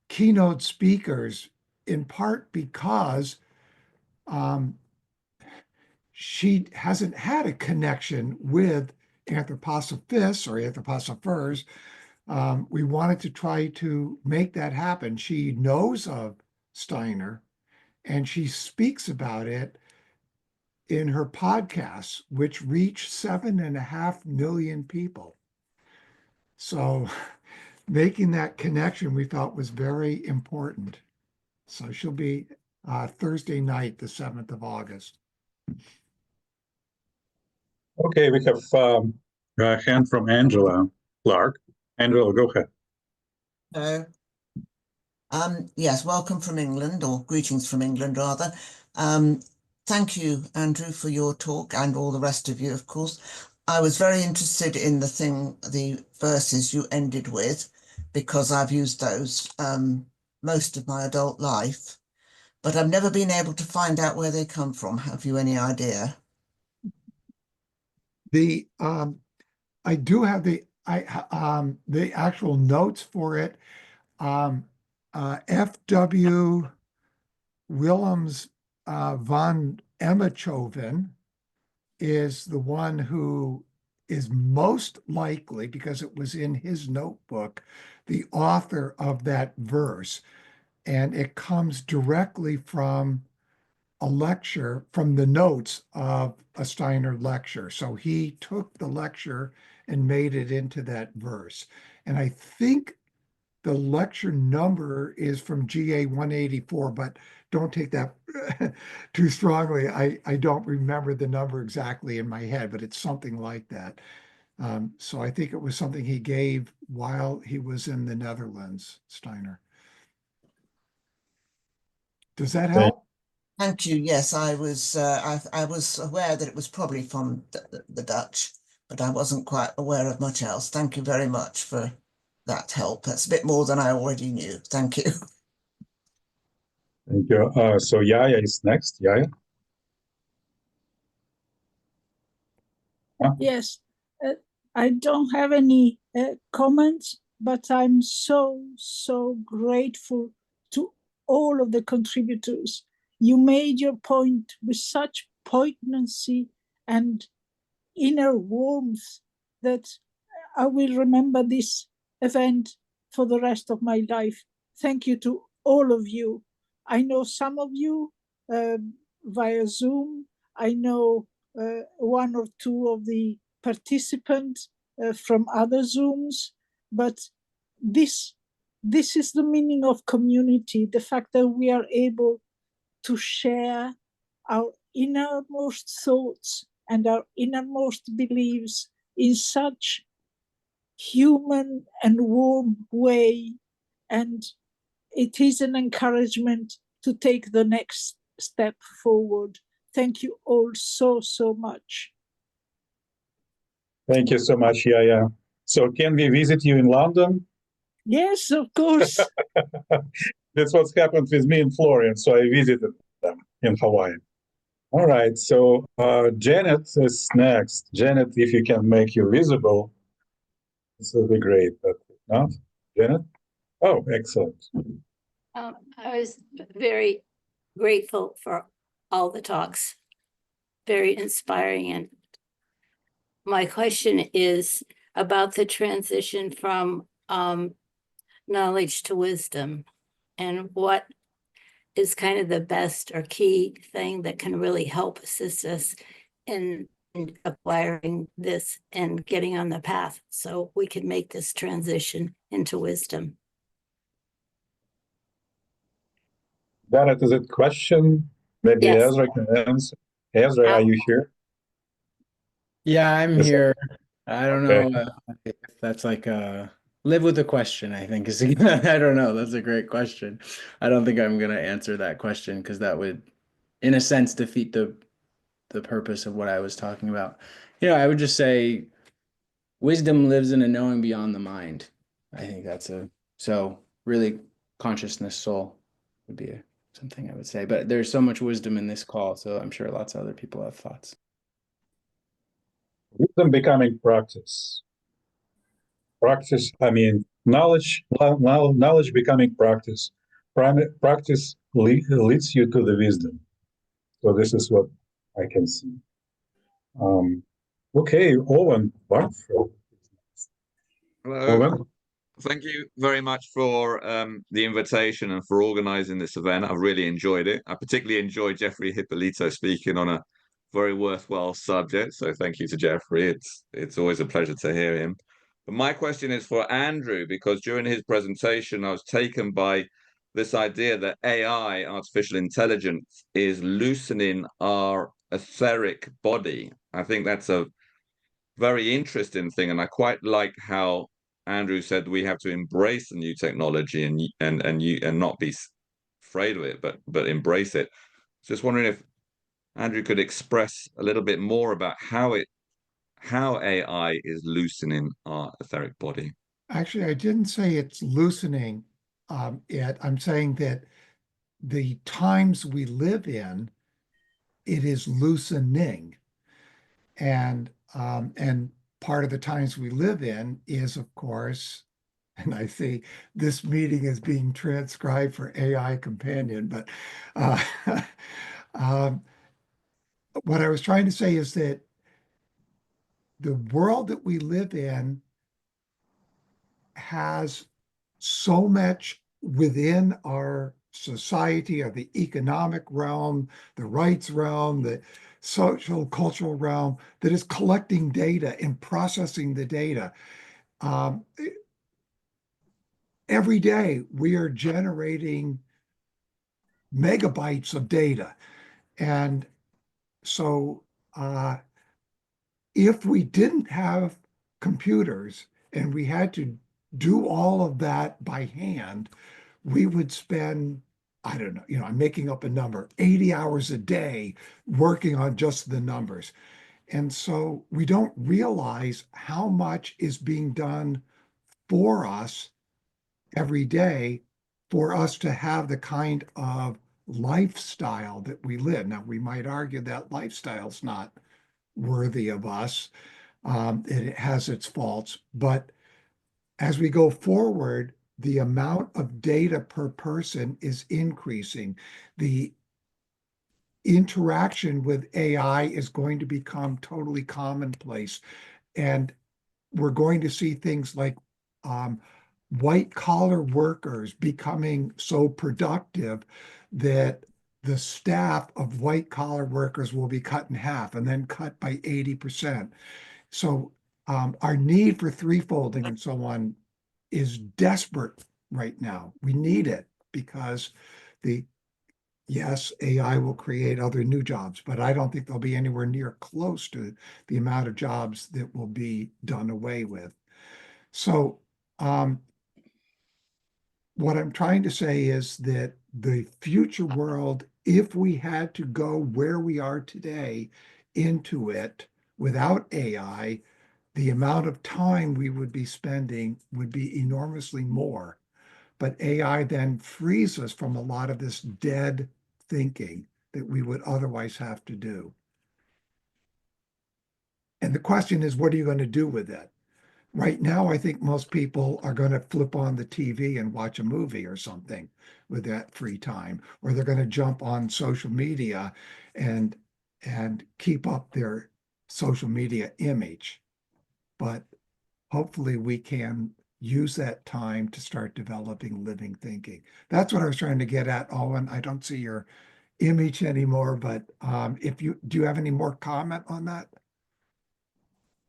keynote speakers, in part because she hasn't had a connection with anthroposophists or anthroposophers. We wanted to try to make that happen. She knows of Steiner and she speaks about it in her podcasts, which reach 7.5 million people. So making that connection we felt was very important. So she'll be Thursday night, the 7th of August. Okay, we have a hand from Angela Clark. Angela, go ahead. Hello. Yes, welcome from England, or greetings from England, rather. Thank you, Andrew, for your talk, and all the rest of you, of course. I was very interested in the verses you ended with, because I've used those most of my adult life, but I've never been able to find out where they come from. Have you any idea? I do have the actual notes for it. F.W. Willems von Emmechoven is the one who is most likely, because it was in his notebook, the author of that verse. And it comes directly from a lecture, from the notes of a Steiner lecture. So he took the lecture and made it into that verse. And I think the lecture number is from GA 184, but don't take that too strongly. I don't remember the number exactly in my head, but it's something like that. So I think it was something he gave while he was in the Netherlands, Steiner. Does that help? Thank you. Yes, I was aware that it was probably from the Dutch, but I wasn't quite aware of much else. Thank you very much for that help. That's a bit more than I already knew. Thank you. Thank you. So Yaya is next. Yaya? Huh? Yes, I don't have any comments, but I'm so grateful to all of the contributors. You made your point with such poignancy and inner warmth that I will remember this event for the rest of my life. Thank you to all of you. I know some of you via Zoom. I know one or two of the participants from other Zooms, but this is the meaning of community, the fact that we are able to share our innermost thoughts and our innermost beliefs in such human and warm way. And it is an encouragement to take the next step forward. Thank you all so much. Thank you so much, Yaya. So can we visit you in London? Yes, of course. That's what's happened with me and Florian. So I visited them in Hawaii. All right. So Janet is next. Janet, if you can make you visible, this will be great. But if not, Janet? Oh, excellent. I was very grateful for all the talks. Very inspiring. And my question is about the transition from knowledge to wisdom, and what is kind of the best or key thing that can really help assist us in acquiring this and getting on the path so we can make this transition into wisdom. That is a question. Maybe Yes. Ezra can answer. Ezra, are you here? Yeah, I'm Yes, here. I don't okay. know if that's like live with the question, I think is I don't know. That's a great question. I don't think I'm gonna answer that question because that would, in a sense, defeat the purpose of what I was talking about. You know, I would just say wisdom lives in a knowing beyond the mind. I think that's so really consciousness, soul would be something I would say. But there's so much wisdom in this call, so I'm sure lots of other people have thoughts. Wisdom becoming practice. Practice, I mean, knowledge becoming practice. Practice leads you to the wisdom. So this is what I can see. Okay, Owen Barfield. Hello. Owen? Thank you very much for the invitation and for organizing this event. I've really enjoyed it. I particularly enjoyed Jeffrey Hipolito speaking on a very worthwhile subject. So thank you to Jeffrey. It's always a pleasure to hear him. But my question is for Andrew, because during his presentation, I was taken by this idea that AI, artificial intelligence, is loosening our etheric body. I think that's a very interesting thing, and I quite like how Andrew said we have to embrace the new technology and not be afraid of it, but embrace it. Just wondering if Andrew could express a little bit more about how AI is loosening our etheric body. Actually, I didn't say it's loosening it. I'm saying that the times we live in, it is loosening. And part of the times we live in is, of course, and I see this meeting is being transcribed for AI Companion, but what I was trying to say is that the world that we live in has so much within our society, or the economic realm, the rights realm, the social cultural realm, that is collecting data and processing the data. Every day we are generating megabytes of data. And so if we didn't have computers and we had to do all of that by hand, we would spend, I don't know, I'm making up a number, 80 hours a day working on just the numbers. And so we don't realize how much is being done for us every day for us to have the kind of lifestyle that we live. Now, we might argue that lifestyle's not worthy of us. It has its faults, but as we go forward, the amount of data per person is increasing. The interaction with AI is going to become totally commonplace. And we're going to see things like white collar workers becoming so productive that the staff of white collar workers will be cut in half and then cut by 80%. So our need for threefolding and so on is desperate right now. We need it because yes, AI will create other new jobs, but I don't think they'll be anywhere near close to the amount of jobs that will be done away with. So what I'm trying to say is that the future world, if we had to go where we are today into it without AI, the amount of time we would be spending would be enormously more. But AI then frees us from a lot of this dead thinking that we would otherwise have to do. And the question is, what are you going to do with it? right now, I think most people are going to flip on the TV and watch a movie or something with that free time, or they're going to jump on social media and keep up their social media image. But hopefully we can use that time to start developing living thinking. That's what I was trying to get at, Owen. I don't see your image anymore, but if you do you have any more comment on that,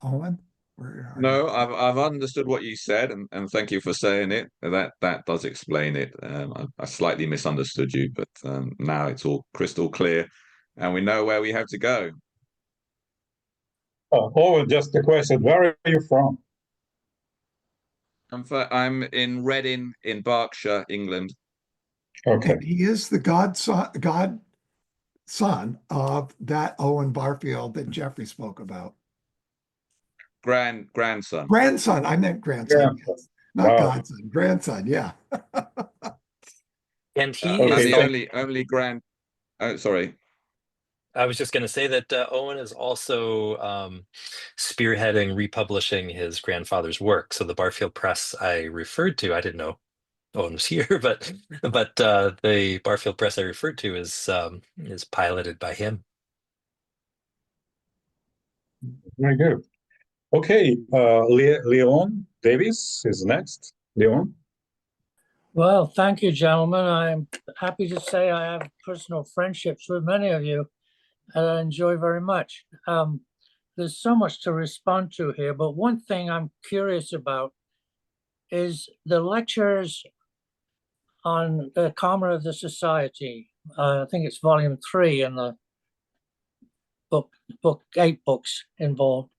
Owen? Where are you? No, I've understood what you said, and thank you for saying it. That does explain it. I slightly misunderstood you, but now it's all crystal clear, and we know where we have to go. Oh, just a question. Where are you from? I'm in Reading, in Berkshire, England. Okay. And he is the godson of that Owen Barfield that Jeffrey spoke about. Grandson. Grandson. I meant grandson. Yeah. Yes. Not Wow. godson. Grandson. Yeah. And he I'm is the only grand. Oh, sorry. I was just going to say that Owen is also spearheading republishing his grandfather's work. So the Barfield Press I referred to, I didn't know Owen was here, but the Barfield Press I referred to is piloted by him. Very good. Okay, Leon Davis is next. Leon. Well, thank you, gentlemen. I'm happy to say I have personal friendships with many of you, and I enjoy very much. There's so much to respond to here, but one thing I'm curious about is the lectures on the Karma of the Society. I think it's volume 3 in the book 8 books involved.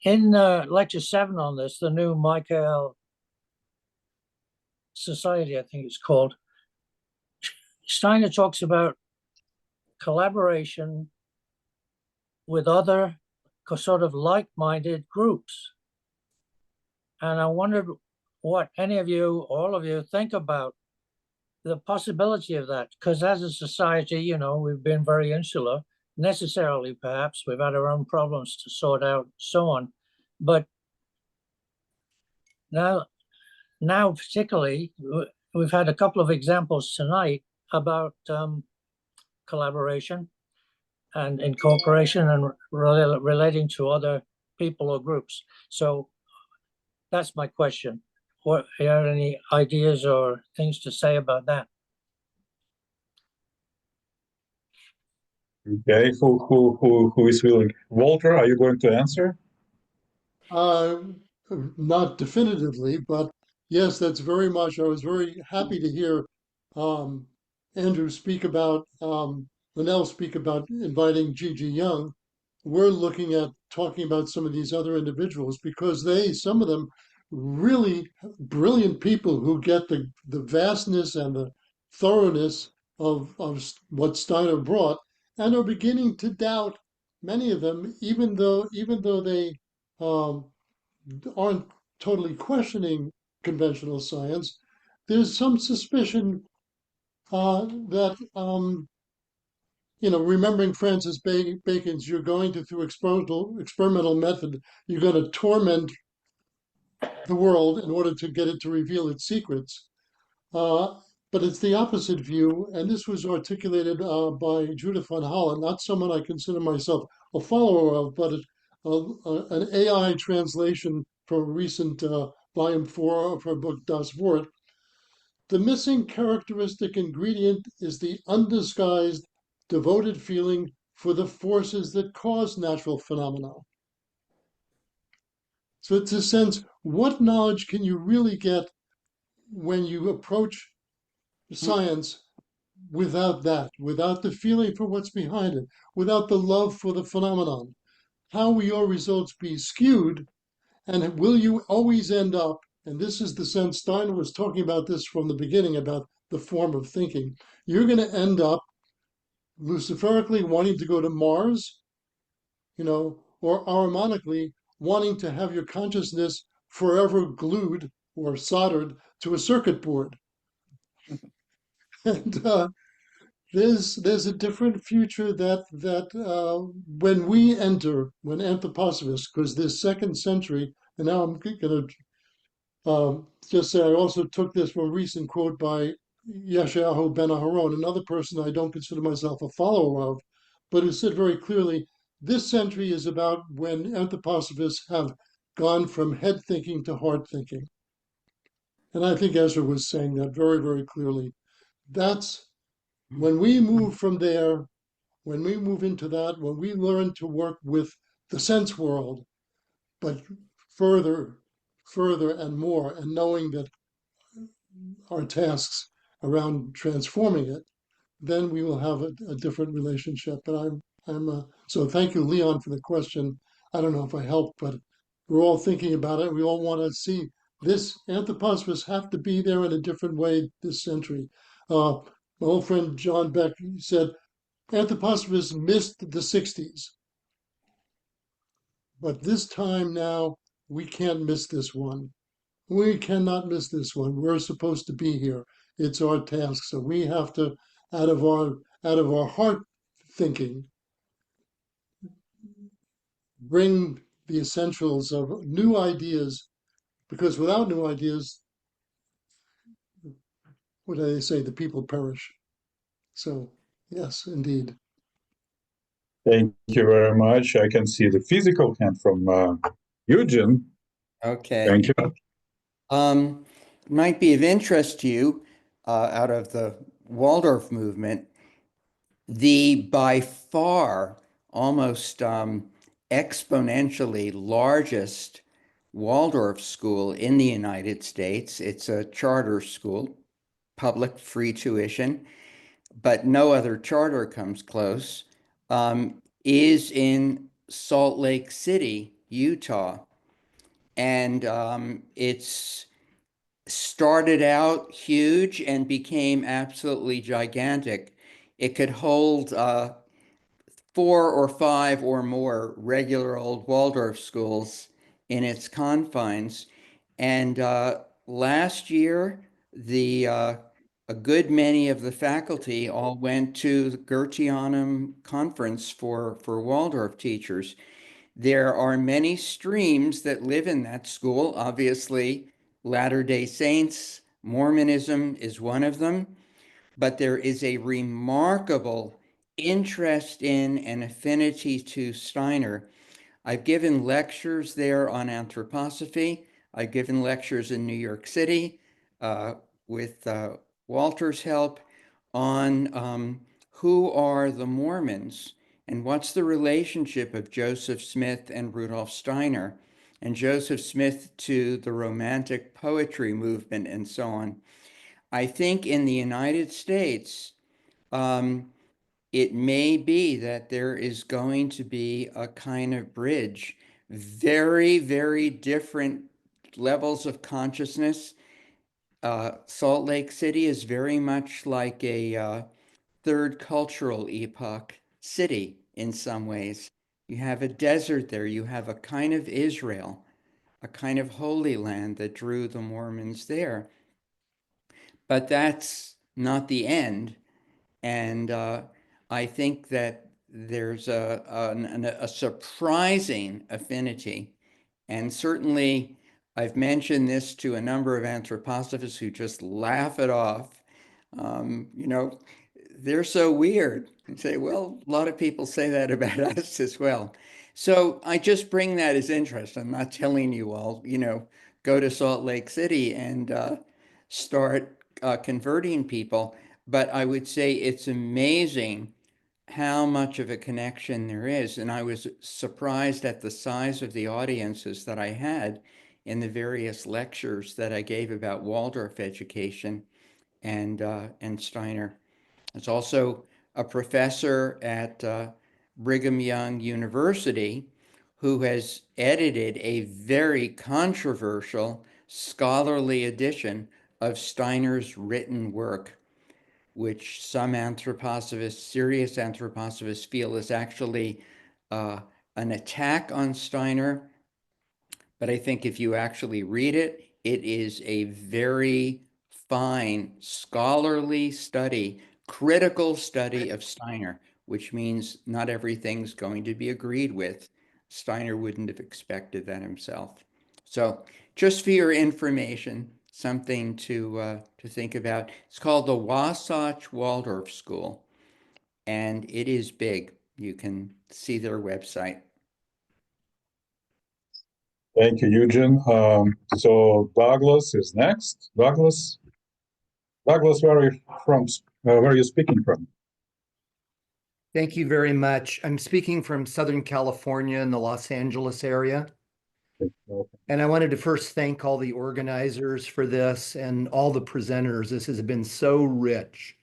In lecture 7 on this, the new Michael Society, I think it's called, Steiner talks about collaboration with other sort of like-minded groups. And I wondered what any of you, all of you, think about the possibility of that. Because as a society, you know, we've been very insular, necessarily perhaps, we've had our own problems to sort out, so on. But now particularly, we've had a couple of examples tonight about collaboration and incorporation and relating to other people or groups. So that's my question. What are there any ideas or things to say about that? Okay, who is willing? Walter, are you going to answer? Not definitively, but yes, that's very much. I was very happy to hear Andrew speak about, Linnell speak about inviting Gigi Young. We're looking at talking about some of these other individuals because some of them, really brilliant people who get the vastness and the thoroughness of what Steiner brought and are beginning to doubt many of them, even though they aren't totally questioning conventional science. There's some suspicion that remembering Francis Bacon's, you're going to through experimental method, you're going to torment the world in order to get it to reveal its secrets. But it's the opposite view, and this was articulated by Judith von Holland, not someone I consider myself a follower of, but an AI translation from a recent volume 4 of her book Das Wort. The missing characteristic ingredient is the undisguised, devoted feeling for the forces that cause natural phenomena. So it's a sense, what knowledge can you really get when you approach science without that, without the feeling for what's behind it, without the love for the phenomenon? How will your results be skewed? And will you always end up, and this is the sense Steiner was talking about this from the beginning about the form of thinking, you're going to end up luciferically wanting to go to Mars, or aromatically wanting to have your consciousness forever glued or soldered to a circuit board. And there's a different future that when Anthroposophists, because this second century, And now I'm going to just say I also took this from a recent quote by Yeshayahu Ben Aharon, another person I don't consider myself a follower of, but who said very clearly, this century is about when anthroposophists have gone from head thinking to heart thinking. And I think Ezra was saying that very, very clearly. That's when we move from there, when we move into that, when we learn to work with the sense world, but further and more, and knowing that our tasks around transforming it, then we will have a different relationship. But so thank you, Leon, for the question. I don't know if I helped, but we're all thinking about it. We all want to see this. Anthroposophists have to be there in a different way this century. My old friend John Beck said, anthroposophists missed the 60s. But this time now, we can't miss this one. We cannot miss this one. We're supposed to be here. It's our task. So we have to, out of our heart thinking, bring the essentials of new ideas, because without new ideas, what do they say? The people perish. So yes, indeed. Thank you very much. I can see the physical hand from Eugene. Okay. Thank you. Might be of interest to you, out of the Waldorf movement, the by far almost exponentially largest Waldorf school in the United States. It's a charter school, public free tuition, but no other charter comes close, is in Salt Lake City, Utah. And it's started out huge and became absolutely gigantic. It could hold 4 or 5 or more regular old Waldorf schools in its confines. And last year, a good many of the faculty all went to the Goetheanum conference for Waldorf teachers. There are many streams that live in that school. Obviously, Latter-day Saints, Mormonism is one of them, but there is a remarkable interest in and affinity to Steiner. I've given lectures there on anthroposophy. I've given lectures in New York City with Walter's help on who are the Mormons and what's the relationship of Joseph Smith and Rudolf Steiner, and Joseph Smith to the Romantic poetry movement and so on. I think in the United States, it may be that there is going to be a kind of bridge, very, very different levels of consciousness. Salt Lake City is very much like a third cultural epoch city in some ways. You have a desert there, you have a kind of Israel, a kind of Holy Land that drew the Mormons there. But that's not the end. And I think that there's a surprising affinity. And certainly, I've mentioned this to a number of anthroposophists who just laugh it off. They're so weird. And say, well, a lot of people say that about us as well. So I just bring that as interest. I'm not telling you all, go to Salt Lake City and start converting people. But I would say it's amazing how much of a connection there is. And I was surprised at the size of the audiences that I had in the various lectures that I gave about Waldorf education and Steiner. There's also a professor at Brigham Young University who has edited a very controversial scholarly edition of Steiner's written work, which some anthroposophists, serious anthroposophists, feel is actually an attack on Steiner. But I think if you actually read it, it is a very fine scholarly study, critical study of Steiner, which means not everything's going to be agreed with. Steiner wouldn't have expected that himself. So just for your information, something to think about. It's called the Wasatch Waldorf School, and it is big. You can see their website. Thank you, Eugene. So Douglas is next. Douglas, where are you from? Where are you speaking from? Thank you very much. I'm speaking from Southern California in the Los Angeles area. And I wanted to first thank all the organizers for this and all the presenters. This has been so rich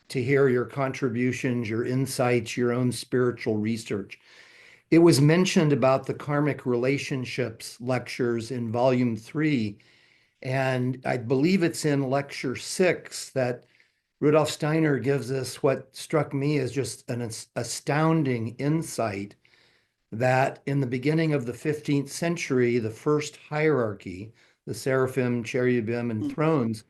to hear your contributions, your insights, your own spiritual research. It was mentioned about the karmic relationships lectures in volume 3, and I believe it's in lecture 6 that Rudolf Steiner gives us what struck me as just an astounding insight that in the beginning of the 15th century, the first hierarchy, the seraphim, cherubim, and thrones,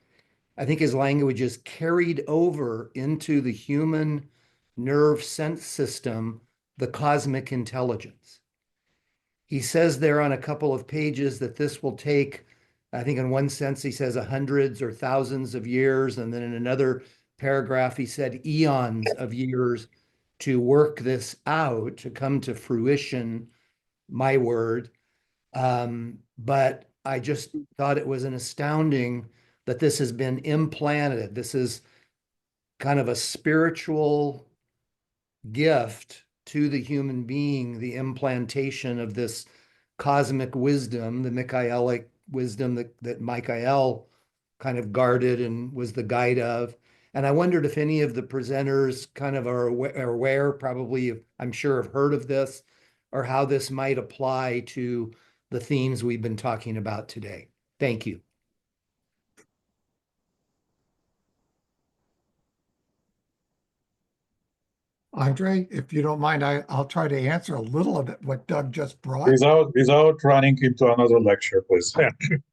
I think his language is carried over into the human nerve sense system, the cosmic intelligence. He says there on a couple of pages that this will take, I think in one sense he says hundreds or thousands of years, and then in another paragraph he said eons of years to work this out, to come to fruition, my word. But I just thought it was an astounding that this has been implanted. This is kind of a spiritual gift to the human being, the implantation of this cosmic wisdom, the Michaelic wisdom that Michael kind of guarded and was the guide of. And I wondered if any of the presenters kind of are aware, probably, I'm sure have heard of this, or how this might apply to the themes we've been talking about today. Thank you. Andre, if you don't mind, I'll try to answer a little of it what Doug just brought. Without running into another lecture, please.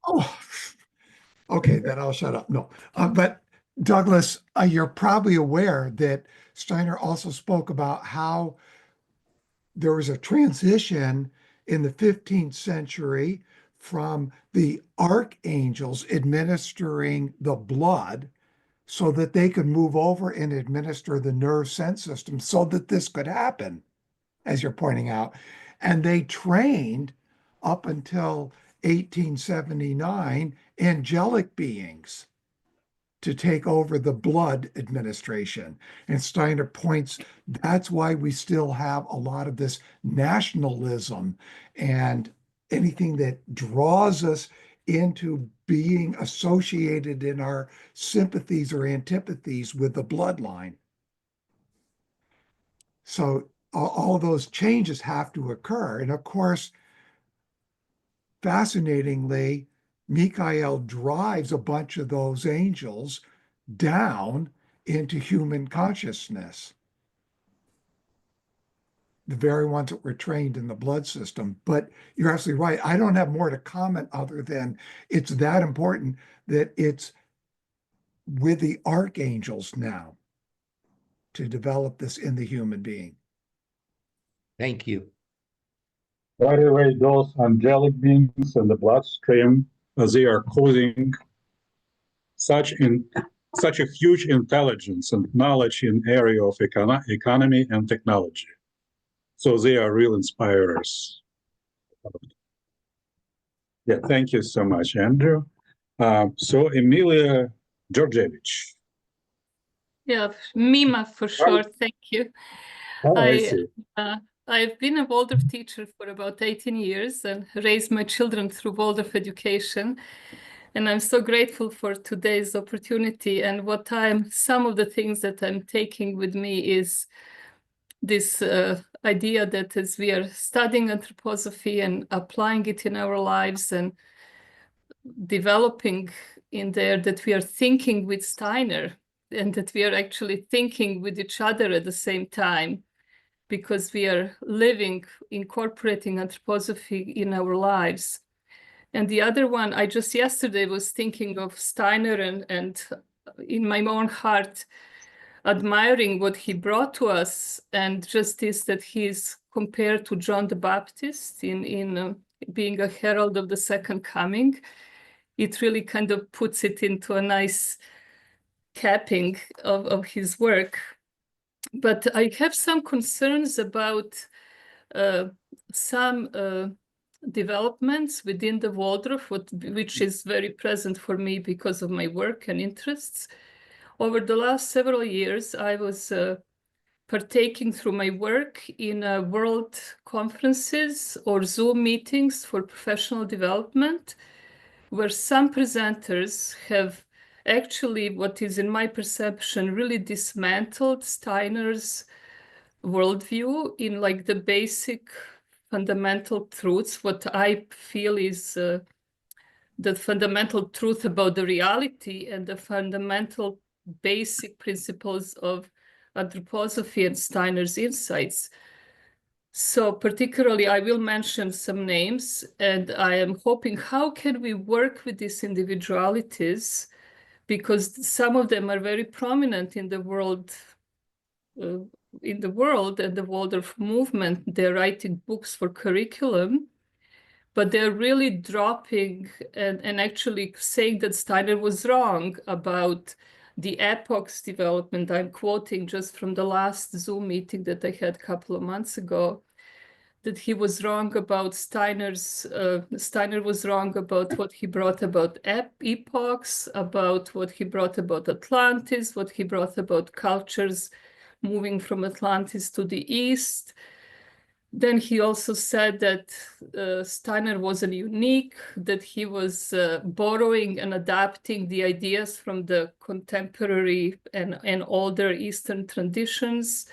Oh, okay, then I'll shut up. No, but Douglas, you're probably aware that Steiner also spoke about how there was a transition in the 15th century from the archangels administering the blood so that they could move over and administer the nerve sense system so that this could happen, as you're pointing out. And they trained up until 1879 angelic beings to take over the blood administration. And Steiner points, that's why we still have a lot of this nationalism and anything that draws us into being associated in our sympathies or antipathies with the bloodline. So all those changes have to occur. And of course, fascinatingly, Michael drives a bunch of those angels down into human consciousness. The very ones that were trained in the blood system. But you're absolutely right. I don't have more to comment other than it's that important that it's with the archangels now to develop this in the human being. Thank you. By the way, those angelic beings in the bloodstream, they are causing such a huge intelligence and knowledge in area of economy and technology. So they are real inspirers. Yeah, thank you so much, Andrew. So Emilia Georgievich. Yeah, Mima for short, thank you. I've been a Waldorf teacher for about 18 years and raised my children through Waldorf education. And I'm so grateful for today's opportunity. And some of the things that I'm taking with me is this idea that as we are studying anthroposophy and applying it in our lives and developing in there, that we are thinking with Steiner and that we are actually thinking with each other at the same time, because we are incorporating anthroposophy in our lives. And the other one, I just yesterday was thinking of Steiner and in my own heart, admiring what he brought to us, and just is that he's compared to John the Baptist in being a herald of the second coming. It really kind of puts it into a nice capping of his work. But I have some concerns about some developments within the Waldorf, which is very present for me because of my work and interests. Over the last several years, I was partaking through my work in world conferences or Zoom meetings for professional development, where some presenters have actually, what is in my perception, really dismantled Steiner's worldview in like the basic fundamental truths, what I feel is the fundamental truth about the reality and the fundamental basic principles of anthroposophy and Steiner's insights. So particularly, I will mention some names, and I am hoping, how can we work with these individualities? Because some of them are very prominent in the world and the Waldorf movement. They're writing books for curriculum, but they're really dropping and actually saying that Steiner was wrong about the epochs development. I'm quoting just from the last Zoom meeting that I had a couple of months ago, that he was wrong about Steiner was wrong about what he brought about epochs, about what he brought about Atlantis, what he brought about cultures moving from Atlantis to the east. Then he also said that Steiner wasn't unique, that he was borrowing and adapting the ideas from the contemporary and older Eastern traditions.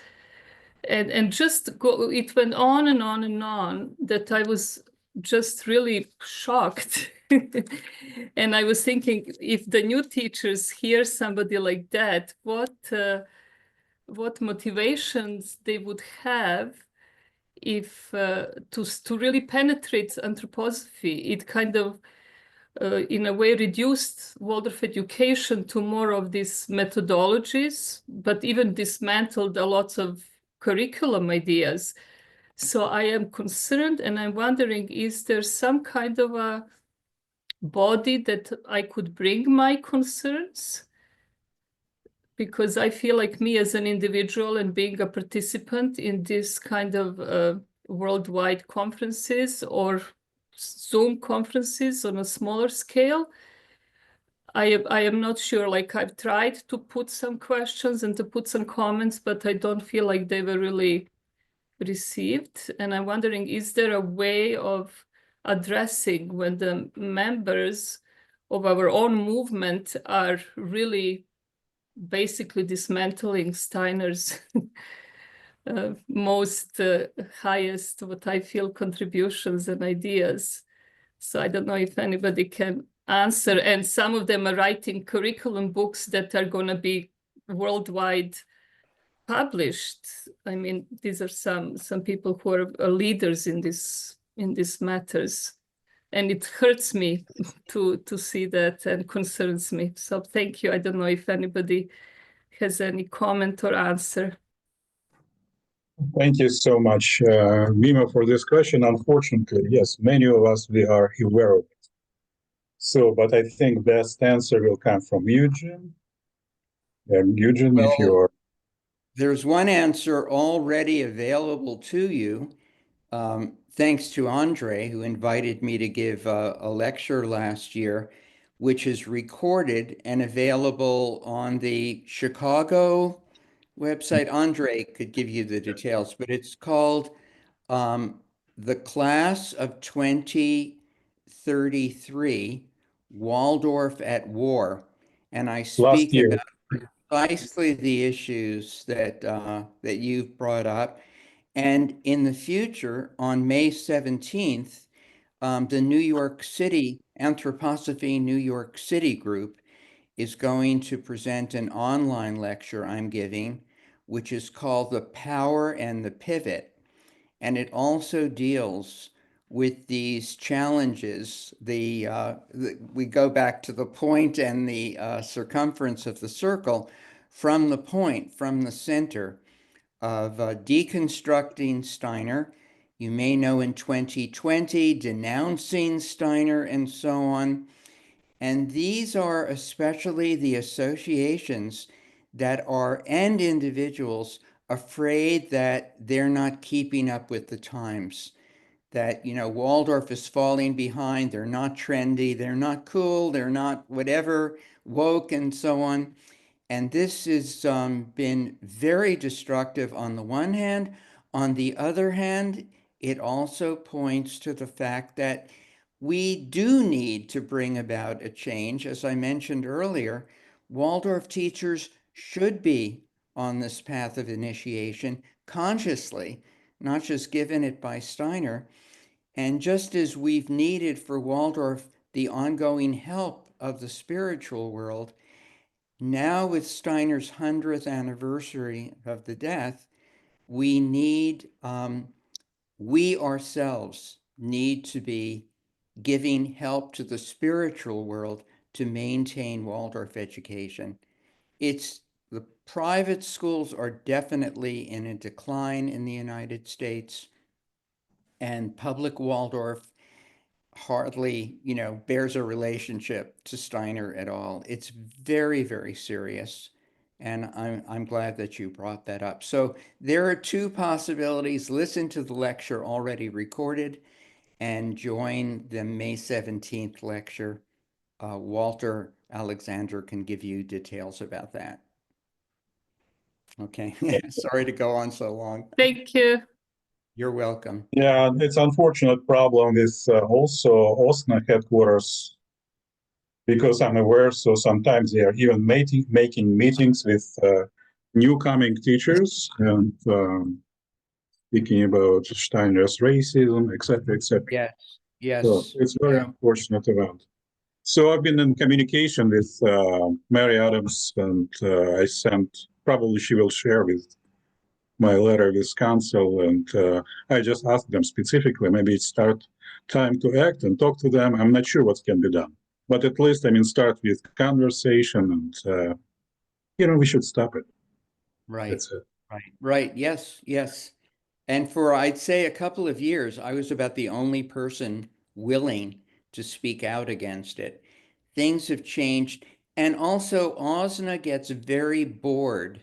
And just go, it went on and on and on, that I was just really shocked. And I was thinking, if the new teachers hear somebody like that, what motivations they would have if to really penetrate anthroposophy. It kind of in a way reduced Waldorf education to more of these methodologies, but even dismantled a lot of curriculum ideas. So I am concerned, and I'm wondering, is there some kind of a body that I could bring my concerns? Because I feel like me as an individual and being a participant in this kind of worldwide conferences or Zoom conferences on a smaller scale, I am not sure. Like, I've tried to put some questions and to put some comments, but I don't feel like they were really received. And I'm wondering, is there a way of addressing when the members of our own movement are really basically dismantling Steiner's most highest, what I feel, contributions and ideas. So I don't know if anybody can answer. And some of them are writing curriculum books that are going to be worldwide published. I mean, these are some people who are leaders in this matters. And it hurts me to see that and concerns me. So thank you. I don't know if anybody has any comment or answer. Thank you so much, Mima, for this question. Unfortunately, yes, many of us, we are aware of it. So, but I think best answer will come from Eugene. Eugene, if you are. There's one answer already available to you. Thanks to Andre, who invited me to give a lecture last year, which is recorded and available on the Chicago website. Andre could give you the details, but it's called The Class of 2033, Waldorf at War. And I speak about precisely the issues that you've brought up. And in the future, on May 17th, the New York City Anthroposophy New York City group is going to present an online lecture I'm giving, which is called The Power and the Pivot. And it also deals with these challenges. We go back to the point and the circumference of the circle, from the point, from the center, of deconstructing Steiner, You may know in 2020, denouncing Steiner and so on. And these are especially the associations that are, and individuals, afraid that they're not keeping up with the times. That, you know, Waldorf is falling behind, they're not trendy, they're not cool, they're not whatever, woke and so on. And this has been very destructive on the one hand. On the other hand, it also points to the fact that we do need to bring about a change. As I mentioned earlier, Waldorf teachers should be on this path of initiation consciously, not just given it by Steiner. And just as we've needed for Waldorf the ongoing help of the spiritual world, now with Steiner's 100th anniversary of the death, we need, we ourselves need to be giving help to the spiritual world to maintain Waldorf education. The private schools are definitely in a decline in the United States, and public Waldorf hardly, you know, bears a relationship to Steiner at all. It's very, very serious. And I'm glad that you brought that up. So there are two possibilities. Listen to the lecture already recorded and join the May 17th lecture. Walter Alexander can give you details about that. Okay, sorry to go on so long. Thank you. You're welcome. Yeah, it's unfortunate problem with also Osna headquarters, because I'm aware, so sometimes they are even making meetings with new coming teachers and speaking about Steiner's racism, etc., etc. Yes, yes. So it's very unfortunate event. So I've been in communication with Mary Adams, and I sent, probably she will share with my letter with council, and I just asked them specifically, maybe it's time to act and talk to them. I'm not sure what can be done, but at least, I mean, start with conversation, and you know, we should stop it. Right. That's it. Right. Yes. And for, I'd say, a couple of years, I was about the only person willing to speak out against it. Things have changed. And also, Osna gets very bored,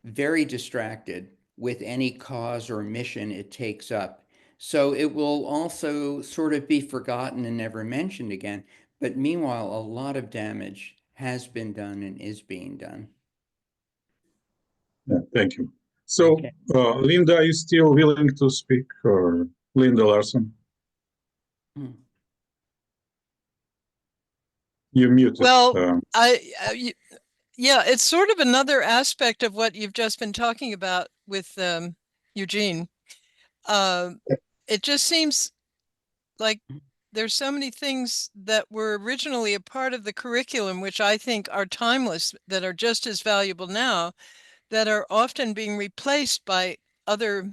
very distracted with any cause or mission it takes up. So it will also sort of be forgotten and never mentioned again. But meanwhile, a lot of damage has been done and is being done. Yeah, thank you. So, Linda, are you still willing to speak, or Linda Larson? You're muted. Well, yeah, it's sort of another aspect of what you've just been talking about with Eugene. It just seems like there's so many things that were originally a part of the curriculum, which I think are timeless, that are just as valuable now, that are often being replaced by other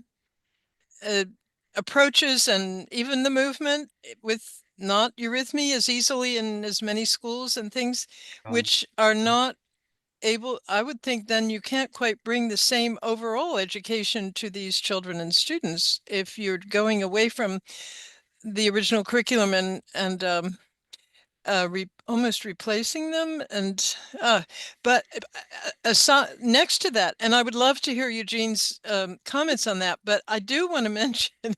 approaches, and even the movement with not eurythmy as easily in as many schools and things, which are not able, I would think then you can't quite bring the same overall education to these children and students if you're going away from the original curriculum and almost replacing them. And but next to that, and I would love to hear Eugene's comments on that, but I do want to mention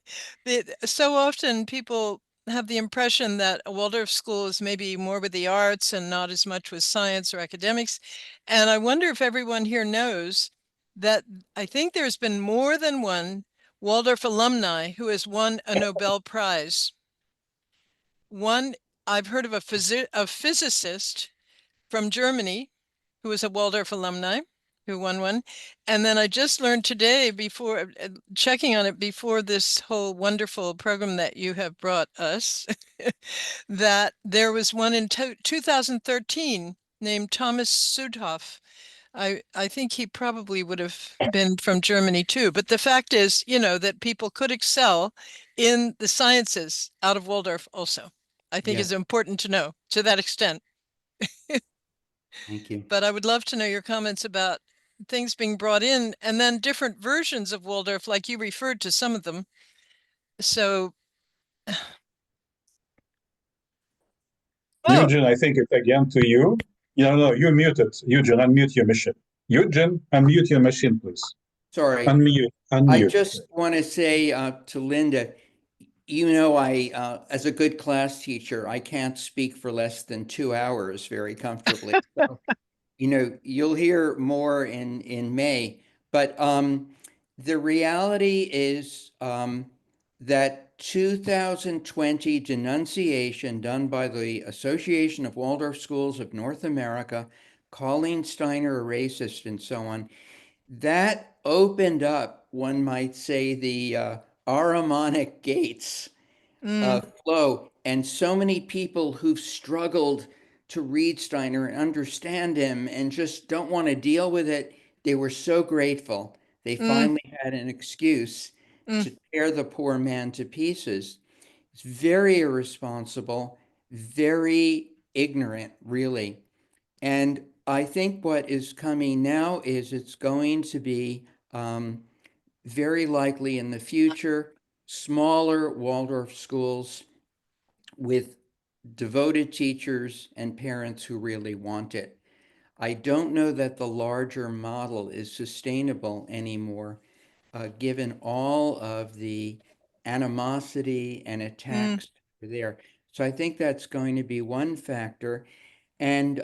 that so often people have the impression that a Waldorf school is maybe more with the arts and not as much with science or academics. And I wonder if everyone here knows that I think there's been more than one Waldorf alumni who has won a Nobel Prize. One, I've heard of a physicist from Germany who was a Waldorf alumni who won one. And then I just learned today, before checking on it before this whole wonderful program that you have brought us, that there was one in 2013 named Thomas Südhoff. I think he probably would have been from Germany too. But the fact is, you know, that people could excel in the sciences out of Waldorf also, I think is important to know to that extent. Thank you. But I would love to know your comments about things being brought in, and then different versions of Waldorf, like you referred to some of them. So, oh, Eugene, I think it's again to you. No, you're muted. Eugene, unmute your machine. Eugene, unmute your machine, please. Sorry. Unmute. I just want to say to Linda, you know, as a good class teacher, I can't speak for less than 2 hours very comfortably. So, you know, you'll hear more in May. But the reality is that 2020 denunciation done by the Association of Waldorf Schools of North America, calling Steiner a racist and so on, that opened up, one might say, the Ahrimanic gates of flow. And so many people who've struggled to read Steiner and understand him and just don't want to deal with it, they were so grateful. They finally had an excuse to tear the poor man to pieces. It's very irresponsible, very ignorant, really. And I think what is coming now is it's going to be very likely in the future, smaller Waldorf schools with devoted teachers and parents who really want it. I don't know that the larger model is sustainable anymore, given all of the animosity and attacks there. So I think that's going to be one factor. And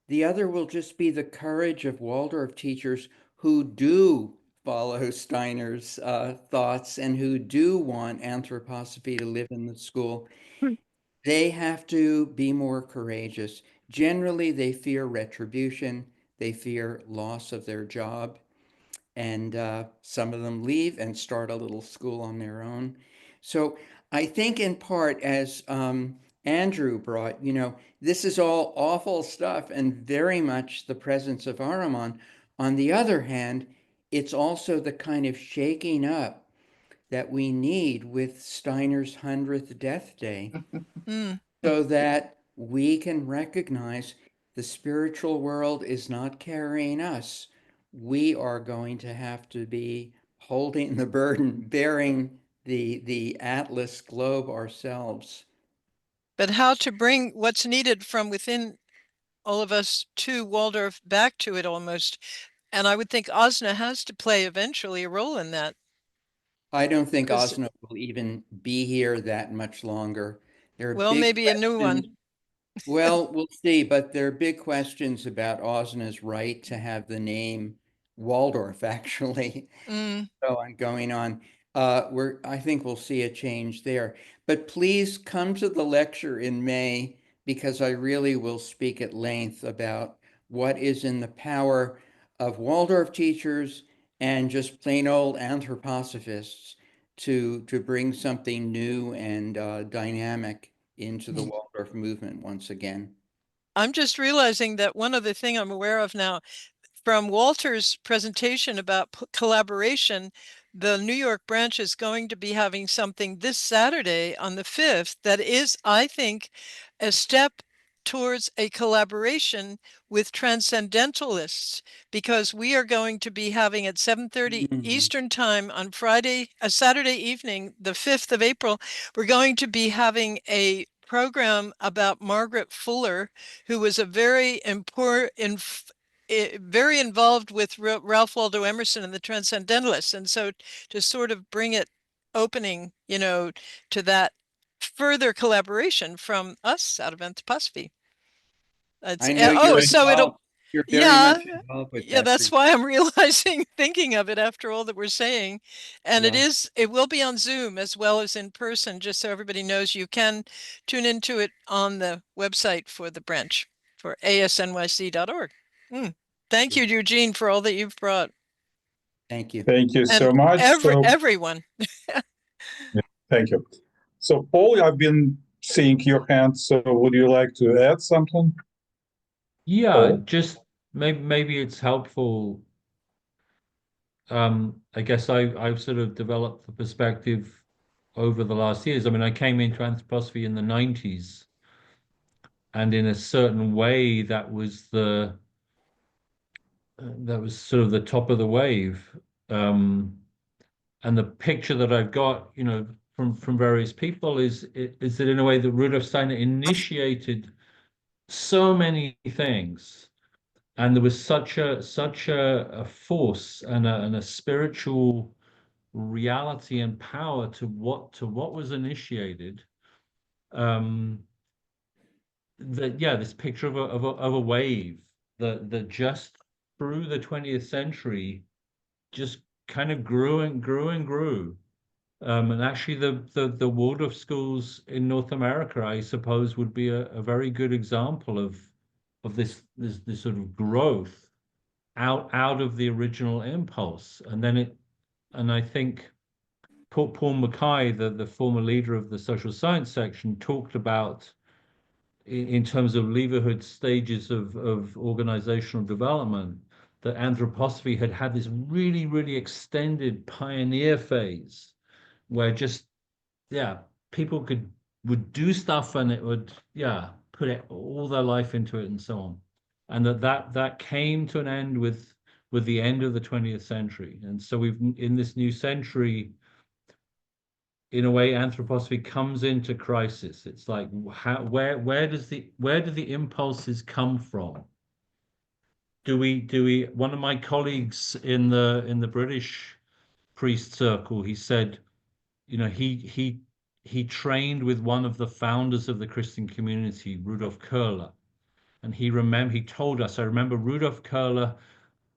the other will just be the courage of Waldorf teachers who do follow Steiner's thoughts and who do want anthroposophy to live in the school. They have to be more courageous. Generally, they fear retribution, they fear loss of their job, and some of them leave and start a little school on their own. So I think in part, as Andrew brought, you know, this is all awful stuff and very much the presence of Ahriman. On the other hand, it's also the kind of shaking up that we need with Steiner's 100th death day, so that we can recognize the spiritual world is not carrying us. We are going to have to be holding the burden, bearing the Atlas globe ourselves. But how to bring what's needed from within all of us to Waldorf back to it almost. And I would think Osna has to play eventually a role in that. I don't think Osna will even be here that much longer. There are well, maybe a new one. Well, we'll see, but there are big questions about Osna's right to have the name Waldorf, actually. So on going on. I think we'll see a change there. But please come to the lecture in May, because I really will speak at length about what is in the power of Waldorf teachers and just plain old anthroposophists to bring something new and dynamic into the Waldorf movement once again. I'm just realizing that one other thing I'm aware of now, from Walter's presentation about collaboration, the New York branch is going to be having something this Saturday on the 5th that is, I think, a step towards a collaboration with transcendentalists, because we are going to be having at 7:30 Eastern time on Saturday evening, the 5th of April, we're going to be having a program about Margaret Fuller, who was a very important, very involved with Ralph Waldo Emerson and the Transcendentalists. And so to sort of bring it opening, you know, to that further collaboration from us out of Anthroposophy. I know you're it'll, you're very much involved with that. that's why I'm realizing, thinking of it after all that we're saying. And it will be on Zoom as well as in person, just so everybody knows. You can tune into it on the website for the branch for asnyc.org. Thank you, Eugene, for all that you've brought. Thank you. Thank you so much. Everyone. Thank you. So, Paul, I've been seeing your hand. So, would you like to add something? Yeah, just maybe it's helpful. I guess I've sort of developed the perspective over the last years. I mean, I came into anthroposophy in the 90s, and in a certain way, that was sort of the top of the wave. And the picture that I've got, you know, from various people is that in a way that Rudolf Steiner initiated so many things, and there was such a force and a spiritual reality and power to what was initiated. That this picture of a wave that just through the 20th century just kind of grew and grew and grew. And actually the Waldorf schools in North America, I suppose, would be a very good example of this sort of growth out of the original impulse. And I think Paul Mackay, the former leader of the social science section, talked about in terms of leaderhood stages of organizational development, that anthroposophy had this really, really extended pioneer phase where just, people would do stuff and it would, put all their life into it and so on. And that came to an end with the end of the 20th century. And so we've, in this new century, in a way, anthroposophy comes into crisis. It's like, where do the impulses come from? Do we? One of my colleagues in the British priest circle, he said, he trained with one of the founders of the Christian community, Rudolf Köhler, and he told us, I remember Rudolf Köhler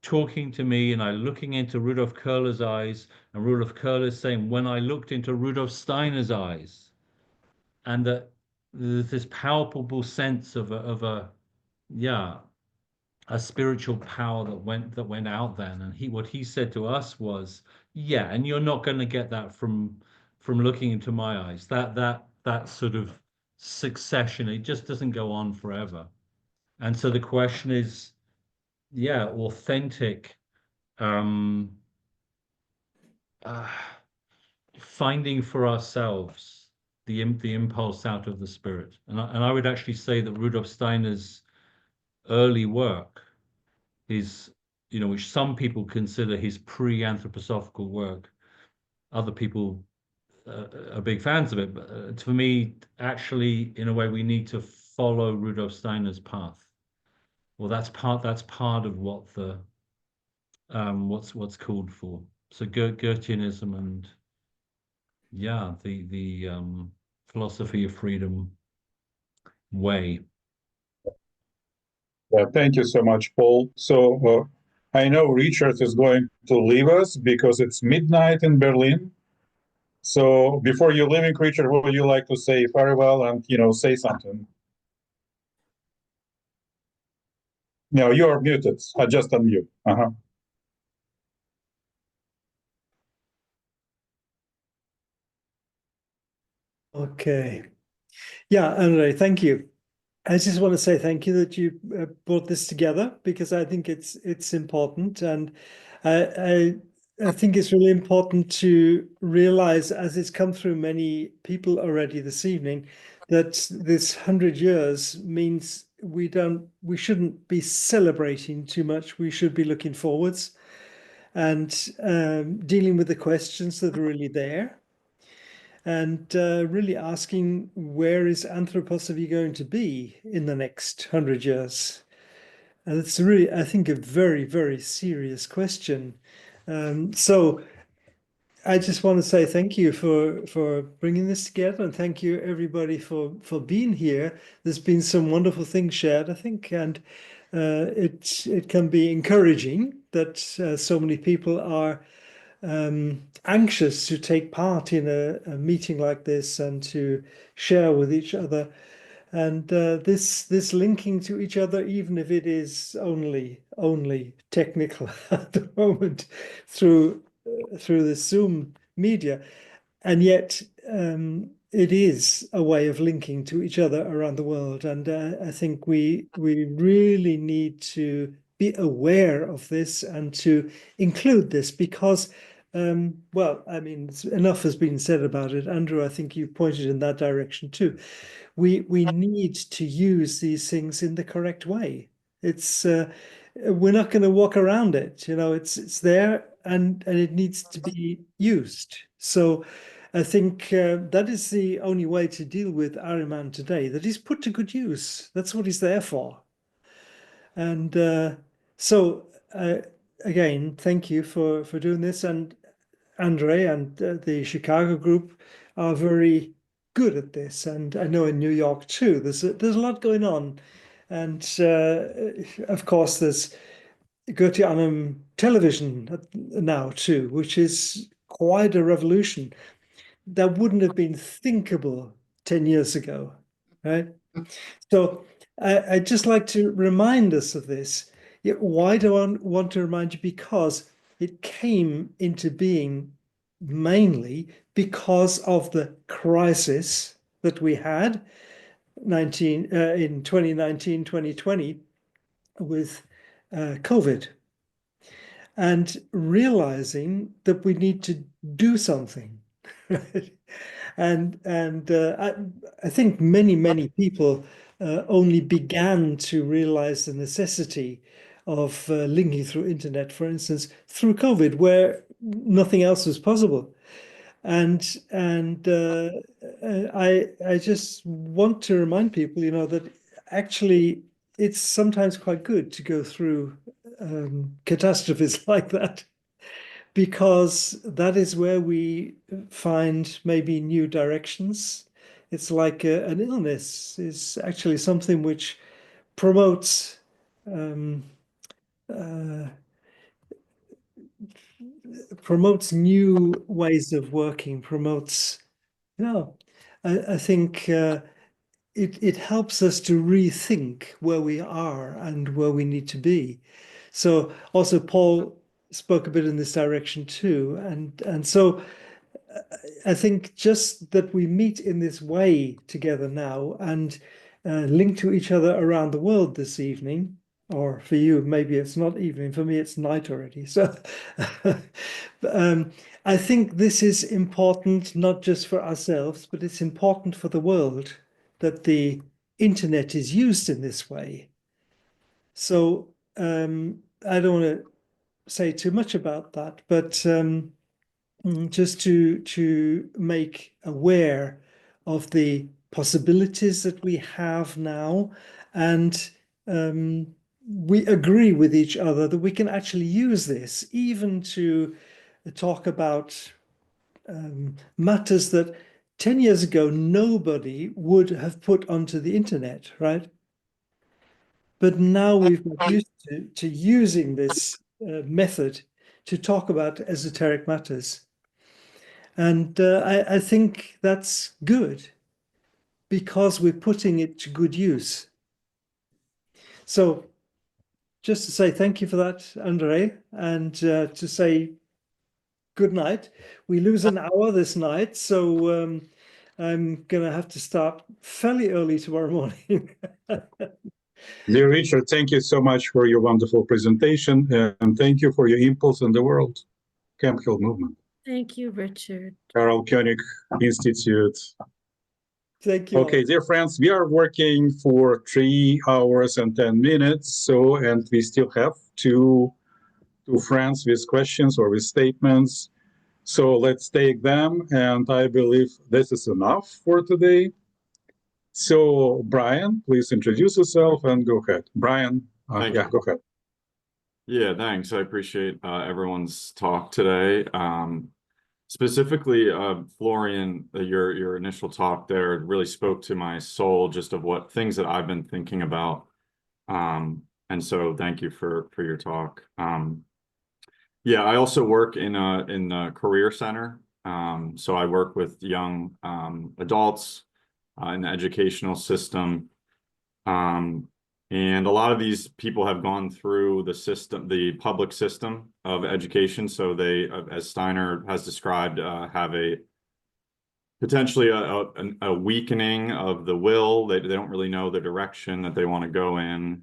talking to me and I looking into Rudolf Köhler's eyes, and Rudolf Köhler saying, when I looked into Rudolf Steiner's eyes, and that there's this palpable sense of a spiritual power that went out then. And what he said to us was, and you're not going to get that from looking into my eyes. That sort of succession, it just doesn't go on forever. And so the question is, authentic, finding for ourselves the impulse out of the spirit. And I would actually say that Rudolf Steiner's early work is, which some people consider his pre-anthroposophical work, other people are big fans of it, but for me, actually, in a way, we need to follow Rudolf Steiner's path. Well, that's part of what the what's called for. So Goetheanism and the philosophy of freedom way. Thank you so much, Paul. So I know Richard is going to leave us because it's midnight in Berlin. So before you're leaving, Richard, would you like to say farewell and say something? No, you are muted. I just unmute. Okay. Yeah, Andre, thank you. I just want to say thank you that you brought this together, because I think it's important, and I think it's really important to realize, as it's come through many people already this evening, that this 100 years means we shouldn't be celebrating too much. We should be looking forwards and dealing with the questions that are really there, and really asking, where is anthroposophy going to be in the next 100 years? And it's really, I think, a very, very serious question. So I just want to say thank you for bringing this together, and thank you everybody for being here. There's been some wonderful things shared, I think, and it can be encouraging that so many people are anxious to take part in a meeting like this and to share with each other, and this linking to each other, even if it is only technical at the moment through the Zoom media, and yet it is a way of linking to each other around the world. And I think we really need to be aware of this and to include this, because well, I mean, enough has been said about it. Andrew, I think you pointed in that direction too. We need to use these things in the correct way. It's we're not going to walk around it. It's there, and it needs to be used. So I think that is the only way to deal with Ahriman today, that he's put to good use. That's what he's there for. And so, again, thank you for doing this. And Andre and the Chicago group are very good at this. And I know in New York too, there's a lot going on. And of course, there's Goethe Annam television now too, which is quite a revolution. That wouldn't have been thinkable 10 years ago, right? So I'd just like to remind us of this. Why do I want to remind you? Because it came into being mainly because of the crisis that we had in 2019, 2020 with COVID, and realizing that we need to do something. Right? And I think many people only began to realize the necessity of linking through internet, for instance, through COVID, where nothing else was possible. And I just want to remind people, that actually it's sometimes quite good to go through catastrophes like that, because that is where we find maybe new directions. It's like an illness is actually something which promotes new ways of working, I think it helps us to rethink where we are and where we need to be. So also Paul spoke a bit in this direction too. And so I think just that we meet in this way together now and link to each other around the world this evening, or for you, maybe it's not evening, for me, it's night already. So I think this is important, not just for ourselves, but it's important for the world that the internet is used in this way. So I don't want to say too much about that, but just to make aware of the possibilities that we have now, and we agree with each other that we can actually use this even to talk about matters that 10 years ago nobody would have put onto the internet, right? But now we've got used to using this method to talk about esoteric matters. And I think that's good, because we're putting it to good use. So just to say thank you for that, Andre, and to say good night. We lose an hour this night, so I'm going to have to start fairly early tomorrow morning. Dear Richard, thank you so much for your wonderful presentation, and thank you for your impulse in the world, Camphill Movement. Thank you, Richard. Karl Koenig Institute. Thank you. Okay, dear friends, we are working for 3 hours and 10 minutes, and we still have two friends with questions or with statements. So let's take them, and I believe this is enough for today. So, Brian, please introduce yourself and go ahead. Brian, go ahead. Yeah, thanks. I appreciate everyone's talk today. Specifically, Florian, your initial talk there really spoke to my soul, just of what things that I've been thinking about. And so thank you for your talk. Yeah, I also work in a career center. So I work with young adults in the educational system. And a lot of these people have gone through the public system of education. So they, as Steiner has described, have potentially a weakening of the will. They don't really know the direction that they want to go in,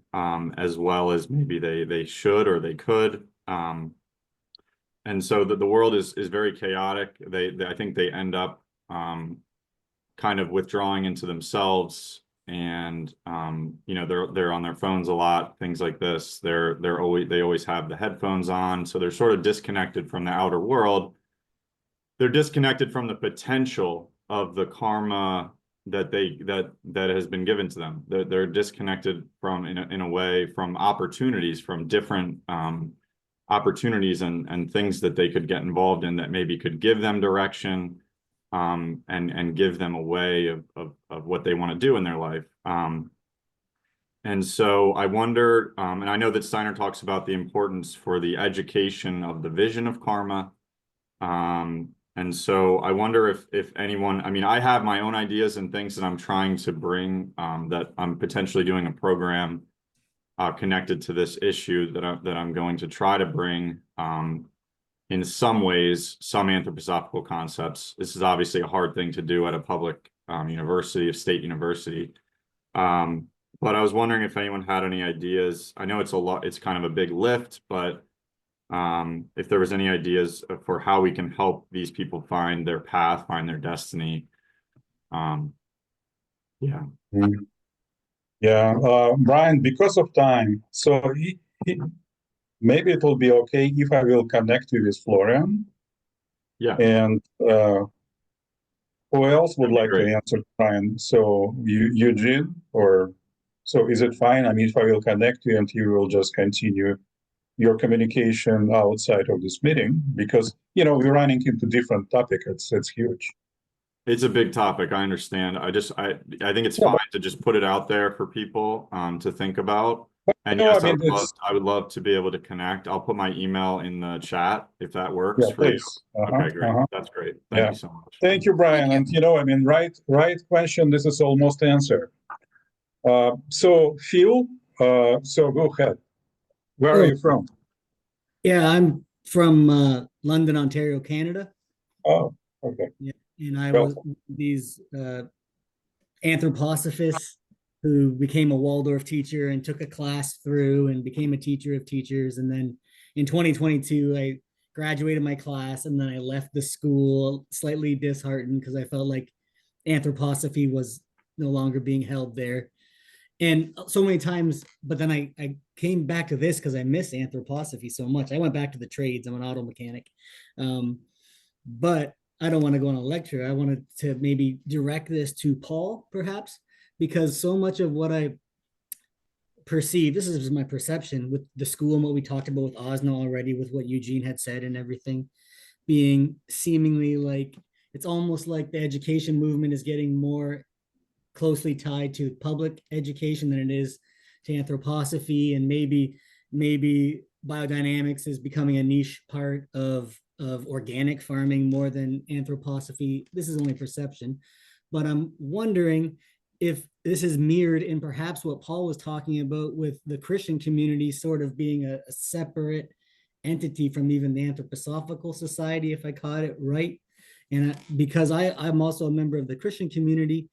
as well as maybe they should or they could. And so the world is very chaotic. I think they end up kind of withdrawing into themselves, and they're on their phones a lot, things like this. They always have the headphones on, so they're sort of disconnected from the outer world. they're disconnected from the potential of the karma that has been given to them. They're disconnected from in a way from opportunities, from different opportunities and things that they could get involved in that maybe could give them direction, and give them a way of what they want to do in their life. And so I wonder, and I know that Steiner talks about the importance for the education of the vision of karma. And so I wonder if anyone, I mean, I have my own ideas and things that I'm trying to bring, that I'm potentially doing a program connected to this issue that I'm going to try to bring, in some ways, some anthroposophical concepts. This is obviously a hard thing to do at a public university, a state university. But I was wondering if anyone had any ideas. I know it's kind of a big lift, but if there was any ideas for how we can help these people find their path, find their destiny. Yeah. Yeah, Brian, because of time, so maybe it will be okay if I will connect you with Florian. Yeah. And who else would like to answer, Brian? So Eugene, or so is it fine? I mean, if I will connect you and you will just continue your communication outside of this meeting, because we're running into different topic. It's huge. It's a big topic. I understand. I think it's fine to just put it out there for people to think about. And yes, I would love to be able to connect. I'll put my email in the chat if that works for you. Okay, great. That's great. Thank you so much. Thank you, Brian. And I mean, right question. This is almost answered. So Phil, so go ahead. Where are you from? Yeah, I'm from London, Ontario, Canada. Oh, okay. Yeah, and I was these anthroposophists who became a Waldorf teacher and took a class through and became a teacher of teachers. And then in 2022, I graduated my class, and then I left the school slightly disheartened because I felt like anthroposophy was no longer being held there. And so many times, but then I came back to this because I miss anthroposophy so much. I went back to the trades. I'm an auto mechanic. But I don't want to go on a lecture. I wanted to maybe direct this to Paul, perhaps, because so much of what I perceive, this is my perception with the school and what we talked about with Osna already, with what Eugene had said and everything, being seemingly like, it's almost like the education movement is getting more closely tied to public education than it is to anthroposophy, and maybe biodynamics is becoming a niche part of organic farming more than anthroposophy. This is only perception, but I'm wondering if this is mirrored in perhaps what Paul was talking about with the Christian community sort of being a separate entity from even the Anthroposophical Society, if I caught it right. And because I'm also a member of the Christian community,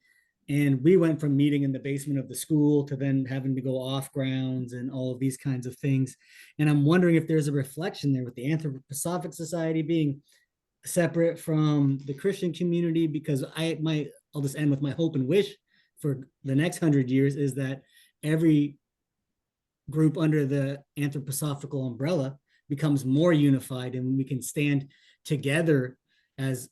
and we went from meeting in the basement of the school to then having to go off grounds and all of these kinds of things. And I'm wondering if there's a reflection there with the Anthroposophic Society being separate from the Christian community, because I'll just end with my hope and wish for the next 100 years is that every group under the anthroposophical umbrella becomes more unified, and we can stand together as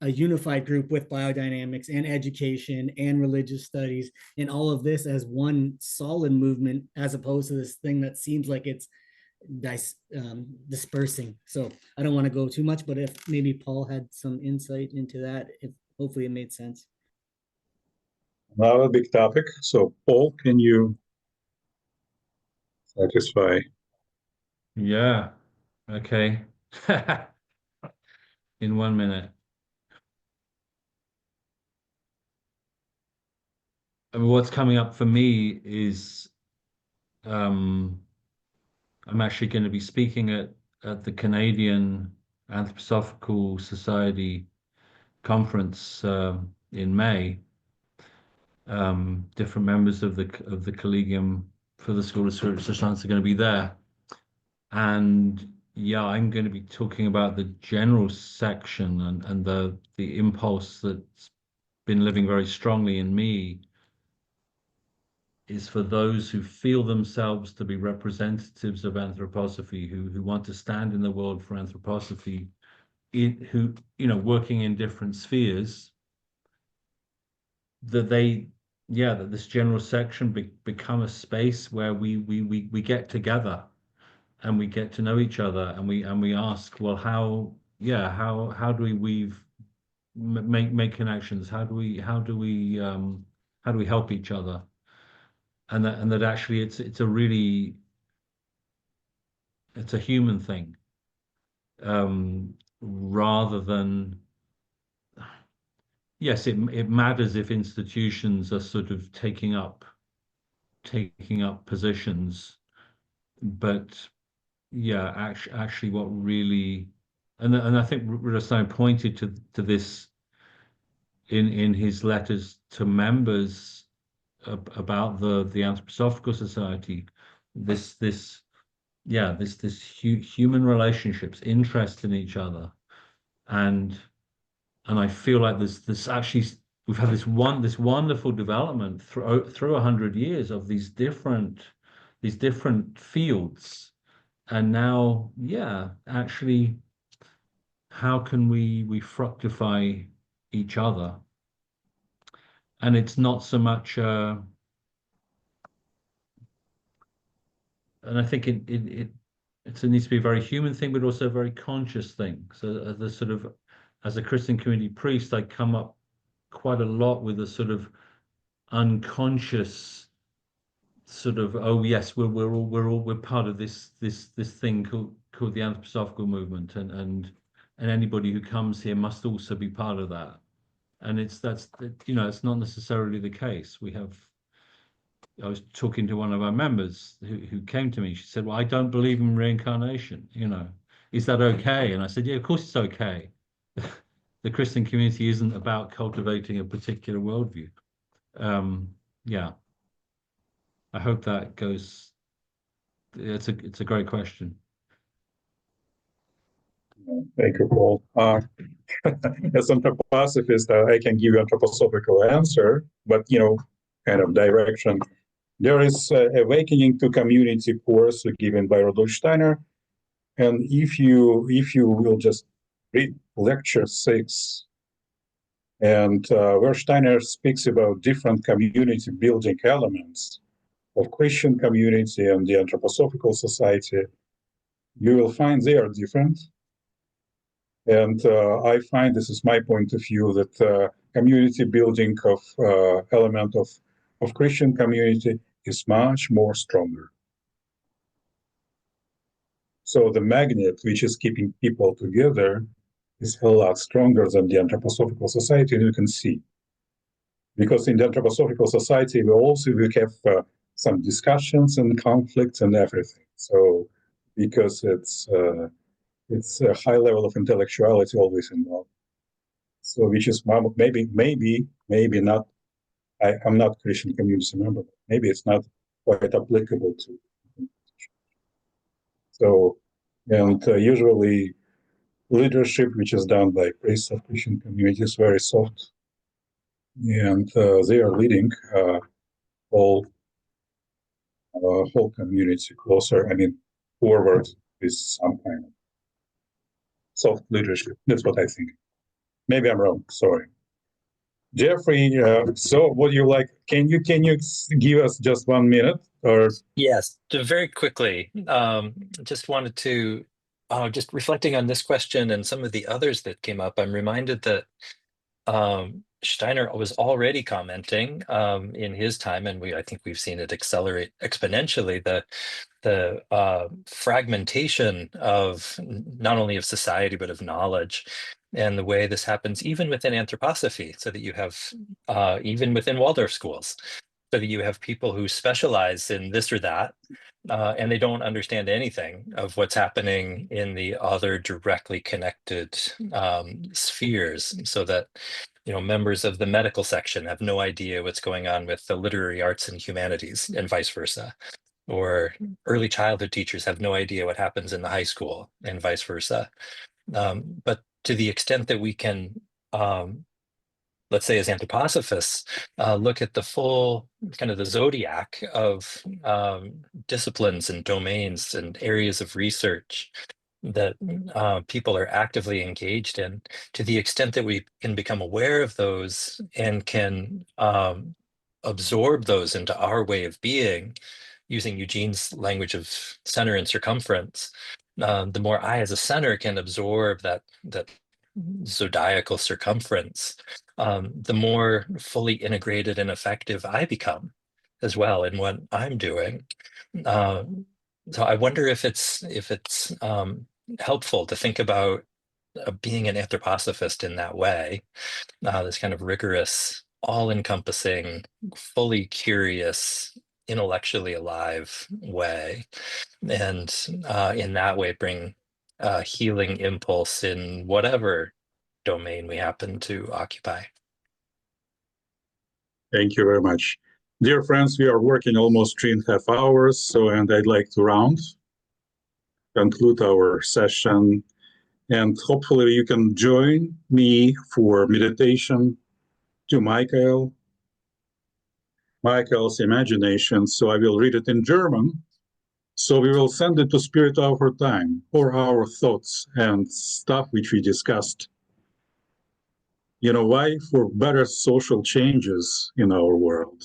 a unified group with biodynamics and education and religious studies and all of this as one solid movement, as opposed to this thing that seems like it's dispersing. So I don't want to go too much, but if maybe Paul had some insight into that, if hopefully it made sense. Another big topic. So Paul, can you satisfy? Yeah. Okay. In 1 minute. I mean, what's coming up for me is I'm actually going to be speaking at the Canadian Anthroposophical Society conference in May. Different members of the Collegium for the School of Spiritual Science are going to be there, and yeah, I'm going to be talking about the general section and the impulse that's been living very strongly in me is for those who feel themselves to be representatives of anthroposophy, who want to stand in the world for anthroposophy, who, working in different spheres, that that this general section become a space where we get together and we get to know each other, and we ask, well, how do we make connections? How do we help each other? And that actually it's a human thing, rather than, yes, it matters if institutions are sort of taking up positions, but yeah, actually what really, and I think Rudolf Steiner pointed to this in his letters to members about the Anthroposophical Society, this human relationships, interest in each other, and I feel like this actually, we've had this wonderful development through 100 years of these different fields, and now, actually, how can we fructify each other? And it's not so much, and I think it needs to be a very human thing, but also a very conscious thing. So as a Christian community priest, I come up quite a lot with a sort of unconscious sort of, oh yes, we're part of this thing called the Anthroposophical Movement, and anybody who comes here must also be part of that. And it's not necessarily the case. I was talking to one of our members who came to me. She said, well, I don't believe in reincarnation. Is that okay? And I said, yeah, of course it's okay. The Christian community isn't about cultivating a particular worldview. I hope that goes. It's a great question. Thank you, Paul. As an anthroposophist, I can give you an anthroposophical answer, but kind of direction. There is Awakening to Community course given by Rudolf Steiner, and if you will just read lecture 6, and where Steiner speaks about different community building elements of Christian community and the Anthroposophical Society, you will find they are different. And I find, this is my point of view, that community building of element of Christian community is much more stronger. So the magnet which is keeping people together is a lot stronger than the Anthroposophical Society, and you can see. Because in the Anthroposophical Society, we have some discussions and conflicts and everything. So because it's a high level of intellectuality always involved. So which is maybe not, I'm not Christian community member, but maybe it's not quite applicable to. So, and usually leadership, which is done by priests of Christian community, is very soft. And they are leading whole community closer, forward with some kind of soft leadership. That's what I think. Maybe I'm wrong. Sorry, Jeffrey. So, what do you like? Can you give us just 1 minute? Or yes, very quickly. Just wanted to just reflecting on this question and some of the others that came up. I'm reminded that Steiner was already commenting in his time, and I think we've seen it accelerate exponentially, the fragmentation of not only of society but of knowledge, and the way this happens even within anthroposophy, so that you have even within Waldorf schools, so that you have people who specialize in this or that, and they don't understand anything of what's happening in the other directly connected spheres, so that members of the medical section have no idea what's going on with the literary arts and humanities, and vice versa. Or early childhood teachers have no idea what happens in the high school, and vice versa. But to the extent that we can, let's say as anthroposophists, look at the full kind of the zodiac of disciplines and domains and areas of research, that people are actively engaged in, to the extent that we can become aware of those and can absorb those into our way of being, using Eugene's language of center and circumference, the more I as a center can absorb that zodiacal circumference, the more fully integrated and effective I become as well in what I'm doing. So I wonder if it's helpful to think about being an anthroposophist in that way, this kind of rigorous, all-encompassing, fully curious, intellectually alive way, and in that way bring a healing impulse in whatever domain we happen to occupy. Thank you very much. Dear friends, we are working almost 3.5 hours, and I'd like to conclude our session, and hopefully you can join me for meditation to Michael's imagination. So I will read it in German. So we will send it to Spirit over time, or our thoughts and stuff which we discussed. You know, why? For better social changes in our world.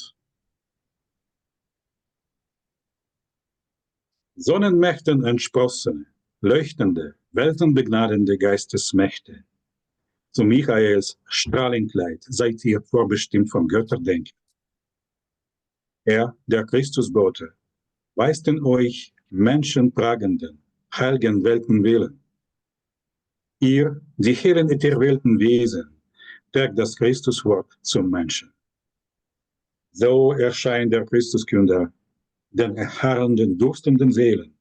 Sonnenmächten entsprossene, leuchtende, weltenbegnadende Geistesmächte. Zu Michaels Strahlenkleid seid ihr vorbestimmt vom Götterdenken. Er, der Christusbote, weist in euch menschentragenden, heiligen Weltenwillen. Ihr, die hellen ätherwelten Wesen, trägt das Christuswort zum Menschen. So erscheint der Christuskünder den erharrenden, durstenden Seelen.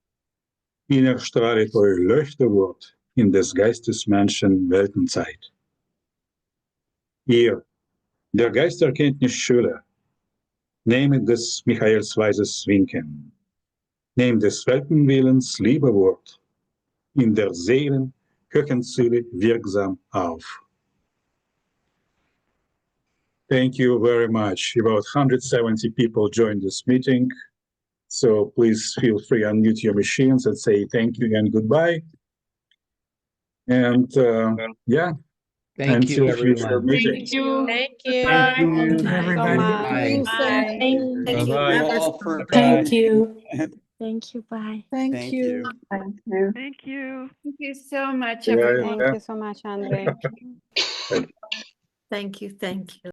Ihn erstrahlt euer Leuchterwort in des Geistes Menschen Weltenzeit. Ihr, der Geisterkenntnis Schüler, nehmet des Michaels weises Winken, nehmt des Weltenwillens Liebewort in der Seelen Höhenziele wirksam auf. Thank you very much. About 170 people joined this meeting. So please feel free to unmute your machines and say thank you and goodbye. And yeah. Thank you, Future everyone. meeting. Thank you. Thank you. Bye. Thank you everybody. so much. Bye. Bye. Thank you. Thank you. Bye. Thank you. Thank you. Thank you. Thank you so much, Yeah, everyone. Thank you so much, Andre. Thank you. Thank you.